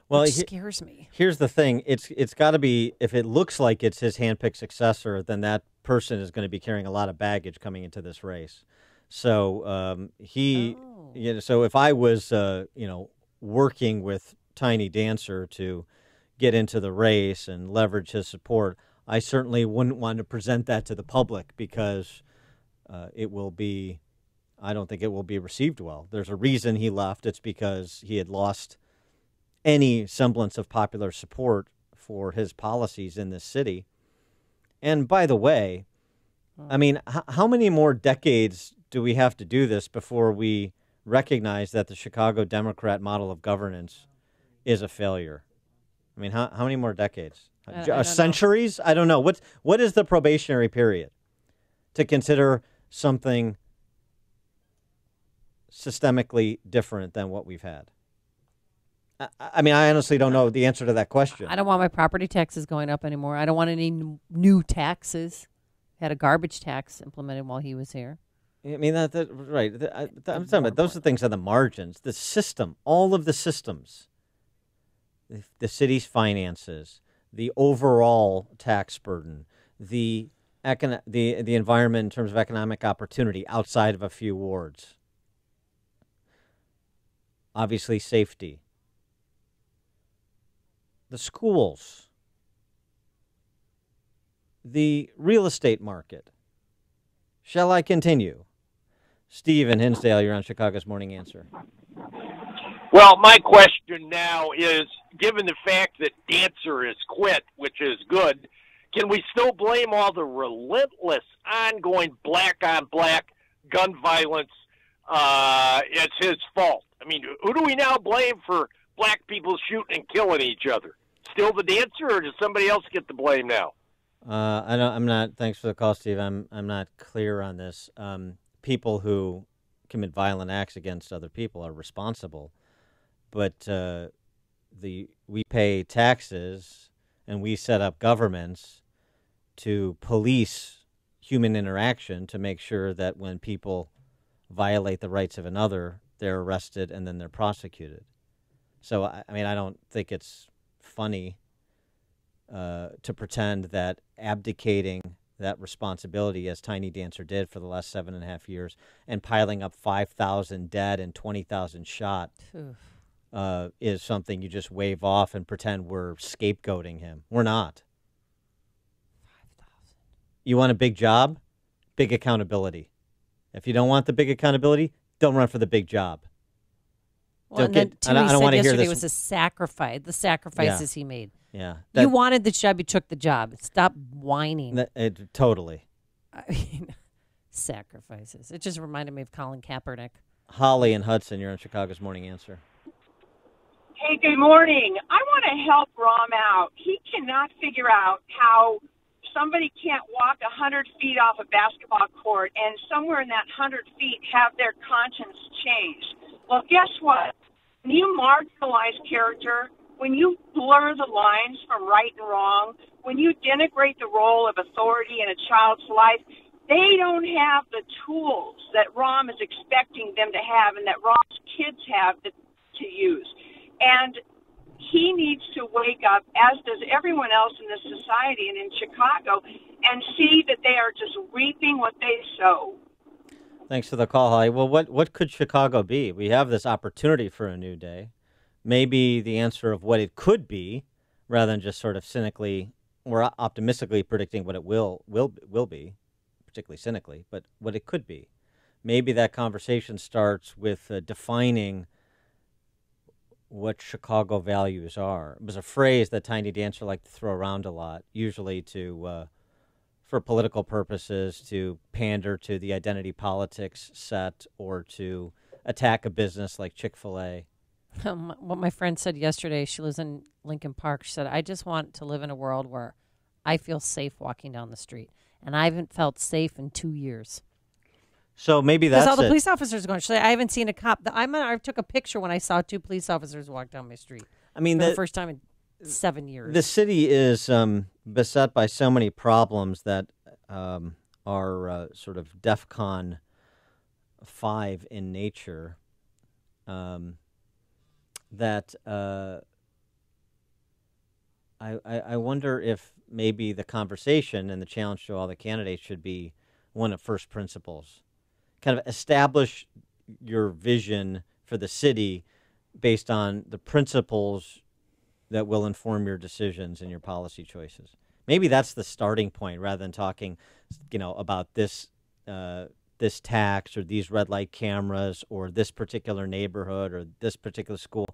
Well, which scares me. Here's the thing. It's got to be, if it looks like it's his handpicked successor, then that person is going to be carrying a lot of baggage coming into this race. So so if I was, working with Tiny Dancer to get into the race and leverage his support, I certainly wouldn't want to present that to the public because I don't think it will be received well. There's a reason he left. It's because he had lost any semblance of popular support for his policies in this city. And by the way, I mean, how many more decades do we have to do this before we recognize that the Chicago Democrat model of governance is a failure? I mean, how many more decades? Centuries? I don't know. What is the probationary period to consider something systemically different than what we've had? I mean, I honestly don't know the answer to that question. I don't want my property taxes going up anymore. I don't want any new taxes. Had a garbage tax implemented while he was here. I mean, right. I'm talking about those are things on the margins. The system, all of the systems, the city's finances, the overall tax burden, the environment in terms of economic opportunity outside of a few wards. Obviously, safety. The schools. The real estate market. Shall I continue? Steve in Hinsdale, you're on Chicago's Morning Answer. Well, my question now is, given the fact that Dancer has quit, which is good, can we still blame all the relentless, ongoing black-on-black gun violence as his fault? I mean, who do we now blame for black people shooting and killing each other? Still the Dancer, or does somebody else get the blame now? I'm not. Thanks for the call, Steve. I'm not clear on this. People who commit violent acts against other people are responsible, but we pay taxes and we set up governments to police human interaction to make sure that when people violate the rights of another, they're arrested and then they're prosecuted. So, I mean, I don't think it's funny to pretend that abdicating that responsibility, as Tiny Dancer did for the last 7.5 years, and piling up 5,000 dead and 20,000 shot is something you just wave off and pretend we're scapegoating him. We're not. 5,000. You want a big job? Big accountability. If you don't want the big accountability, don't run for the big job. Well, I don't want to hear this. Was a sacrifice. The sacrifices he made. Yeah, you wanted the job. You took the job. Stop whining. Totally. I mean, sacrifices. It just reminded me of Colin Kaepernick. Holly and Hudson, you're on Chicago's Morning Answer. Hey, good morning. I want to help Rahm out. He cannot figure out how somebody can't walk 100 feet off a basketball court and somewhere in that 100 feet have their conscience changed. Well, guess what? When you marginalize character, when you blur the lines from right and wrong, when you denigrate the role of authority in a child's life, they don't have the tools that Rahm is expecting them to have and that Rahm's kids have to use. And he needs to wake up, as does everyone else in this society and in Chicago, and see that they are just reaping what they sow. Thanks for the call, Holly. Well, what could Chicago be? We have this opportunity for a new day. Maybe the answer of what it could be, rather than just sort of cynically or optimistically predicting what it will be, particularly cynically, but what it could be. Maybe that conversation starts with defining what Chicago values are. It was a phrase that Tiny Dancer liked to throw around a lot, usually for political purposes, to pander to the identity politics set or to attack a business like Chick-fil-A. What my friend said yesterday, she lives in Lincoln Park, she said, I just want to live in a world where I feel safe walking down the street. And I haven't felt safe in 2 years. So maybe that's because all the police officers are going, she's like, I haven't seen a cop. I took a picture when I saw 2 police officers walk down my street. I mean, for the first time in 7 years. The city is beset by so many problems that are sort of DEFCON 5 in nature. That I wonder if maybe the conversation and the challenge to all the candidates should be one of first principles. Kind of establish your vision for the city based on the principles that will inform your decisions and your policy choices. Maybe that's the starting point rather than talking, about this this tax or these red light cameras or this particular neighborhood or this particular school.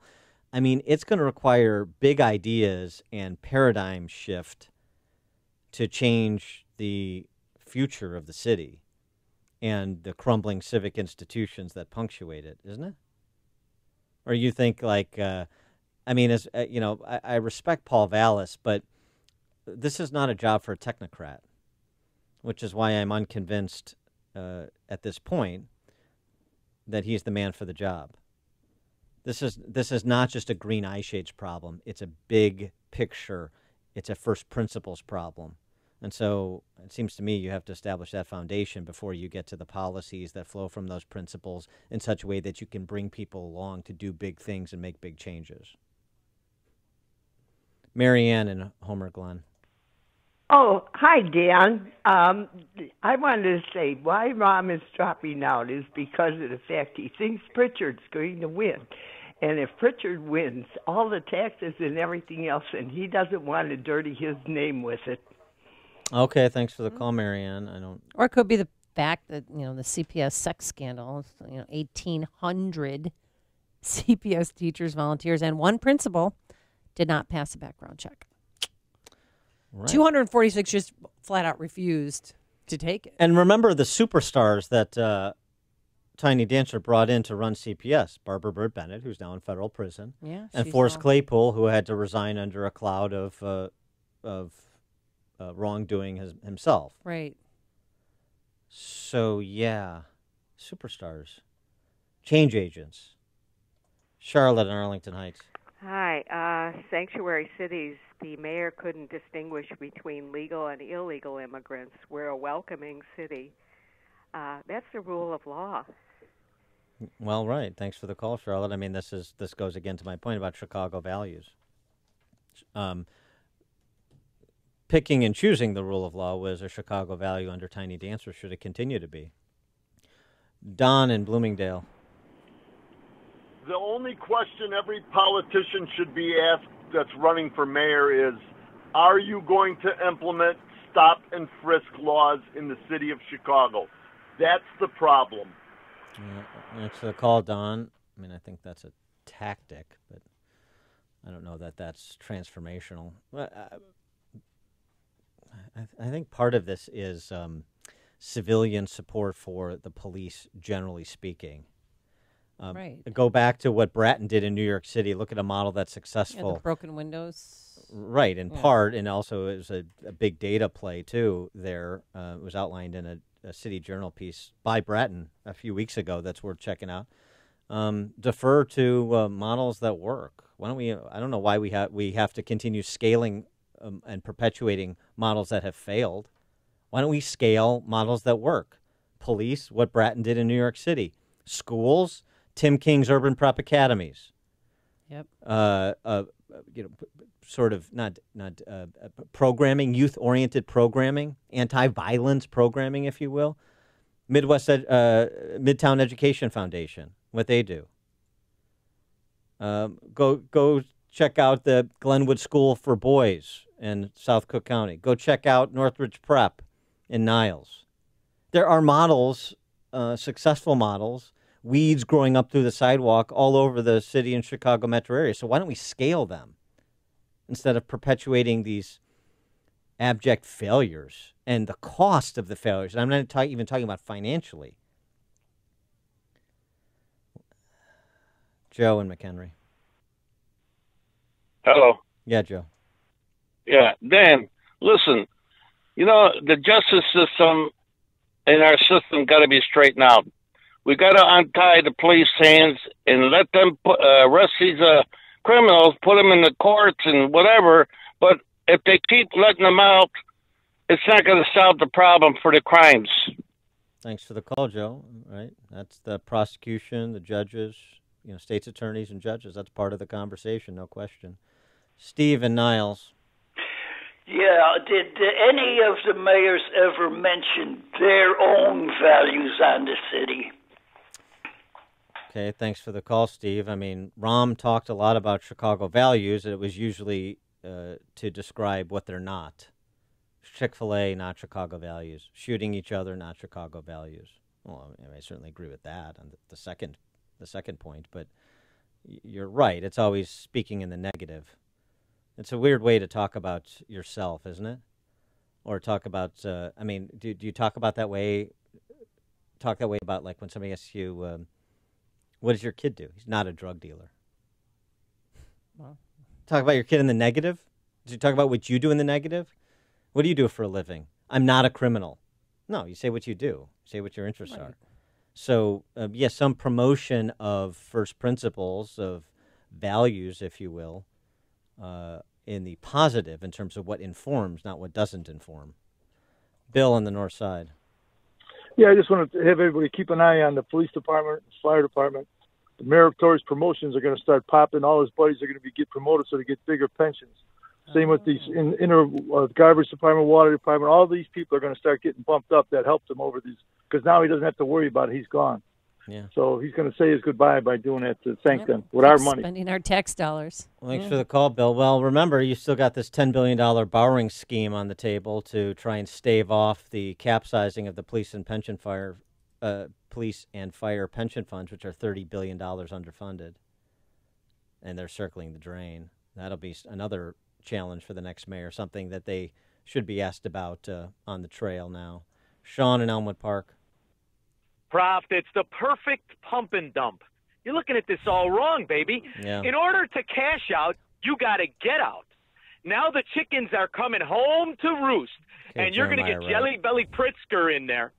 I mean, it's going to require big ideas and paradigm shift to change the future of the city and the crumbling civic institutions that punctuate it, isn't it? Or you think I respect Paul Vallis, but this is not a job for a technocrat, which is why I'm unconvinced at this point that he's the man for the job. This is not just a green eye shades problem. It's a big picture. It's a first principles problem. And so it seems to me you have to establish that foundation before you get to the policies that flow from those principles in such a way that you can bring people along to do big things and make big changes. Mary Ann and Homer Glen. Oh, hi, Dan. I wanted to say why Rahm is dropping out is because of the fact he thinks Pritchard's going to win. And if Pritchard wins, all the taxes and everything else, and he doesn't want to dirty his name with it. Okay, thanks for the call, Marianne. I don't. Or it could be the fact that, the CPS sex scandal, 1,800 CPS teachers, volunteers, and one principal did not pass a background check. Right. 246 just flat out refused to take it. And remember the superstars that Tiny Dancer brought in to run CPS. Barbara Byrd Bennett, who's now in federal prison. Yeah, and she's Forrest all- Claypool, who had to resign under a cloud of wrongdoing himself. Right. So, yeah, superstars. Change agents. Charlotte in Arlington Heights. Hi. Sanctuary cities, the mayor couldn't distinguish between legal and illegal immigrants. We're a welcoming city. That's the rule of law. Well, right. Thanks for the call, Charlotte. I mean, this goes again to my point about Chicago values. Picking and choosing the rule of law was a Chicago value under Tiny Dancer. Should it continue to be? Don in Bloomingdale. The only question every politician should be asked that's running for mayor is, are you going to implement stop and frisk laws in the city of Chicago? That's the problem. Thanks for the call, Don. I mean, I think that's a tactic, but I don't know that that's transformational. I think part of this is civilian support for the police, generally speaking. Right. Go back to what Bratton did in New York City. Look at a model that's successful. Yeah, the broken windows. Right, in part, and also it was a big data play, too, there. It was outlined in a City Journal piece by Bratton a few weeks ago that's worth checking out. Defer to models that work. Why don't we? I don't know why we have to continue scaling and perpetuating models that have failed. Why don't we scale models that work? Police, what Bratton did in New York City. Schools, Tim King's Urban Prep Academies. Yep. Sort of not programming, youth-oriented programming, anti-violence programming, if you will. Midtown Education Foundation, what they do. Go check out the Glenwood School for Boys in South Cook County. Go check out Northridge Prep in Niles. There are models, successful models, weeds growing up through the sidewalk all over the city and Chicago metro area. So why don't we scale them instead of perpetuating these abject failures and the cost of the failures? And I'm not even talking about financially. Joe and McHenry. Hello. Yeah, Joe. Yeah, Dan, listen, the justice system and our system got to be straightened out. We got to untie the police hands and let them arrest these criminals, put them in the courts and whatever. But if they keep letting them out, it's not going to solve the problem for the crimes. Thanks for the call, Joe. Right, that's the prosecution, the judges, state's attorneys and judges. That's part of the conversation, no question. Steve and Niles. Yeah, did any of the mayors ever mention their own values on the city? Okay, thanks for the call, Steve. I mean, Rahm talked a lot about Chicago values, and it was usually to describe what they're not. Chick-fil-A, not Chicago values. Shooting each other, not Chicago values. Well, I certainly agree with that on the second point, but you're right. It's always speaking in the negative. It's a weird way to talk about yourself, isn't it? Or talk about, do you talk about that way? Talk that way about, like, when somebody asks you, what does your kid do? He's not a drug dealer. Well. Talk about your kid in the negative? Did you talk about what you do in the negative? What do you do for a living? I'm not a criminal. No, you say what you do. Say what your interests are. So, yes, some promotion of first principles, of values, if you will, in the positive in terms of what informs, not what doesn't inform. Bill on the north side. Yeah, I just want to have everybody keep an eye on the police department, fire department. The meritorious promotions are going to start popping. All his buddies are going to get promoted so they get bigger pensions. Same with these garbage department, water department. All these people are going to start getting bumped up that helped him over these, because now he doesn't have to worry about it. He's gone. Yeah. So he's going to say his goodbye by doing that to thank them with our money. Spending our tax dollars. Well, thanks for the call, Bill. Well, remember, you still got this $10 billion borrowing scheme on the table to try and stave off the capsizing of the police and fire pension funds, which are $30 billion underfunded. And they're circling the drain. That'll be another challenge for the next mayor, something that they should be asked about on the trail now. Sean in Elmwood Park. Prof, it's the perfect pump and dump. You're looking at this all wrong, baby. Yeah. In order to cash out, you got to get out. Now the chickens are coming home to roost, and you're going to get Jelly Belly Pritzker in there.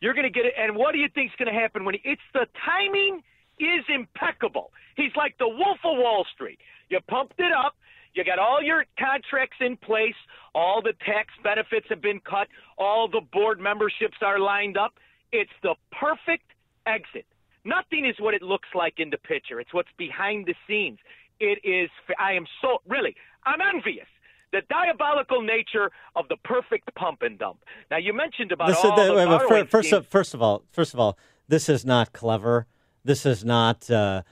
You're going to get it, and what do you think's going to happen when it's the timing is impeccable. He's like the Wolf of Wall Street. You pumped it up. You got all your contracts in place. All the tax benefits have been cut. All the board memberships are lined up. It's the perfect exit. Nothing is what it looks like in the picture. It's what's behind the scenes. It is, I'm envious. The diabolical nature of the perfect pump and dump. Now, you mentioned about First of all, this is not clever. This is not a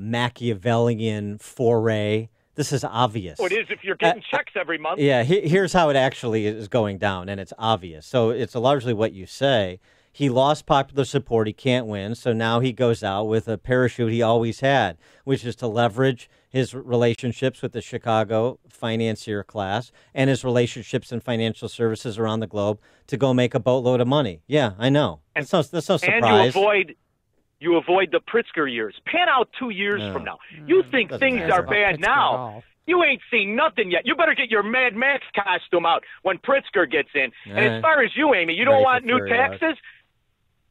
Machiavellian foray. This is obvious. Well, it is if you're getting checks every month. Yeah, here's how it actually is going down, and it's obvious. So it's largely what you say. He lost popular support. He can't win. So now he goes out with a parachute he always had, which is to leverage his relationships with the Chicago financier class and his relationships in financial services around the globe to go make a boatload of money. Yeah, I know. That's no surprise. And you avoid the Pritzker years. Pan out 2 years from now. You think things are bad now. You ain't seen nothing yet. You better get your Mad Max costume out when Pritzker gets in. And as far as you, Amy, you don't want new taxes?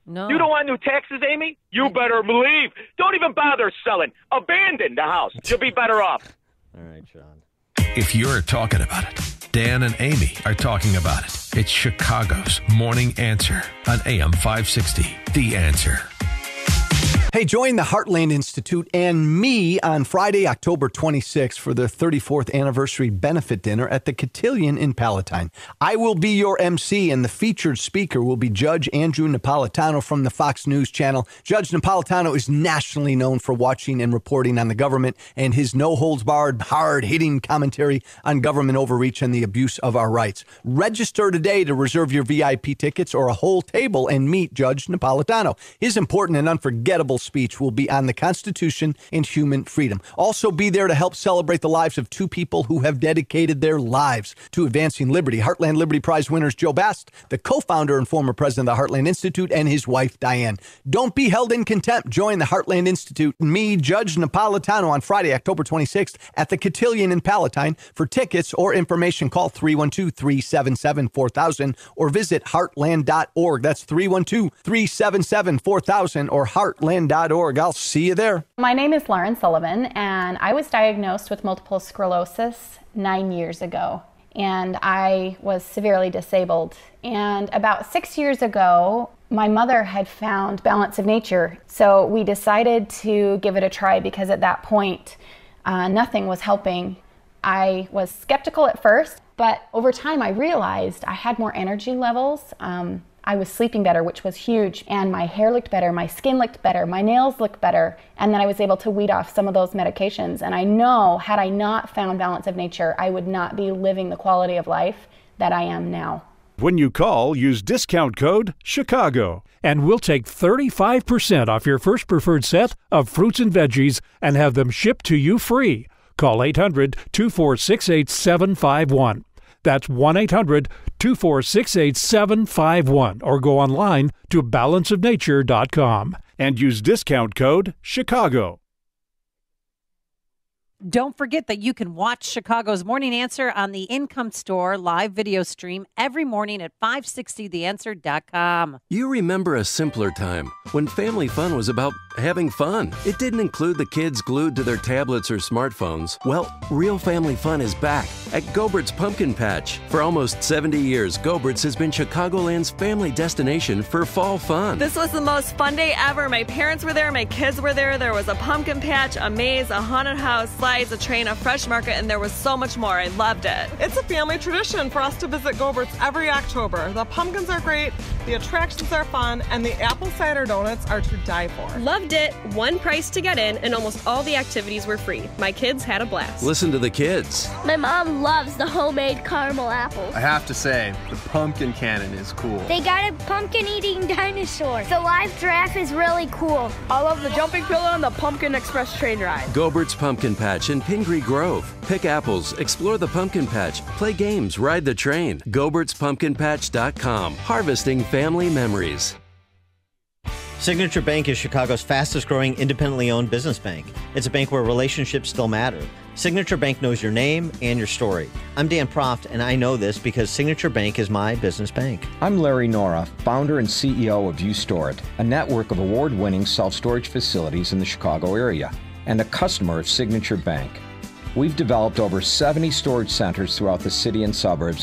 No. You don't want new taxes, Amy? You better leave. Don't even bother selling. Abandon the house. You'll be better off. All right, John. If you're talking about it, Dan and Amy are talking about it. It's Chicago's Morning Answer on AM 560. The Answer. Hey, join the Heartland Institute and me on Friday, October 26th for the 34th anniversary benefit dinner at the Cotillion in Palatine. I will be your MC, and the featured speaker will be Judge Andrew Napolitano from the Fox News Channel. Judge Napolitano is nationally known for watching and reporting on the government, and his no-holds-barred, hard-hitting commentary on government overreach and the abuse of our rights. Register today to reserve your VIP tickets or a whole table and meet Judge Napolitano. His important and unforgettable speech will be on the Constitution and human freedom. Also be there to help celebrate the lives of two people who have dedicated their lives to advancing liberty. Heartland Liberty Prize winners Joe Bast, the co-founder and former president of the Heartland Institute, and his wife Diane. Don't be held in contempt. Join the Heartland Institute and me, Judge Napolitano, on Friday, October 26th at the Cotillion in Palatine. For tickets or information, call 312-377-4000 or visit heartland.org. That's 312-377-4000 or heartland.org. I'll see you there. My name is Lauren Sullivan, and I was diagnosed with multiple sclerosis 9 years ago, and I was severely disabled. And about 6 years ago, my mother had found Balance of Nature, so we decided to give it a try because at that point, nothing was helping. I was skeptical at first, but over time I realized I had more energy levels. I was sleeping better, which was huge, and my hair looked better, my skin looked better, my nails looked better, and then I was able to weed off some of those medications. And I know, had I not found Balance of Nature, I would not be living the quality of life that I am now. When you call, use discount code CHICAGO, and we'll take 35% off your first preferred set of fruits and veggies and have them shipped to you free. Call 800-246-8751. That's 1-800-246-8751 or go online to balanceofnature.com and use discount code CHICAGO. Don't forget that you can watch Chicago's Morning Answer on the Income Store live video stream every morning at 560theanswer.com. You remember a simpler time when family fun was about having fun. It didn't include the kids glued to their tablets or smartphones. Well, real family fun is back at Gobert's Pumpkin Patch. For almost 70 years, Gobert's has been Chicagoland's family destination for fall fun. This was the most fun day ever. My parents were there, my kids were there. There was a pumpkin patch, a maze, a haunted house, slide slides, a tray, and a fresh market, and there was so much more. I loved it. It's a family tradition for us to visit Gobert's every October. The pumpkins are great, the attractions are fun, and the apple cider donuts are to die for. Loved it. One price to get in, and almost all the activities were free. My kids had a blast. Listen to the kids. My mom loves the homemade caramel apples. I have to say, the pumpkin cannon is cool. They got a pumpkin-eating dinosaur. The live giraffe is really cool. I love the jumping pillow and the Pumpkin Express train ride. Gobert's Pumpkin Patch in Pingree Grove. Pick apples, explore the pumpkin patch, play games, ride the train. Gobert'sPumpkinPatch.com. Harvesting family memories. Signature Bank is Chicago's fastest growing independently owned business bank. It's a bank where relationships still matter. Signature Bank knows your name and your story. I'm Dan Proft, and I know this because Signature Bank is my business bank. I'm Larry Nora, founder and CEO of You Store It, a network of award-winning self-storage facilities in the Chicago area, and a customer of Signature Bank. We've developed over 70 storage centers throughout the city and suburbs